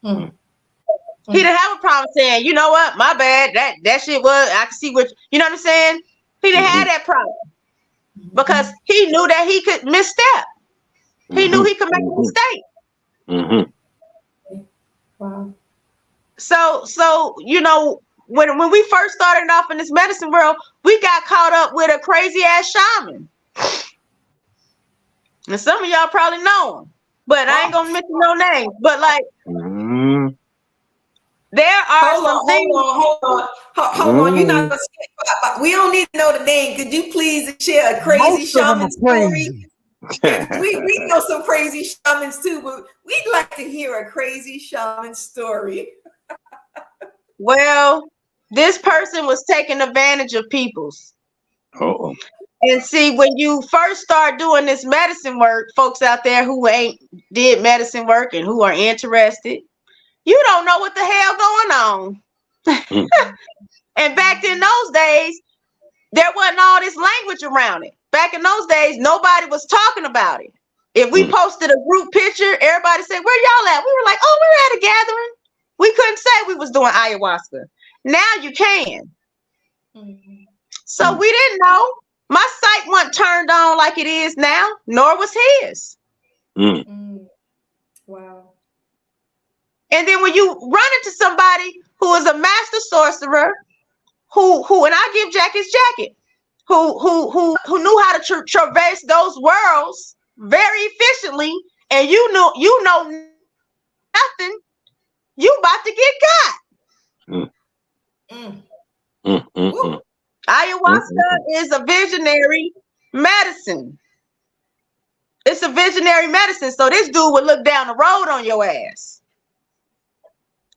He didn't have a problem saying, you know what, my bad, that shit was, I can see what, you know what I'm saying? He didn't have that problem because he knew that he could misstep. He knew he could make a mistake. Wow. So you know, when we first started off in this medicine world, we got caught up with a crazy ass shaman. And some of y'all probably know him, but I ain't gonna mention no names. But like, there are some things. Hold on. You're not gonna skip. We don't need to know the name. Could you please share a crazy shaman story? we know some crazy shamans too, but we'd like to hear a crazy shaman story. Well, this person was taking advantage of people's. Uh-oh. And see, when you first start doing this medicine work, folks out there who ain't did medicine work and who are interested, you don't know what the hell going on. And back in those days, there wasn't all this language around it. Back in those days, nobody was talking about it. If we posted a group picture, everybody said, where y'all at? We were like, oh, we're at a gathering. We couldn't say we was doing ayahuasca. Now you can. So we didn't know. My sight wasn't turned on like it is now, nor was his. Wow. And then when you run into somebody who is a master sorcerer, who and I give Jack his jacket, who knew how to traverse those worlds very efficiently, and you know nothing, you about to get got. Ayahuasca is a visionary medicine. It's a visionary medicine. So this dude would look down the road on your ass.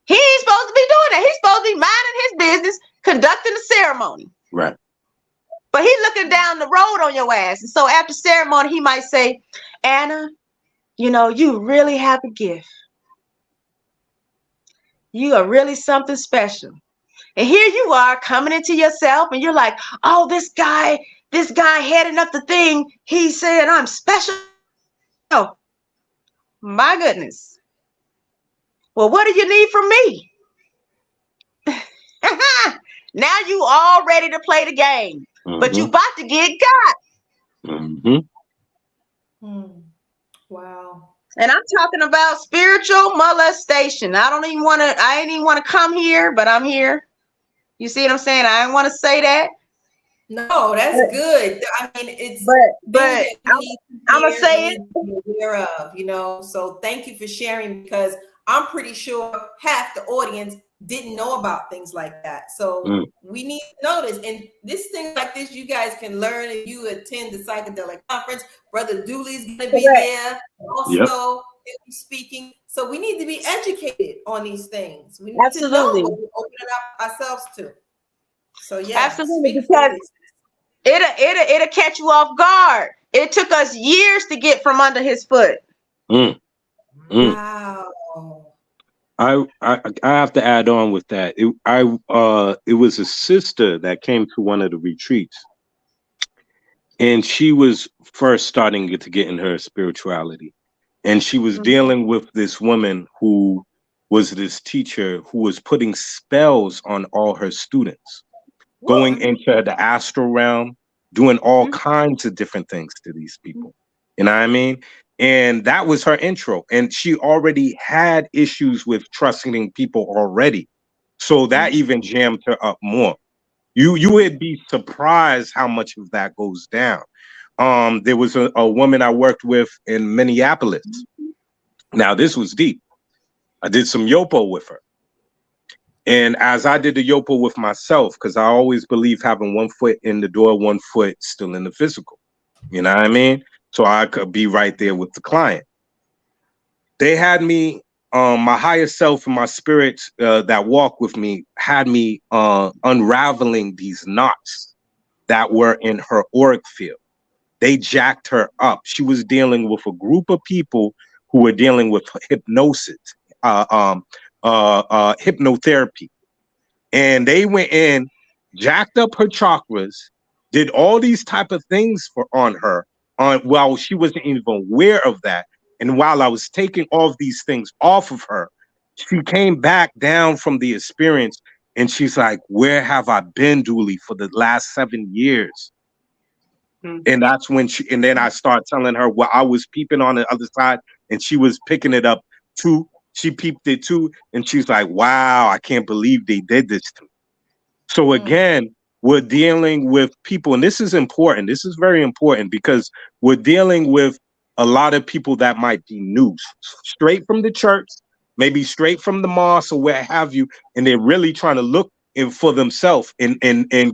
He ain't supposed to be doing that. He's supposed to be minding his business, conducting the ceremony. Right. But he's looking down the road on your ass. And so after ceremony, he might say, Anna, you know, you really have a gift. You are really something special. And here you are coming into yourself and you're like, oh, this guy heading up the thing, he said I'm special. Oh, my goodness. Well, what do you need from me? Now you all ready to play the game, but you about to get got. Wow. And I'm talking about spiritual molestation. I ain't even want to come here, but I'm here. You see what I'm saying? I didn't want to say that. No, that's good. I mean, it's but I'm gonna say it. Aware of, you know. So thank you for sharing, because I'm pretty sure half the audience didn't know about things like that. So we need to know this. And this thing like this, you guys can learn if you attend the psychedelic conference. Brother Duli's gonna be there. Also, speaking. So we need to be educated on these things. We need to know Absolutely. what we're opening up ourselves to. So yeah, Absolutely, speak because freely. it'll catch you off guard. It took us years to get from under his foot. Mm. Mm. Wow. I have to add on with that. It was a sister that came to one of the retreats, and she was first starting to get in her spirituality, and she was dealing with this woman who was this teacher who was putting spells on all her students, going into the astral realm, doing all kinds of different things to these people. You know what I mean? And that was her intro. And she already had issues with trusting people already. So that even jammed her up more. You would be surprised how much of that goes down. There was a woman I worked with in Minneapolis. Now, this was deep. I did some yopo with her. And as I did the yopo with myself, because I always believe having one foot in the door, one foot still in the physical. You know what I mean? So I could be right there with the client. They had me, my higher self and my spirits that walk with me had me unraveling these knots that were in her auric field. They jacked her up. She was dealing with a group of people who were dealing with hypnosis, hypnotherapy. And they went in, jacked up her chakras, did all these type of things on her while she wasn't even aware of that. And while I was taking all of these things off of her, she came back down from the experience and she's like, where have I been, Duli, for the last 7 years? And that's when and then I start telling her what I was peeping on the other side, and she was picking it up too. She peeped it too, and she's like, wow, I can't believe they did this to me. So again, we're dealing with people, and this is important. This is very important because we're dealing with a lot of people that might be new, straight from the church, maybe straight from the mosque or where have you, and they're really trying to look for themselves and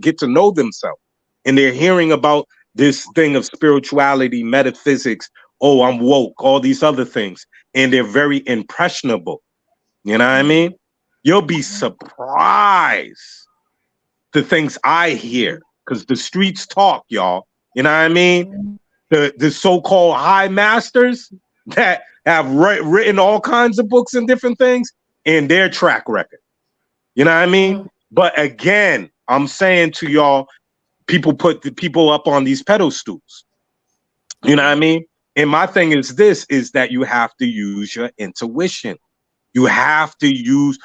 get to know themselves. And they're hearing about this thing of spirituality, metaphysics, oh, I'm woke, all these other things. And they're very impressionable. You know what I mean? You'll be surprised the things I hear, because the streets talk, y'all. You know what I mean? The so-called high masters that have written all kinds of books and different things in their track record. You know what I mean? But again, I'm saying to y'all, people put the people up on these pedestals. You know what I mean? And my thing is that you have to use your intuition. You have to use,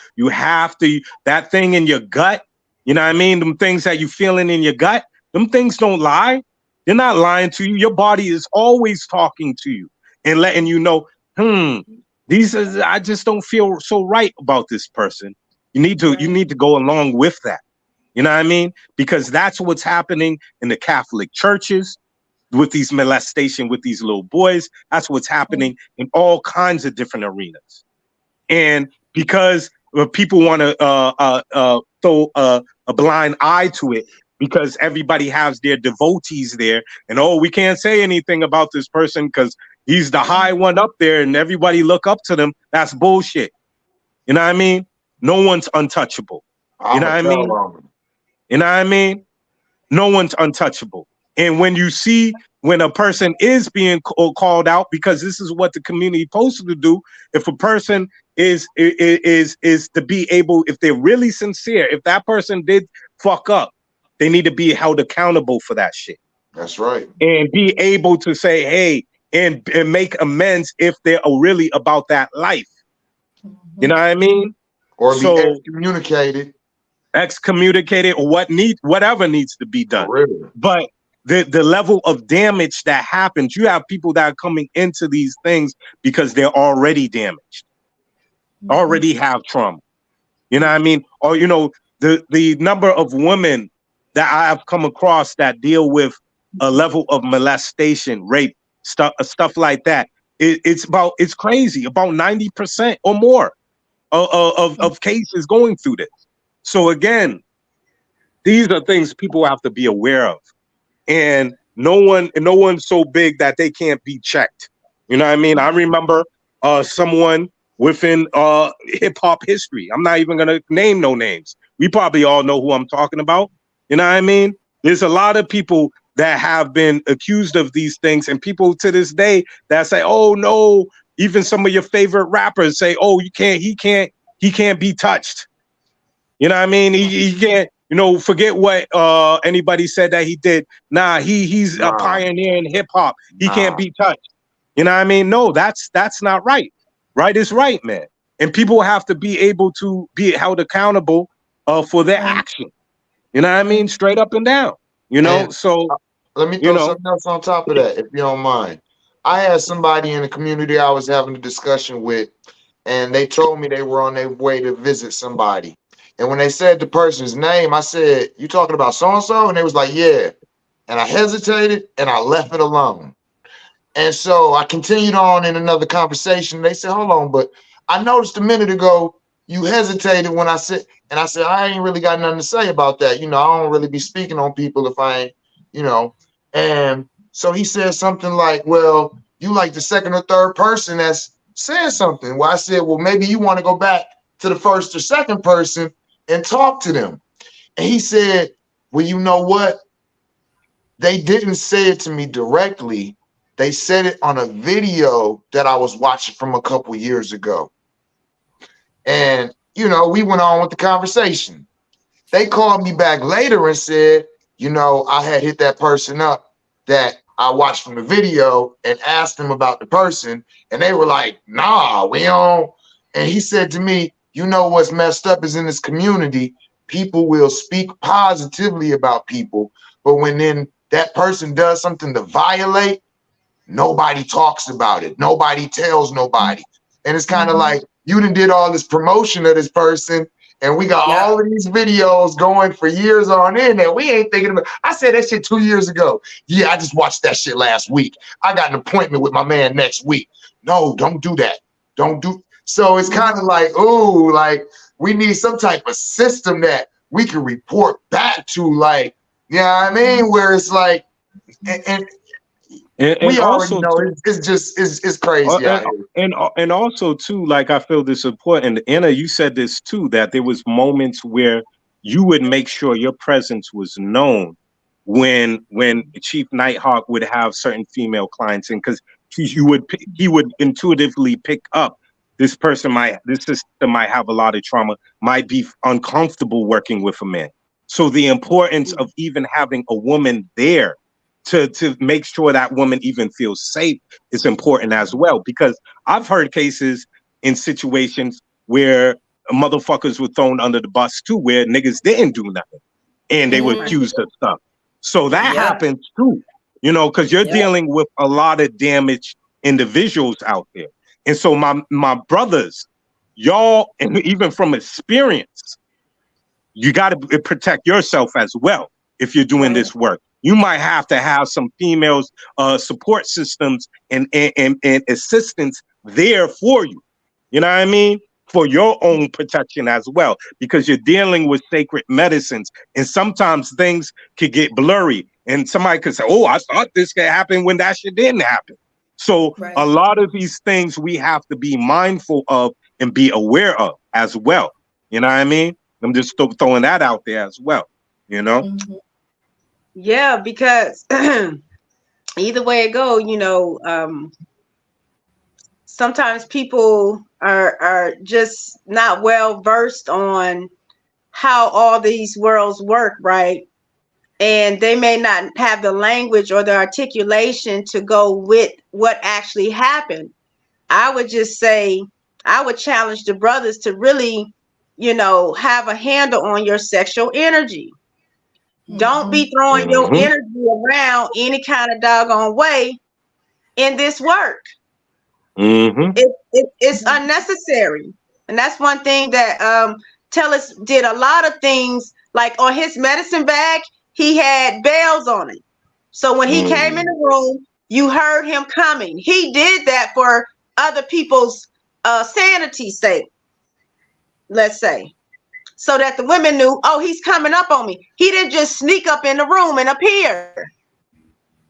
that thing in your gut. You know what I mean? Them things that you feeling in your gut, them things don't lie. They're not lying to you. Your body is always talking to you and letting you know, I just don't feel so right about this person. You need to go along with that. You know what I mean? Because that's what's happening in the Catholic churches with these molestation with these little boys. That's what's happening in all kinds of different arenas. And because people want to throw a blind eye to it, because everybody has their devotees there, and we can't say anything about this person because he's the high one up there and everybody look up to them. That's bullshit. You know what I mean? No one's untouchable. You know what I mean? You know what I mean? No one's untouchable. And when you see when a person is being called out, because this is what the community is supposed to do, if a person is to be able, if they're really sincere, if that person did fuck up, they need to be held accountable for that shit. That's right. And be able to say, hey, and make amends if they're really about that life. You know what I mean? Or be excommunicated or whatever needs to be done. But the level of damage that happens, you have people that are coming into these things because they're already damaged, already have trauma. You know what I mean? Or, the number of women that I have come across that deal with a level of molestation, rape, stuff like that. It's crazy. About 90% or more of cases going through this. So again, these are things people have to be aware of, and no one's so big that they can't be checked. You know what I mean? I remember someone within hip hop history. I'm not even gonna name no names. We probably all know who I'm talking about. You know what I mean? There's a lot of people that have been accused of these things, and people to this day that say, "Oh no," even some of your favorite rappers say, "Oh, he can't be touched." You know what I mean? He can't, you know, forget what anybody said that he did. Nah, he's a pioneer in hip hop. He can't be touched. You know what I mean? No, that's not right. Right is right, man. And people have to be able to be held accountable for their action. You know what I mean? Straight up and down. You know, And so let me throw something else on top of that, if you don't mind. I had somebody in the community I was having a discussion with, and they told me they were on their way to visit somebody. And when they said the person's name, I said, "You talking about so-and-so?" And they was like, "Yeah." And I hesitated and I left it alone. And so I continued on in another conversation. They said, "Hold on, but I noticed a minute ago you hesitated when I said," and I said, "I ain't really got nothing to say about that. You know, I don't really be speaking on people if I ain't, you know." And so he said something like, "Well, you like the second or third person that's saying something." Well, I said, "Well, maybe you want to go back to the first or second person and talk to them." And he said, "Well, you know what? They didn't say it to me directly. They said it on a video that I was watching from a couple years ago." And, you know, we went on with the conversation. They called me back later and said, "You know, I had hit that person up that I watched from the video and asked them about the person." And they were like, "Nah, we don't." And he said to me, "You know what's messed up is in this community, people will speak positively about people, but when then that person does something to violate, nobody talks about it. Nobody tells nobody." And it's kind of like, you done did all this promotion of this person, and we got all of these videos going for years on end that we ain't thinking about. I said that shit 2 years ago. "Yeah, I just watched that shit last week. I got an appointment with my man next week." No, don't do that. Don't do. So it's kind of like, ooh, like we need some type of system that we can report back to, like, you know what I mean? Where it's like, and we already know it's crazy out here. And also too, like, I feel this important. Anna, you said this too, that there was moments where you would make sure your presence was known when Chief NightHawk would have certain female clients, and because he would intuitively pick up this sister might have a lot of trauma, might be uncomfortable working with a man. So the importance of even having a woman there to make sure that woman even feels safe is important as well. Because I've heard cases in situations where motherfuckers were thrown under the bus too, where niggas didn't do nothing and they were accused of stuff. So that happens too, you know, because you're dealing with a lot of damaged individuals out there. And so my brothers, y'all, and even from experience, you got to protect yourself as well if you're doing this work. You might have to have some females support systems and assistance there for you. You know what I mean? For your own protection as well, because you're dealing with sacred medicines, and sometimes things could get blurry, and somebody could say, "Oh, I thought this could happen," when that shit didn't happen. So a lot of these things we have to be mindful of and be aware of as well. You know what I mean? I'm just throwing that out there as well, you know? Yeah, because either way it go, you know, sometimes people are just not well versed on how all these worlds work, right? And they may not have the language or the articulation to go with what actually happened. I would just say, I would challenge the brothers to really, you know, have a handle on your sexual energy. Don't be throwing your energy around any kind of doggone way in this work. It's unnecessary. And that's one thing that Tellus did a lot of things, like on his medicine bag, he had bells on it. So when he came in the room, you heard him coming. He did that for other people's sanity's sake, let's say. So that the women knew, oh, he's coming up on me. He didn't just sneak up in the room and appear.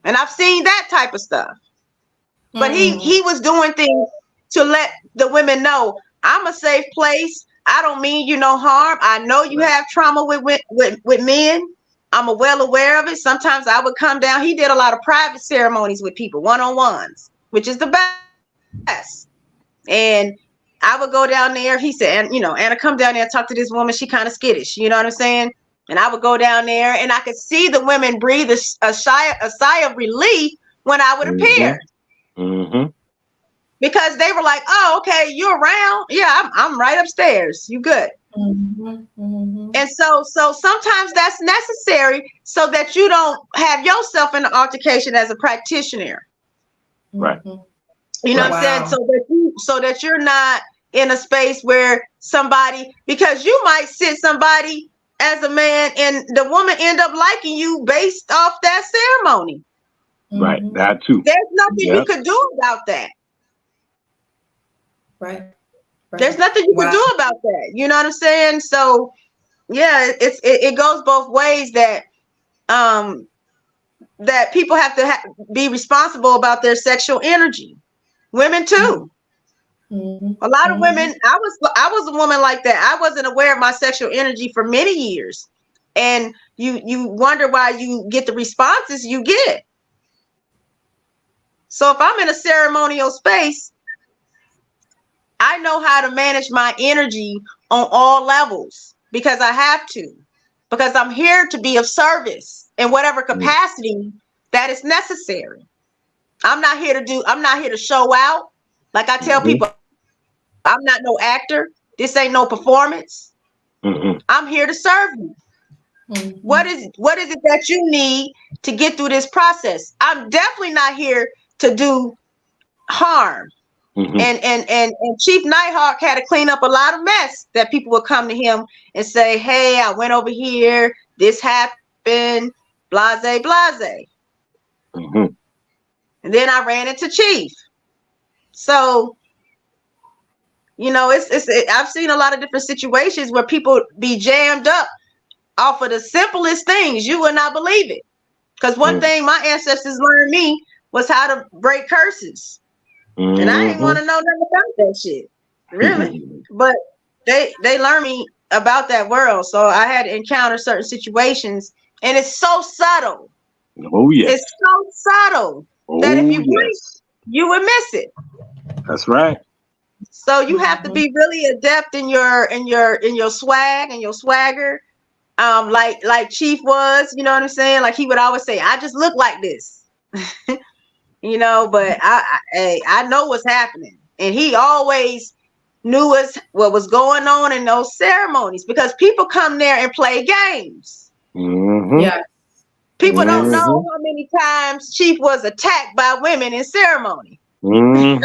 And I've seen that type of stuff. But he was doing things to let the women know I'm a safe place. I don't mean you no harm. I know you have trauma with men. I'm well aware of it. Sometimes I would come down. He did a lot of private ceremonies with people, one-on-ones, which is the best. And I would go down there. He said, and Anna, come down there and talk to this woman. She kind of skittish. You know what I'm saying? And I would go down there, and I could see the women breathe a sigh of relief when I would appear. Mm-hmm. Because they were like, oh, okay, you around? Yeah, I'm right upstairs. You good? And so sometimes that's necessary so that you don't have yourself in an altercation as a practitioner. Right. You know what I'm saying? So that you're not in a space where somebody, because you might sit somebody as a man and the woman end up liking you based off that ceremony. Right. That too. There's nothing you could do about that. Right. There's nothing you can do about that. You know what I'm saying? So yeah, it goes both ways that that people have to be responsible about their sexual energy. Women too. A lot of women, I was a woman like that. I wasn't aware of my sexual energy for many years. And you wonder why you get the responses you get. So if I'm in a ceremonial space, I know how to manage my energy on all levels because I have to, because I'm here to be of service in whatever capacity that is necessary. I'm not here to show out. Like I tell people, I'm not no actor. This ain't no performance. I'm here to serve you. What is it that you need to get through this process? I'm definitely not here to do harm. And Chief NightHawk had to clean up a lot of mess that people would come to him and say, hey, I went over here, this happened, blase, blase. And then I ran into Chief. So, I've seen a lot of different situations where people be jammed up off of the simplest things. You would not believe it. Because one thing my ancestors learned me was how to break curses. And I didn't want to know nothing about that shit, really. But they learned me about that world. So I had to encounter certain situations. And it's so subtle. Oh, yes. It's so subtle that if you blink, you would miss it. That's right. So you have to be really adept in your swag and your swagger. Like Chief was, you know what I'm saying? Like he would always say, I just look like this. But I know what's happening. And he always knew what was going on in those ceremonies because people come there and play games. Yeah. People don't know how many times Chief was attacked by women in ceremony. I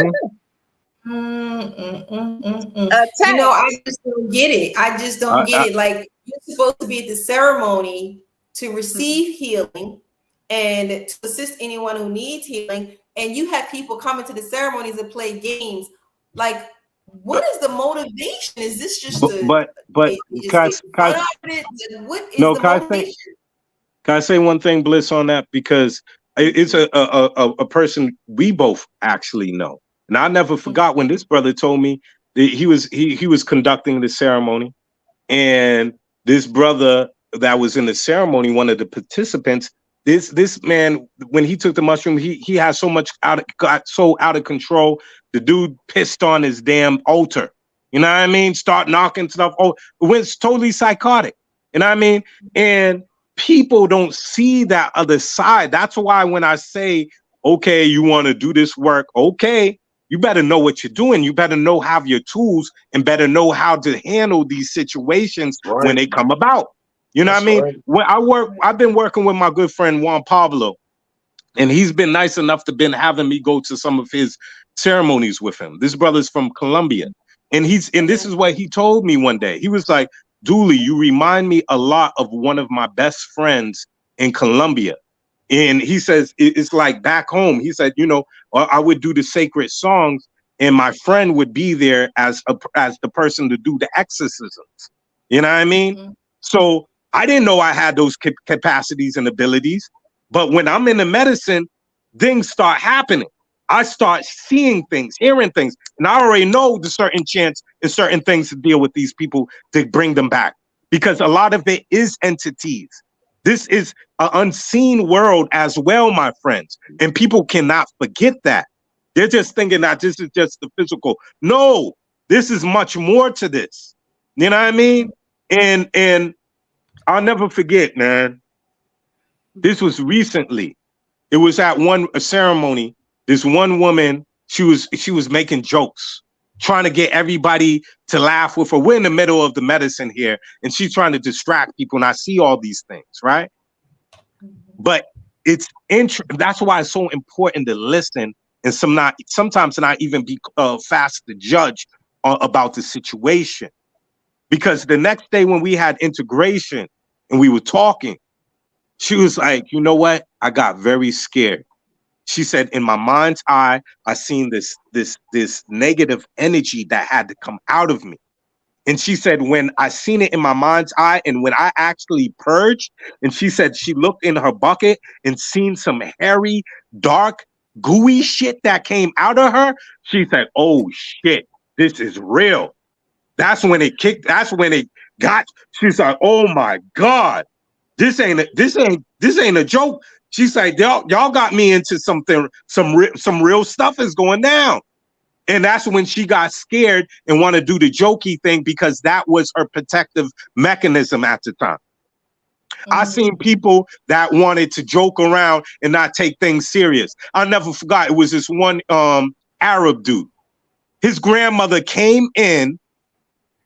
just don't get it. I just don't get it. Like you're supposed to be at the ceremony to receive healing and to assist anyone who needs healing, and you have people coming to the ceremonies and play games. Like, what is the motivation? Is this just what is the motivation? Can I say one thing, Bliss, on that? Because it's a person we both actually know. And I never forgot when this brother told me that he was conducting the ceremony, and this brother that was in the ceremony, one of the participants, this man, when he took the mushroom, he had got so out of control. The dude pissed on his damn altar. You know what I mean? Start knocking stuff. Oh, it went totally psychotic. You know what I mean? And people don't see that other side. That's why when I say, okay, you want to do this work, okay, you better know what you're doing. You better have your tools and better know how to handle these situations when they come about. You know what I mean? When I've been working with my good friend Juan Pablo, and he's been nice enough to been having me go to some of his ceremonies with him. This brother's from Colombia, and this is what he told me one day. He was like, Duli, you remind me a lot of one of my best friends in Colombia. And he says, it's like back home. He said, I would do the sacred songs and my friend would be there as the person to do the exorcisms. You know what I mean? So I didn't know I had those capacities and abilities. But when I'm in the medicine, things start happening. I start seeing things, hearing things, and I already know the certain chance and certain things to deal with these people to bring them back, because a lot of it is entities. This is an unseen world as well, my friends, and people cannot forget that. They're just thinking that this is just the physical. No, this is much more to this. You know what I mean? And I'll never forget, man. This was recently. It was at a ceremony. This one woman, she was making jokes, trying to get everybody to laugh with her. We're in the middle of the medicine here, and she's trying to distract people. And I see all these things, right? But that's why it's so important to listen, and sometimes not even be fast to judge about the situation. Because the next day when we had integration and we were talking, she was like, you know what? I got very scared. She said, in my mind's eye, I seen this negative energy that had to come out of me. And she said, when I seen it in my mind's eye and when I actually purged, and she said she looked in her bucket and seen some hairy, dark, gooey shit that came out of her. She said, oh shit, this is real. That's when it kicked. That's when it got. She's like, oh my God, this ain't a joke. She's like, y'all got me into something, some real stuff is going down. And that's when she got scared and want to do the jokey thing, because that was her protective mechanism at the time. I seen people that wanted to joke around and not take things serious. I'll never forgot. It was this one Arab dude. His grandmother came in,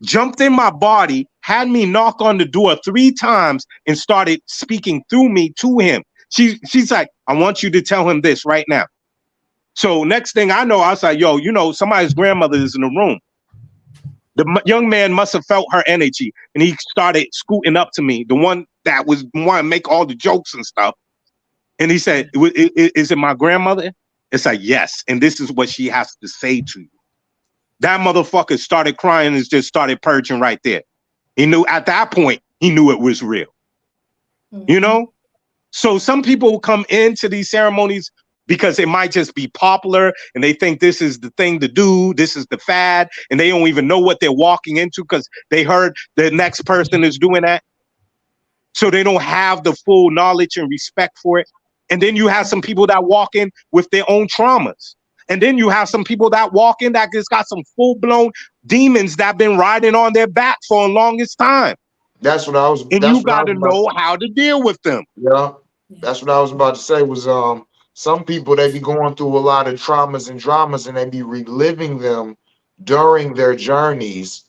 jumped in my body, had me knock on the door 3 times and started speaking through me to him. She's like, I want you to tell him this right now. So next thing I know, I was like, yo, you know, somebody's grandmother is in the room. The young man must have felt her energy, and he started scooting up to me, the one that was wanting to make all the jokes and stuff. And he said, is it my grandmother? It's like, yes. And this is what she has to say to you. That motherfucker started crying and just started purging right there. He knew at that point, he knew it was real. You know? So some people come into these ceremonies because it might just be popular and they think this is the thing to do. This is the fad. And they don't even know what they're walking into because they heard the next person is doing that. So they don't have the full knowledge and respect for it. And then you have some people that walk in with their own traumas. And then you have some people that walk in that just got some full-blown demons that been riding on their back for the longest time. That's what I was. And you got to know how to deal with them. Yeah, that's what I was about to say. Was some people, they be going through a lot of traumas and dramas, and they be reliving them during their journeys.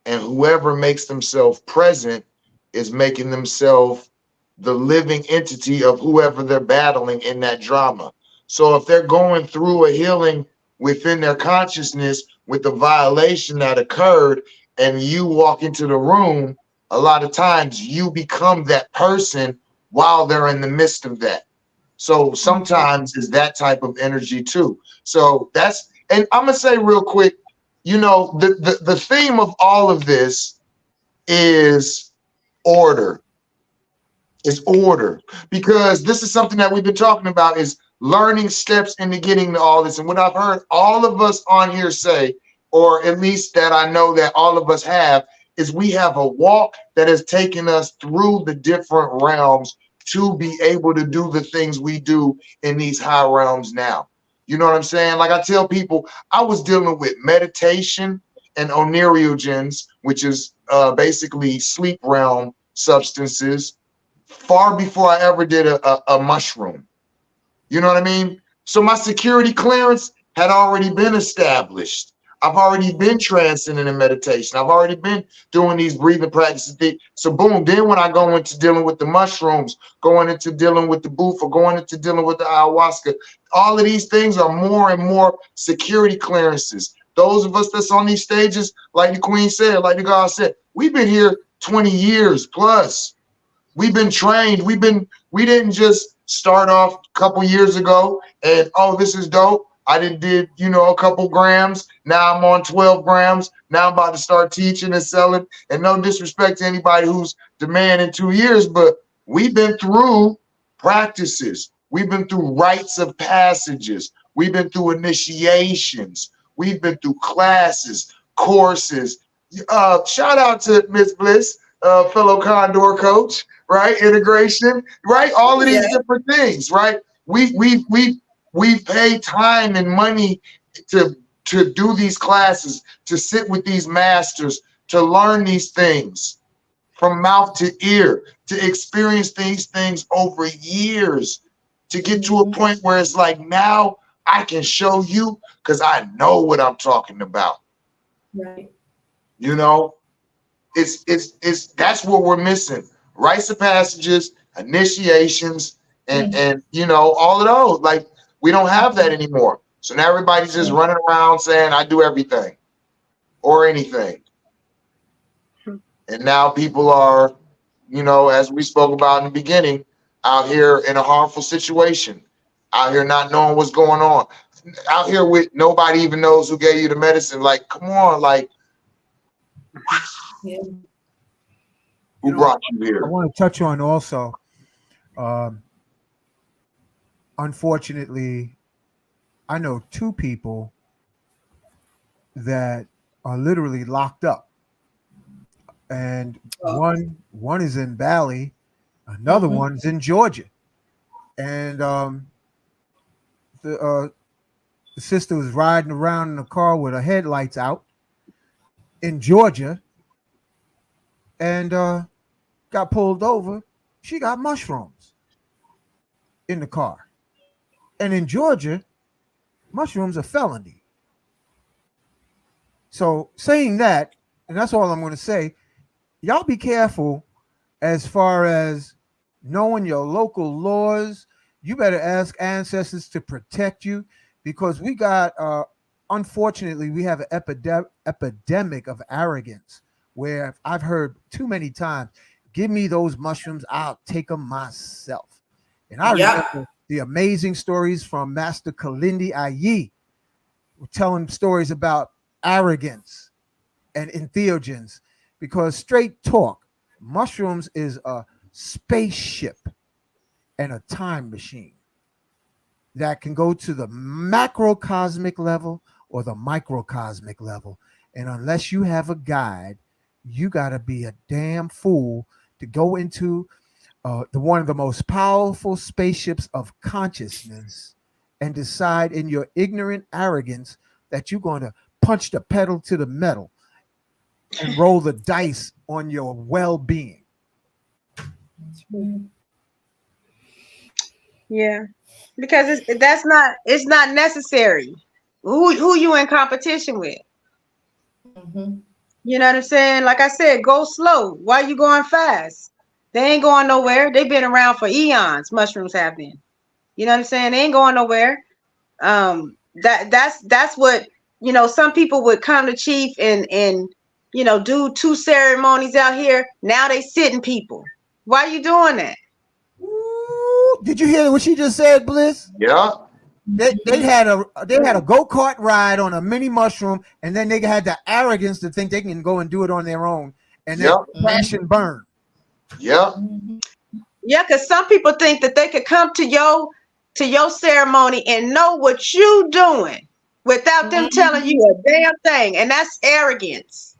And whoever makes themselves present is making themselves the living entity of whoever they're battling in that drama. So if they're going through a healing within their consciousness with the violation that occurred, and you walk into the room, a lot of times you become that person while they're in the midst of that. So sometimes it's that type of energy too. So that's, and I'm gonna say real quick, you know, the theme of all of this is order. Is order, because this is something that we've been talking about, is learning steps into getting to all this. And what I've heard all of us on here say, or at least that I know that all of us have, is we have a walk that has taken us through the different realms to be able to do the things we do in these high realms now. You know what I'm saying? Like I tell people, I was dealing with meditation and onerogens, which is basically sleep realm substances, far before I ever did a mushroom. You know what I mean? So my security clearance had already been established. I've already been transcending in meditation. I've already been doing these breathing practices. So boom, then when I go into dealing with the mushrooms, going into dealing with the boofa, going into dealing with the ayahuasca, all of these things are more and more security clearances. Those of us that's on these stages, like the Queen said, like the God said, we've been here 20 years plus. We've been trained. We didn't just start off a couple years ago and, oh, this is dope. I did, you know, a couple grams. Now I'm on 12 grams. Now I'm about to start teaching and selling. And no disrespect to anybody who's demanding 2 years, but we've been through practices. We've been through rites of passages. We've been through initiations. We've been through classes, courses. Shout out to Miss Bliss, fellow Condor coach, right? Integration, right? All of these different things, right? We pay time and money to do these classes, to sit with these masters, to learn these things from mouth to ear, to experience these things over years, to get to a point where it's like, now I can show you because I know what I'm talking about. Right. You know, it's that's what we're missing. Rites of passages, initiations, and you know, all of those. Like, we don't have that anymore. So now everybody's just running around saying, I do everything or anything. And now people are, you know, as we spoke about in the beginning, out here in a harmful situation, out here not knowing what's going on, out here with nobody even knows who gave you the medicine. Like, come on, like, who brought you here? I want to touch on also, unfortunately, I know 2 people that are literally locked up. And one is in Bali, another one's in Georgia. And the sister was riding around in a car with her headlights out in Georgia and got pulled over. She got mushrooms in the car. And in Georgia, mushrooms are felony. So saying that, and that's all I'm going to say, y'all be careful as far as knowing your local laws. You better ask ancestors to protect you, because we got, unfortunately, we have an epidemic of arrogance where I've heard too many times, give me those mushrooms, I'll take them myself. And I remember the amazing stories from Master Kalindi Ayi, telling stories about arrogance and entheogens, because straight talk, mushrooms is a spaceship and a time machine that can go to the macrocosmic level or the microcosmic level. And unless you have a guide, you got to be a damn fool to go into the one of the most powerful spaceships of consciousness and decide in your ignorant arrogance that you're going to punch the pedal to the metal and roll the dice on your well-being. Yeah, because it's not necessary. Who you in competition with? You know what I'm saying? Like I said, go slow. Why you going fast? They ain't going nowhere. They've been around for eons. Mushrooms have been. You know what I'm saying? They ain't going nowhere. That's what, you know, some people would come to Chief and you know, do 2 ceremonies out here. Now they sitting people. Why you doing that? Ooh, did you hear what she just said, Bliss? Yeah. They had a go-kart ride on a mini mushroom, and then they had the arrogance to think they can go and do it on their own, and then crash and burn. Yeah. Yeah, because some people think that they could come to your ceremony and know what you doing without them telling you a damn thing, and that's arrogance.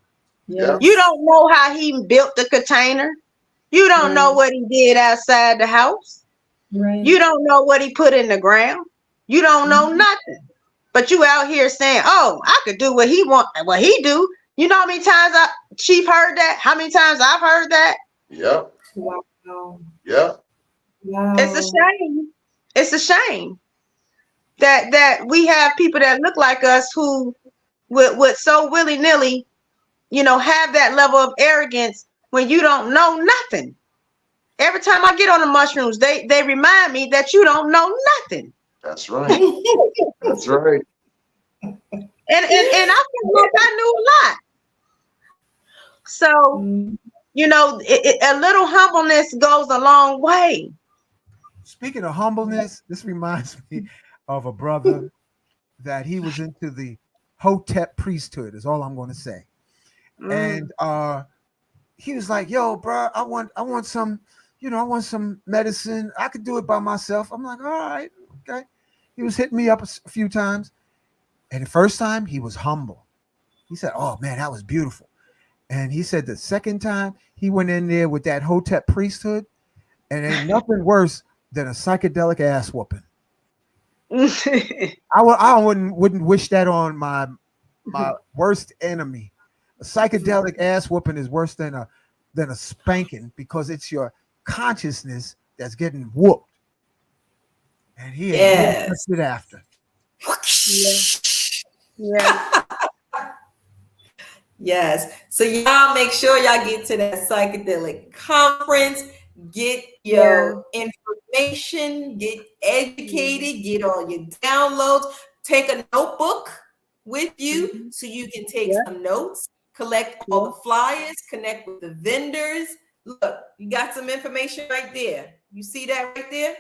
Yeah. You don't know how he built the container. You don't know what he did outside the house. Right. You don't know what he put in the ground. You don't know nothing. But you out here saying, "Oh, I could do what he do." You know how many times Chief heard that? How many times I've heard that? Yeah. Wow. Yeah. Wow. It's a shame. It's a shame that we have people that look like us who would so willy-nilly, you know, have that level of arrogance when you don't know nothing. Every time I get on the mushrooms, they remind me that you don't know nothing. That's right. That's right. And I feel like I knew a lot. So, you know, a little humbleness goes a long way. Speaking of humbleness, this reminds me of a brother that he was into the Hotep priesthood, is all I'm going to say. And he was like, "Yo, bro, I want some, you know, I want some medicine. I could do it by myself." I'm like, "All right, okay." He was hitting me up a few times. And the first time he was humble. He said, "Oh man, that was beautiful." And he said the second time he went in there with that Hotep priesthood, and ain't nothing worse than a psychedelic ass whooping. I wouldn't wish that on my worst enemy. A psychedelic ass whooping is worse than a spanking, because it's your consciousness that's getting whooped. And he ain't touched it after. Yeah. Yes. So y'all make sure y'all get to that psychedelic conference. Get your information, get educated, get all your downloads, take a notebook with you so you can take some notes, collect all the flyers, connect with the vendors. Look, you got some information right there. You see that right there?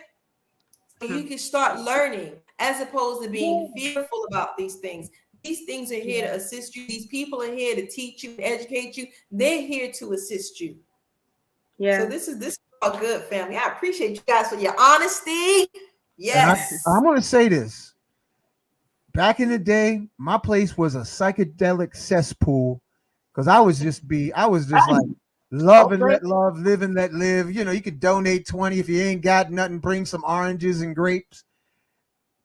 So you can start learning as opposed to being fearful about these things. These things are here to assist you. These people are here to teach you, educate you. They're here to assist you. So this is all good, family. I appreciate you guys for your honesty. Yes. I'm going to say this. Back in the day, my place was a psychedelic cesspool, because I was just like love and let love, live and let live. You know, you could donate 20 if you ain't got nothing, bring some oranges and grapes.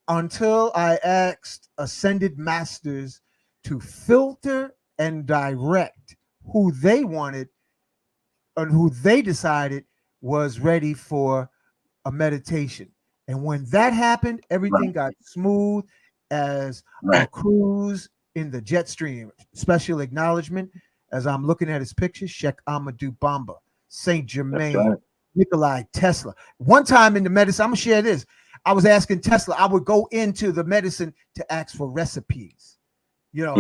Until I asked Ascended Masters to filter and direct who they wanted and who they decided was ready for a meditation. And when that happened, everything got smooth as a cruise in the jet stream. Special acknowledgement as I'm looking at his pictures: Sheikh Amadou Bamba, Saint Germain, Nikolai Tesla. One time in the medicine, I'm gonna share this. I was asking Tesla, I would go into the medicine to ask for recipes, you know,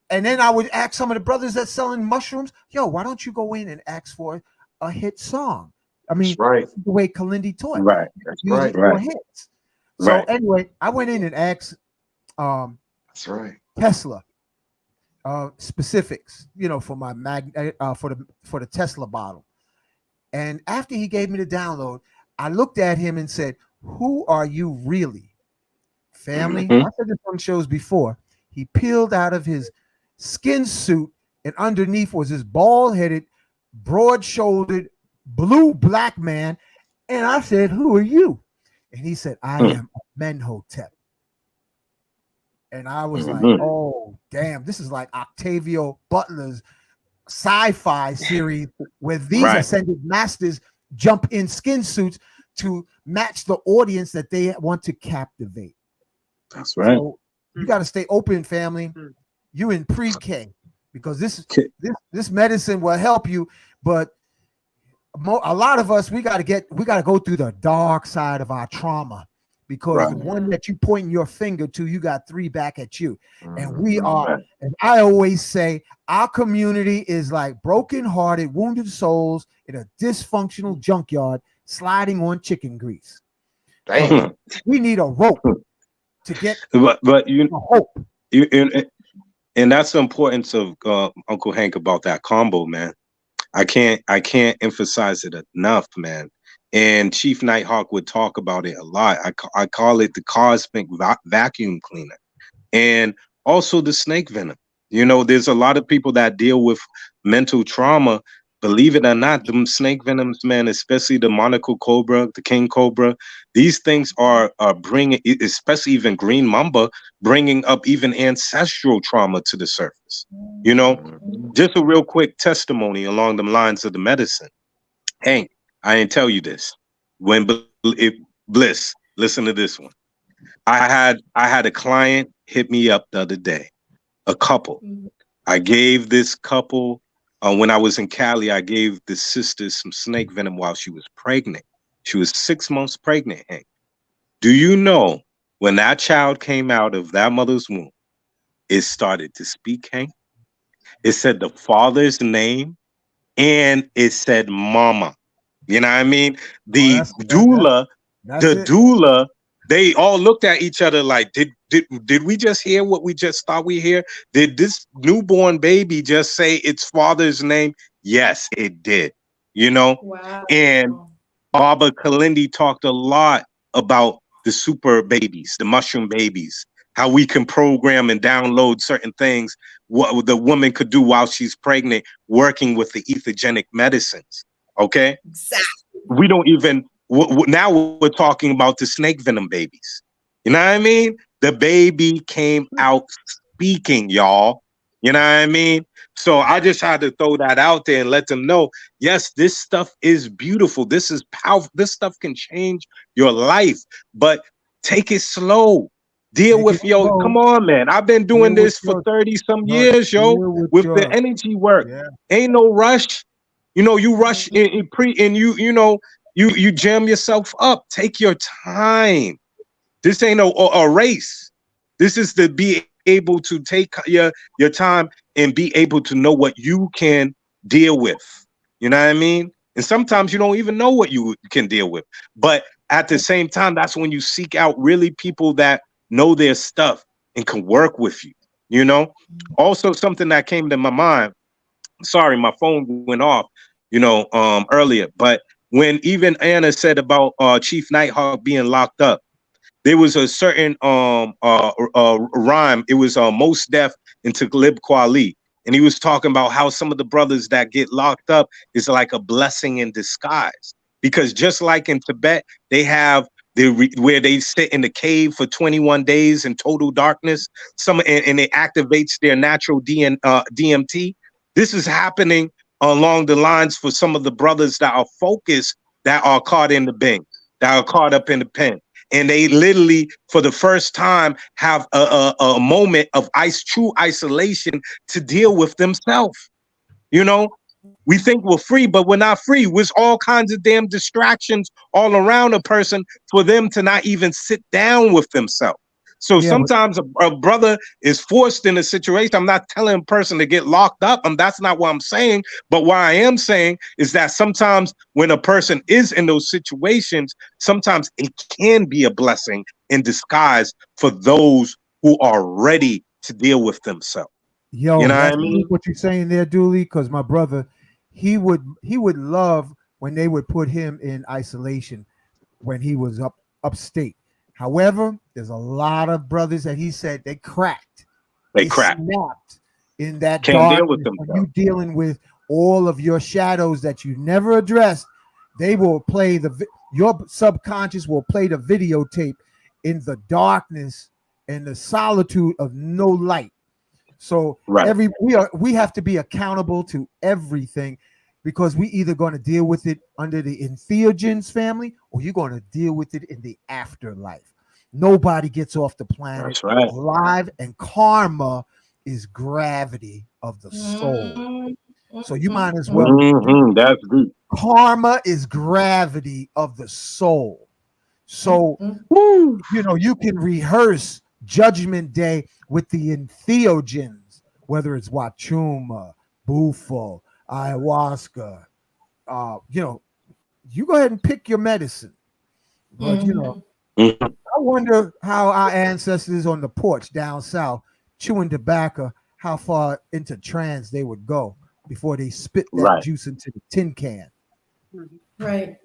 and then I would ask some of the brothers that's selling mushrooms, yo, why don't you go in and ask for a hit song? I mean, that's the way Kalindi taught. That's Hits. So anyway, I went in and asked Tesla specifics, you know, for my for the Tesla bottle. And after he gave me the download, I looked at him and said, "Who are you really, family?" I said this on shows before. He peeled out of his skin suit, and underneath was his bald-headed, broad-shouldered, blue black man. And I said, "Who are you?" And he said, "I am Amenhotep." And I was like, "Oh, damn, this is like Octavio Butler's sci-fi series where these ascended masters jump in skin suits to match the audience that they want to captivate." That's right. So you got to stay open, family. You in pre-K, because this medicine will help you, but a lot of us, we got to go through the dark side of our trauma, because the one that you pointing your finger to, you got 3 back at you. And we are, and I always say, our community is like broken-hearted, wounded souls in a dysfunctional junkyard sliding on chicken grease. Damn. We need a rope to get but you hope. And that's the importance of Uncle Hank about that combo, man. I can't emphasize it enough, man. And Chief NightHawk would talk about it a lot. I call it the cosmic vacuum cleaner, and also the snake venom. You know, there's a lot of people that deal with mental trauma. Believe it or not, them snake venoms, man, especially the monocle cobra, the king cobra, these things are bringing, especially even green mamba, bringing up even ancestral trauma to the surface. You know, just a real quick testimony along the lines of the medicine. Hank, I didn't tell you this. When Bliss, listen to this one. I had a client hit me up the other day, a couple. I gave this couple, when I was in Cali, I gave the sister some snake venom while she was pregnant. She was 6 months pregnant, Hank. Do you know when that child came out of that mother's womb, it started to speak, Hank? It said the father's name and it said mama. You know what I mean? The doula, they all looked at each other like, did we just hear what we just thought we hear? Did this newborn baby just say its father's name? Yes, it did. You know? Wow. And Baba Kalindi talked a lot about the super babies, the mushroom babies, how we can program and download certain things, what the woman could do while she's pregnant, working with the ethogenic medicines. Okay. Exactly. We don't even, now we're talking about the snake venom babies. You know what I mean? The baby came out speaking, y'all. You know what I mean? So I just had to throw that out there and let them know, yes, this stuff is beautiful. This is powerful. This stuff can change your life, but take it slow. Deal with come on, man. I've been doing this for 30 some years, yo, with the energy work. Yeah. Ain't no rush. You know, you rush in and you jam yourself up. Take your time. This ain't a race. This is to be able to take your time and be able to know what you can deal with. You know what I mean? And sometimes you don't even know what you can deal with. But at the same time, that's when you seek out really people that know their stuff and can work with you. You know? Also, something that came to my mind. Sorry, my phone went off, earlier. But when even Anna said about Chief NightHawk being locked up, there was a certain rhyme. It was Mos Def and Talib Kweli, and he was talking about how some of the brothers that get locked up is like a blessing in disguise, because just like in Tibet, they have where they sit in the cave for 21 days in total darkness. And it activates their natural DMT. This is happening along the lines for some of the brothers that are focused, that are caught in the bing, that are caught up in the pen. And they literally, for the first time, have a moment of true isolation to deal with themselves. You know, we think we're free, but we're not free. There's all kinds of damn distractions all around a person for them to not even sit down with themselves. So sometimes a brother is forced in a situation. I'm not telling a person to get locked up. That's not what I'm saying. But what I am saying is that sometimes when a person is in those situations, sometimes it can be a blessing in disguise for those who are ready to deal with themselves. Yo, you know that's what I mean? what you're saying there, Duli, because my brother, he would love when they would put him in isolation when he was upstate. However, there's a lot of brothers that he said they cracked. They snapped in that darkness. When you dealing with all of your shadows that you never addressed, they will play your subconscious will play the videotape in the darkness and the solitude of no light. So we have to be accountable to everything, because we either going to deal with it under the entheogens family, or you're going to deal with it in the afterlife. Nobody gets off the planet alive, and karma is gravity of the soul. So you might as well. That's good. Karma is gravity of the soul. So you can rehearse Judgment Day with the entheogens, whether it's Wachuma, Bufo, ayahuasca. You go ahead and pick your medicine. But I wonder how our ancestors on the porch down south chewing tobacco, how far into trance they would go before they spit that juice into the tin can. Right.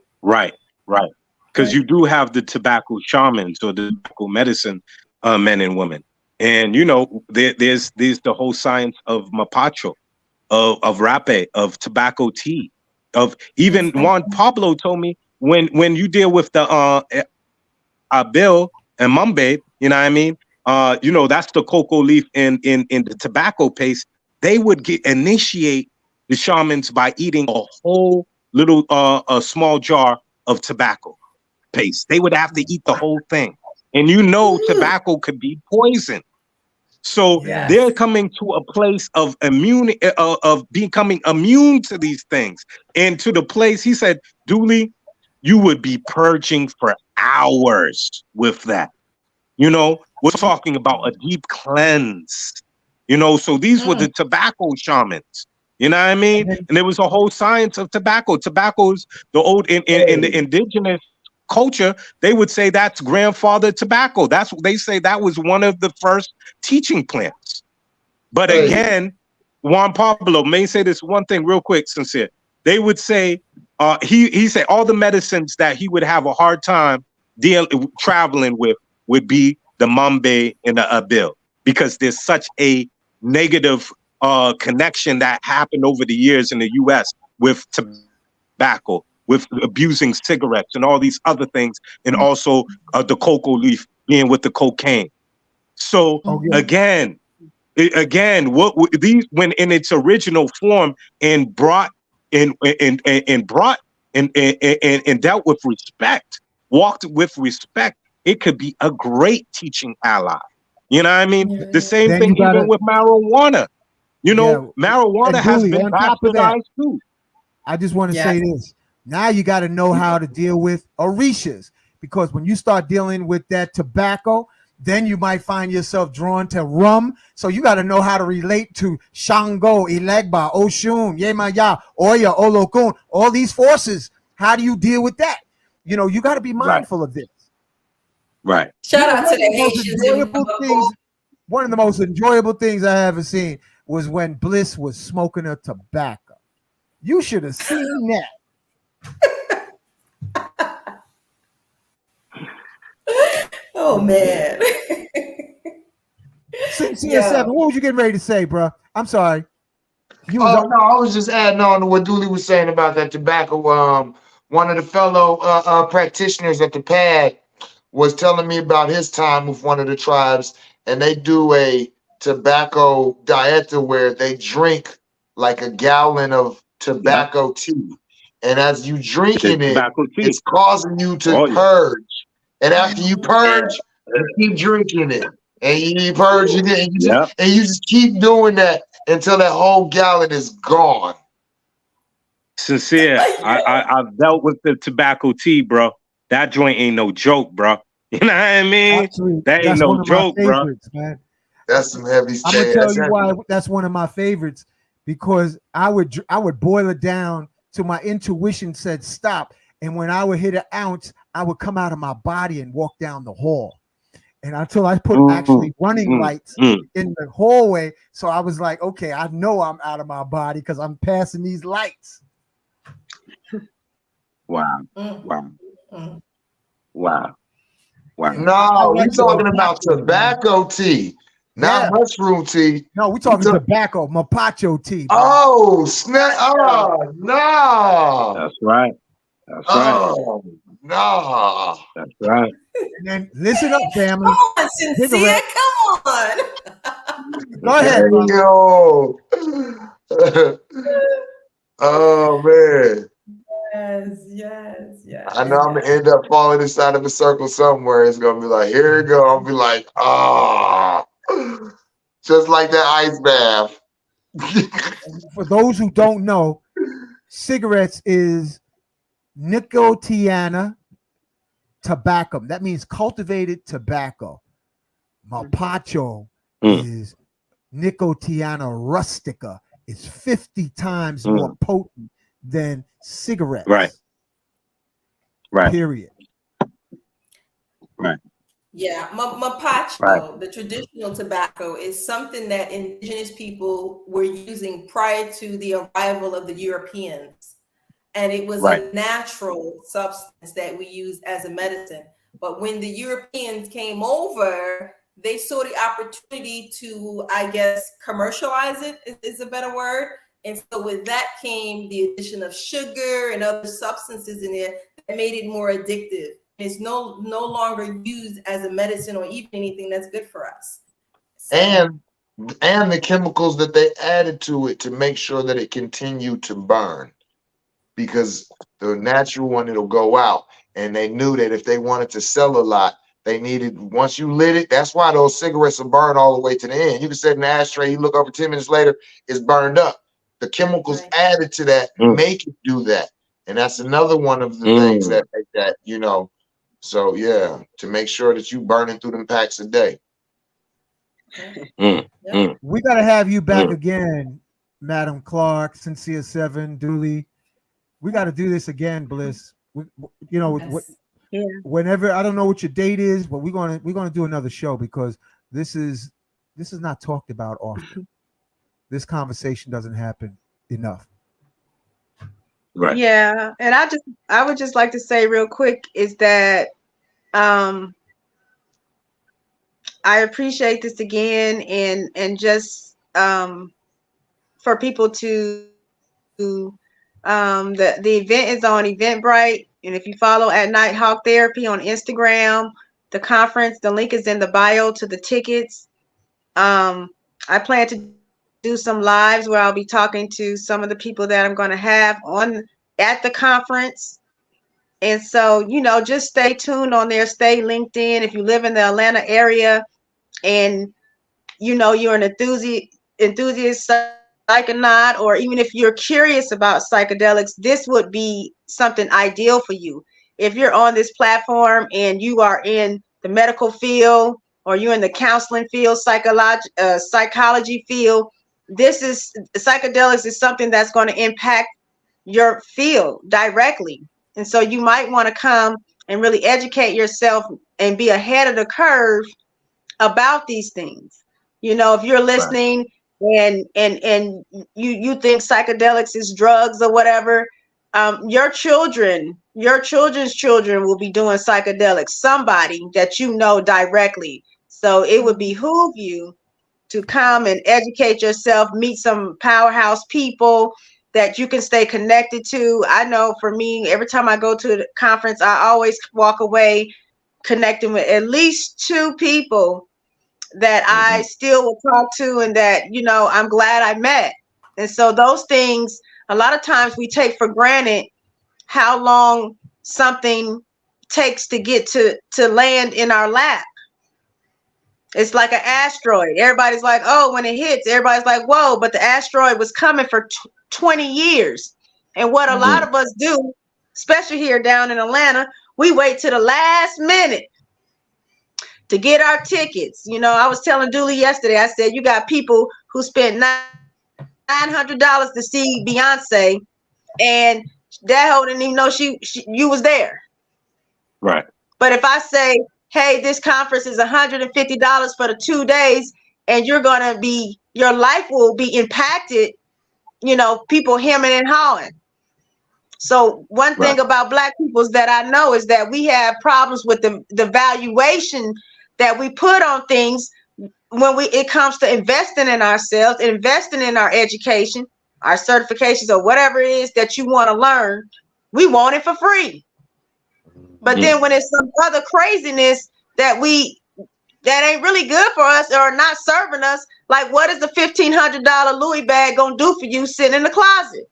Because you do have the tobacco shamans or the tobacco medicine men and women. And there's the whole science of mapacho, of rape, of tobacco tea, of even Juan Pablo told me when you deal with the Bill and Mumbai, you know what I mean? That's the cocoa leaf in the tobacco paste. They would initiate the shamans by eating a whole little a small jar of tobacco paste. They would have to eat the whole thing. And tobacco could be poison. So they're coming to a place of becoming immune to these things. And to the place, he said, Duli, you would be purging for hours with that. We're talking about a deep cleanse. So these were the tobacco shamans. You know what I mean? And there was a whole science of tobacco. Tobacco's the old in the indigenous culture, they would say that's grandfather tobacco. That's what they say. That was one of the first teaching plants. But again, Juan Pablo may say this one thing real quick, sincere. They would say he said all the medicines that he would have a hard time traveling with would be the Mumbai and the Abil, because there's such a negative connection that happened over the years in the U.S. with tobacco, with abusing cigarettes and all these other things, and also the cocoa leaf being with the cocaine. So again, these, when in its original form and brought and dealt with respect, walked with respect, it could be a great teaching ally. You know what I mean? The same Then thing you gotta- even with marijuana. You know, marijuana And has Duli, been on top of that, bastardized too. I just want to say this. Now you got to know how to deal with orishas, because when you start dealing with that tobacco, then you might find yourself drawn to rum. So you got to know how to relate to Shango, Ilegba, Oshun, Yemaya, Oya, Olokun, all these forces. How do you deal with that? You know, you got to be mindful of this. Right. Shout out to the One of the most enjoyable things I ever seen was when Bliss was smoking her tobacco. You should have seen that. Oh man. CS7, what was you getting ready to say, bro? I'm sorry. No, I was just adding on to what Duli was saying about that tobacco. One of the fellow practitioners at the pad was telling me about his time with one of the tribes, and they do a tobacco diet where they drink like a gallon of tobacco tea. And as you drinking it, it's causing you to purge. And after you purge, you keep drinking it. And you purge it, and you just keep doing that until that whole gallon is gone. Sincere, I've dealt with the tobacco tea, bro. That joint ain't no joke, bro. You know what I mean? Actually, that ain't that's no one of joke, my bro. favorites, man. That's some heavy I'm gonna tell you why that's one of my favorites, because I would boil it down to my intuition said stop, and when I would hit an ounce, I would come out of my body and walk down the hall, and until I put actually running lights in the hallway, so I was like, okay, I know I'm out of my body because I'm passing these lights. Wow. No, we're talking about tobacco tea, not mushroom tea. No, we're talking tobacco, mapacho tea. Bro. Oh, snap. Oh, no. That's right. That's right. No. That's right. And then listen up, family. Come on, Sincere. Come on. Go ahead. Yo. Oh, man. Yes. I know I'm going to end up falling inside of a circle somewhere. It's going to be like, here we go. I'll be like, just like that ice bath. For those who don't know, cigarettes is Nicotiana tabacum. That means cultivated tobacco. Mapacho is Nicotiana rustica. It's 50 times more potent than cigarettes. Right. Period. Right. Yeah, mapacho, the traditional tobacco, is something that indigenous people were using prior to the arrival of the Europeans. And it was a natural substance that we used as a medicine. But when the Europeans came over, they saw the opportunity to, I guess, commercialize it is a better word. And so with that came the addition of sugar and other substances in there that made it more addictive. It's no longer used as a medicine or even anything that's good for us. So, and the chemicals that they added to it to make sure that it continued to burn, because the natural one, it'll go out. And they knew that if they wanted to sell a lot, they needed, once you lit it, that's why those cigarettes will burn all the way to the end. You can set in the ashtray, you look over 10 minutes later, it's burned up. The chemicals added to that make it do that. And that's another one of the things that make that, you know. So yeah, to make sure that you burning through them packs a day. We got to have you back again, Madam Clark, Sincere 7, Duli. We got to do this again, Bliss. Whenever, I don't know what your date is, but we're gonna do another show, because this is not talked about often. This conversation doesn't happen enough. Right. Yeah, and I would just like to say real quick is that I appreciate this again, and just for people to the event is on Eventbrite, and if you follow at NighHawk Therapy on Instagram, the conference, the link is in the bio to the tickets. I plan to do some lives where I'll be talking to some of the people that I'm going to have on at the conference. And so, you know, just stay tuned on there, stay linked in. If you live in the Atlanta area and, you know, you're an enthusiast psychonaut, or even if you're curious about psychedelics, this would be something ideal for you. If you're on this platform and you are in the medical field, or you're in the counseling field, psychology field, psychedelics is something that's going to impact your field directly. And so you might want to come and really educate yourself and be ahead of the curve about these things. You know, if you're listening and you think psychedelics is drugs or whatever, your children's children will be doing psychedelics, somebody that you know directly. So it would behoove you to come and educate yourself, meet some powerhouse people that you can stay connected to. I know for me, every time I go to the conference, I always walk away connecting with at least 2 people that I still will talk to, and that, you know, I'm glad I met. And so those things, a lot of times we take for granted how long something takes to get to land in our lap. It's like an asteroid. Everybody's like, oh, when it hits, everybody's like, whoa, but the asteroid was coming for 20 years. And what a lot of us do, especially here down in Atlanta, we wait to the last minute to get our tickets. You know, I was telling Duli yesterday, I said, you got people who spent $900 to see Beyonce, and that hoe didn't even know you was there. Right. But if I say, hey, this conference is $150 for the 2 days, and your life will be impacted, you know, people hemming and hawing. So one thing about Black people is that I know is that we have problems with the valuation that we put on things when it comes to investing in ourselves, investing in our education, our certifications, or whatever it is that you want to learn. We want it for free. But then when it's some other craziness that ain't really good for us or not serving us, like what is the $1,500 Louis bag gonna do for you sitting in the closet?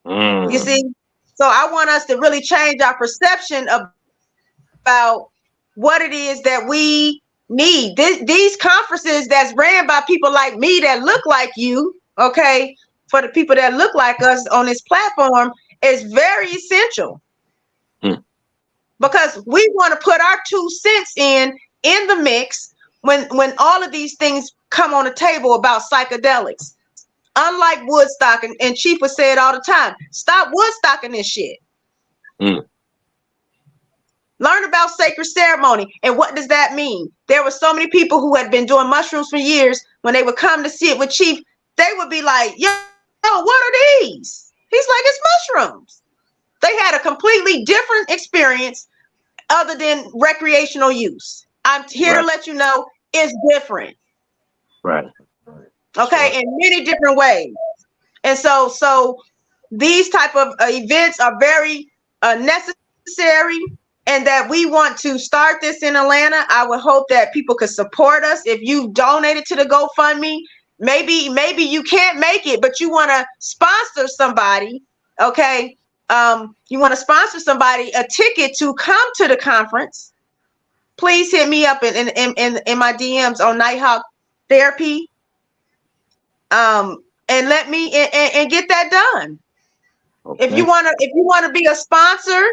You see? So I want us to really change our perception about what it is that we need. These conferences that's ran by people like me that look like you, okay, for the people that look like us on this platform, is very essential. Because we want to put our 2 cents in the mix when all of these things come on the table about psychedelics. Unlike Woodstock, and Chief would say it all the time, stop Woodstocking this shit. Learn about sacred ceremony. And what does that mean? There were so many people who had been doing mushrooms for years. When they would come to sit with Chief, they would be like, yo, what are these? He's like, it's mushrooms. They had a completely different experience other than recreational use. I'm here to let you know it's different. Right. Okay, in many different ways. And so these type of events are very necessary, and that we want to start this in Atlanta. I would hope that people could support us. If you donated to the GoFundMe, maybe you can't make it, but you want to sponsor somebody, okay? You want to sponsor somebody a ticket to come to the conference, please hit me up in my DMs on NighHawk Therapy. And let me and get that done. Okay. If you want to be a sponsor,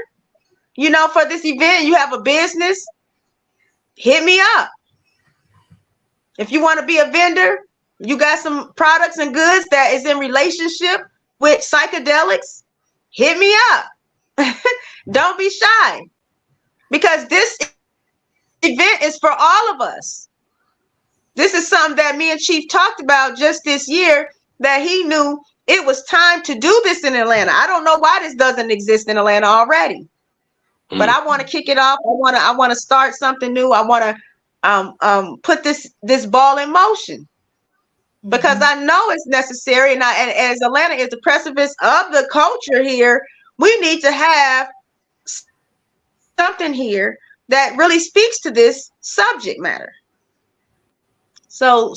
you know, for this event, you have a business, hit me up. If you want to be a vendor, you got some products and goods that is in relationship with psychedelics, hit me up. Don't be shy, because this event is for all of us. This is something that me and Chief talked about just this year, that he knew it was time to do this in Atlanta. I don't know why this doesn't exist in Atlanta already. but I want to kick it off. I want to start something new. I want to put this ball in motion because I know it's necessary. And as Atlanta is the precipice of the culture here, we need to have something here that really speaks to this subject matter. So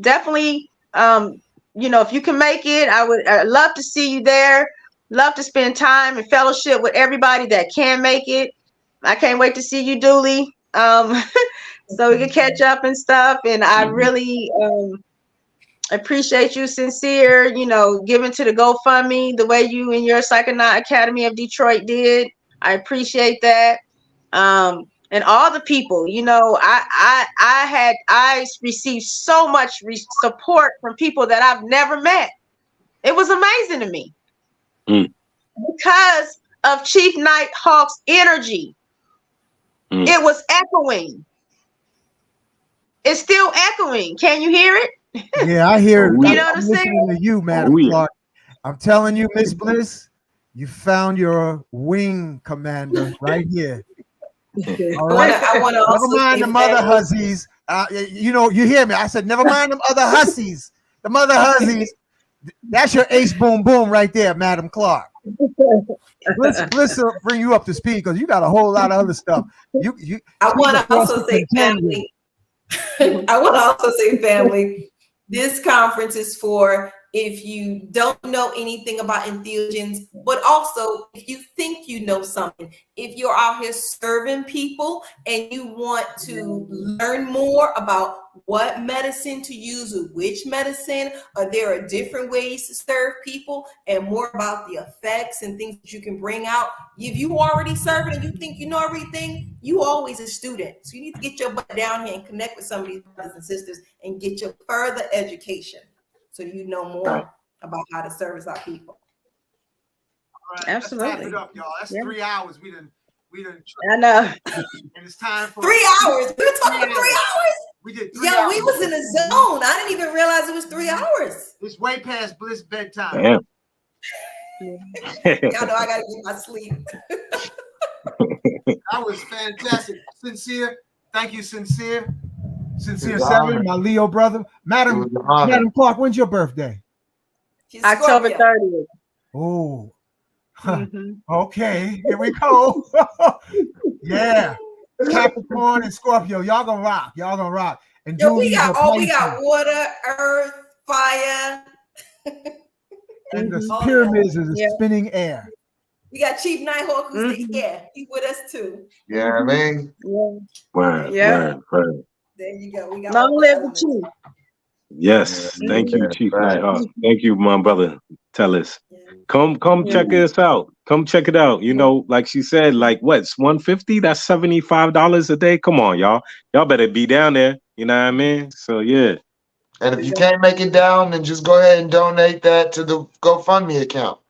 definitely, if you can make it, I'd love to see you there. Love to spend time and fellowship with everybody that can make it. I can't wait to see you, Duli, so we can catch up and stuff. And I really appreciate you, Sincere, giving to the GoFundMe the way you and your Psychonaut Academy of Detroit did. I appreciate that. And all the people, I received so much support from people that I've never met. It was amazing to me because of Chief NightHawk's energy. It was echoing. It's still echoing. Can you hear it? Yeah, I hear it. You know what I'm listening saying? to you, Madam Clark. I'm telling you, Miss Bliss, you found your wing commander right here. All right. I want to never mind the mother hussies. You hear me? I said, never mind them other hussies. The mother hussies. That's your ace boom boom right there, Madam Clark. Bliss will bring you up to speed because you got a whole lot of other stuff. I want to also say, family. I want to also say, family, this conference is for if you don't know anything about entheogens, but also if you think you know something, if you're out here serving people and you want to learn more about what medicine to use or which medicine, or there are different ways to serve people and more about the effects and things that you can bring out. If you already serving and you think you know everything, you always a student. So you need to get your butt down here and connect with some of these brothers and sisters and get your further education so you know more about how to service our people. All right, absolutely. Let's wrap it up, y'all. That's 3 hours. We didn't. I know. And it's time for 3 hours. We were talking 3 hours. We did 3 Yo, hours. we was in a zone. I didn't even realize it was 3 hours. It's way past Bliss bedtime. Damn. Y'all know I gotta get my sleep. That was fantastic. Sincere. Thank you, Sincere. Sincere It was 7, honor. my Leo brother. Madam Clark, when's your birthday? She's October Scorpio. 30th. Oh. Okay, here we go. Yeah. Capricorn and Scorpio. Y'all gonna rock. Y'all gonna rock. And Yo, we Julie, got water, earth, fire. and the pyramids is a spinning air. We got Chief NightHawk who's the air. He's with us too. Yeah, I mean. Word. There you go. We got long live the Chief. Yes, thank you, Chief NightHawk. Thank you, my brother. Tell us. Come check us out. Come check it out. Like she said, like what's $150? That's $75 a day. Come on, y'all. Y'all better be down there. You know what I mean? So yeah. And if you can't make it down, then just go ahead and donate that to the GoFundMe account.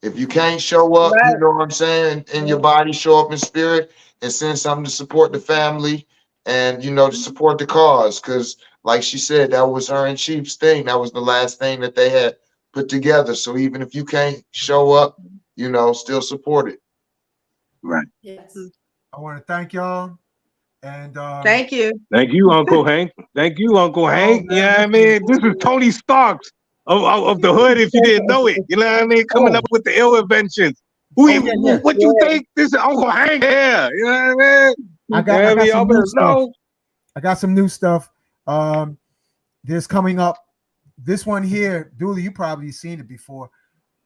If you can't show up, you know what I'm saying, in your body, show up in spirit and send something to support the family and, to support the cause. Because like she said, that was her and Chief's thing. That was the last thing that they had put together. So even if you can't show up, still support it. Right. Yes. I want to thank y'all. And thank you. Thank you, Uncle Hank. Thank you, Uncle Hank. Yeah, I mean, this is Tony Starks of the hood, if you didn't know it. You know what I mean? Coming up with the ill inventions. What you think? This is Uncle Hank here. You know what I mean? I got some new stuff. I got some new stuff. There's coming up. This one here, Duli, you probably seen it before.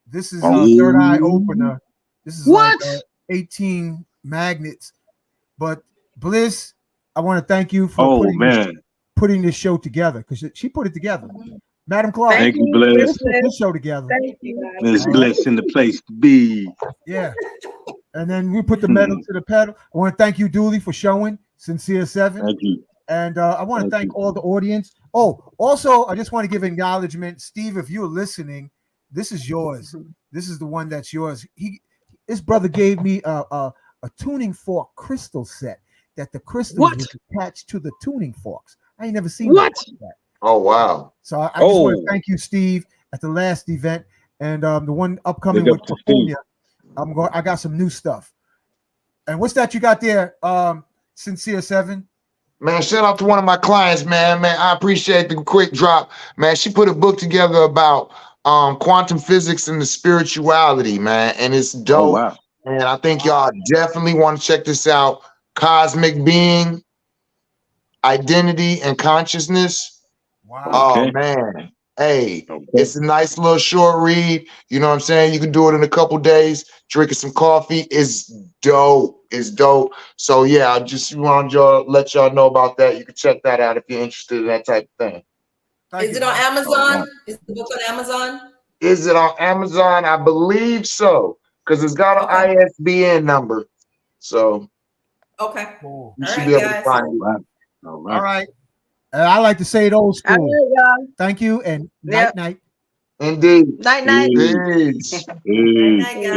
This is Third Eye Opener. This is like 18 magnets. But Bliss, I want to thank you for putting this show together because she put it together. Madam Clark. Thank you, Bliss. Put this show together. Thank you. Miss Bliss in the place to be. Yeah. And then we put the medal to the pedal. I want to thank you, Duli, for showing Sincere 7. Thank you. And I want to thank all the audience. Oh, also, I just want to give acknowledgement. Steve, if you're listening, this is yours. This is the one that's yours. His brother gave me a tuning fork crystal set that the crystal was attached to the tuning forks. I ain't never seen that. Oh, wow. So I just want to thank you, Steve, at the last event. And the one upcoming with California, I got some new stuff. And what's that you got there, Sincere 7? Man, shout out to one of my clients, man. Man, I appreciate the quick drop. Man, she put a book together about quantum physics and the spirituality, man. And it's dope. Oh, wow. And I think y'all definitely want to check this out. Cosmic Being, Identity, and Consciousness. Wow. Oh, man. Hey, it's a nice little short read. You know what I'm saying? You can do it in a couple days, drinking some coffee. It's dope. It's dope. So yeah, I just wanted y'all let y'all know about that. You can check that out if you're interested in that type of thing. Is it on Amazon? Is the book on Amazon? Is it on Amazon? I believe so, because it's got an ISBN number. So okay, cool. You should be able to find it. All right. I like to say it old school. Right, Thank you and night night. Indeed. Night night. Peace. Night, guys.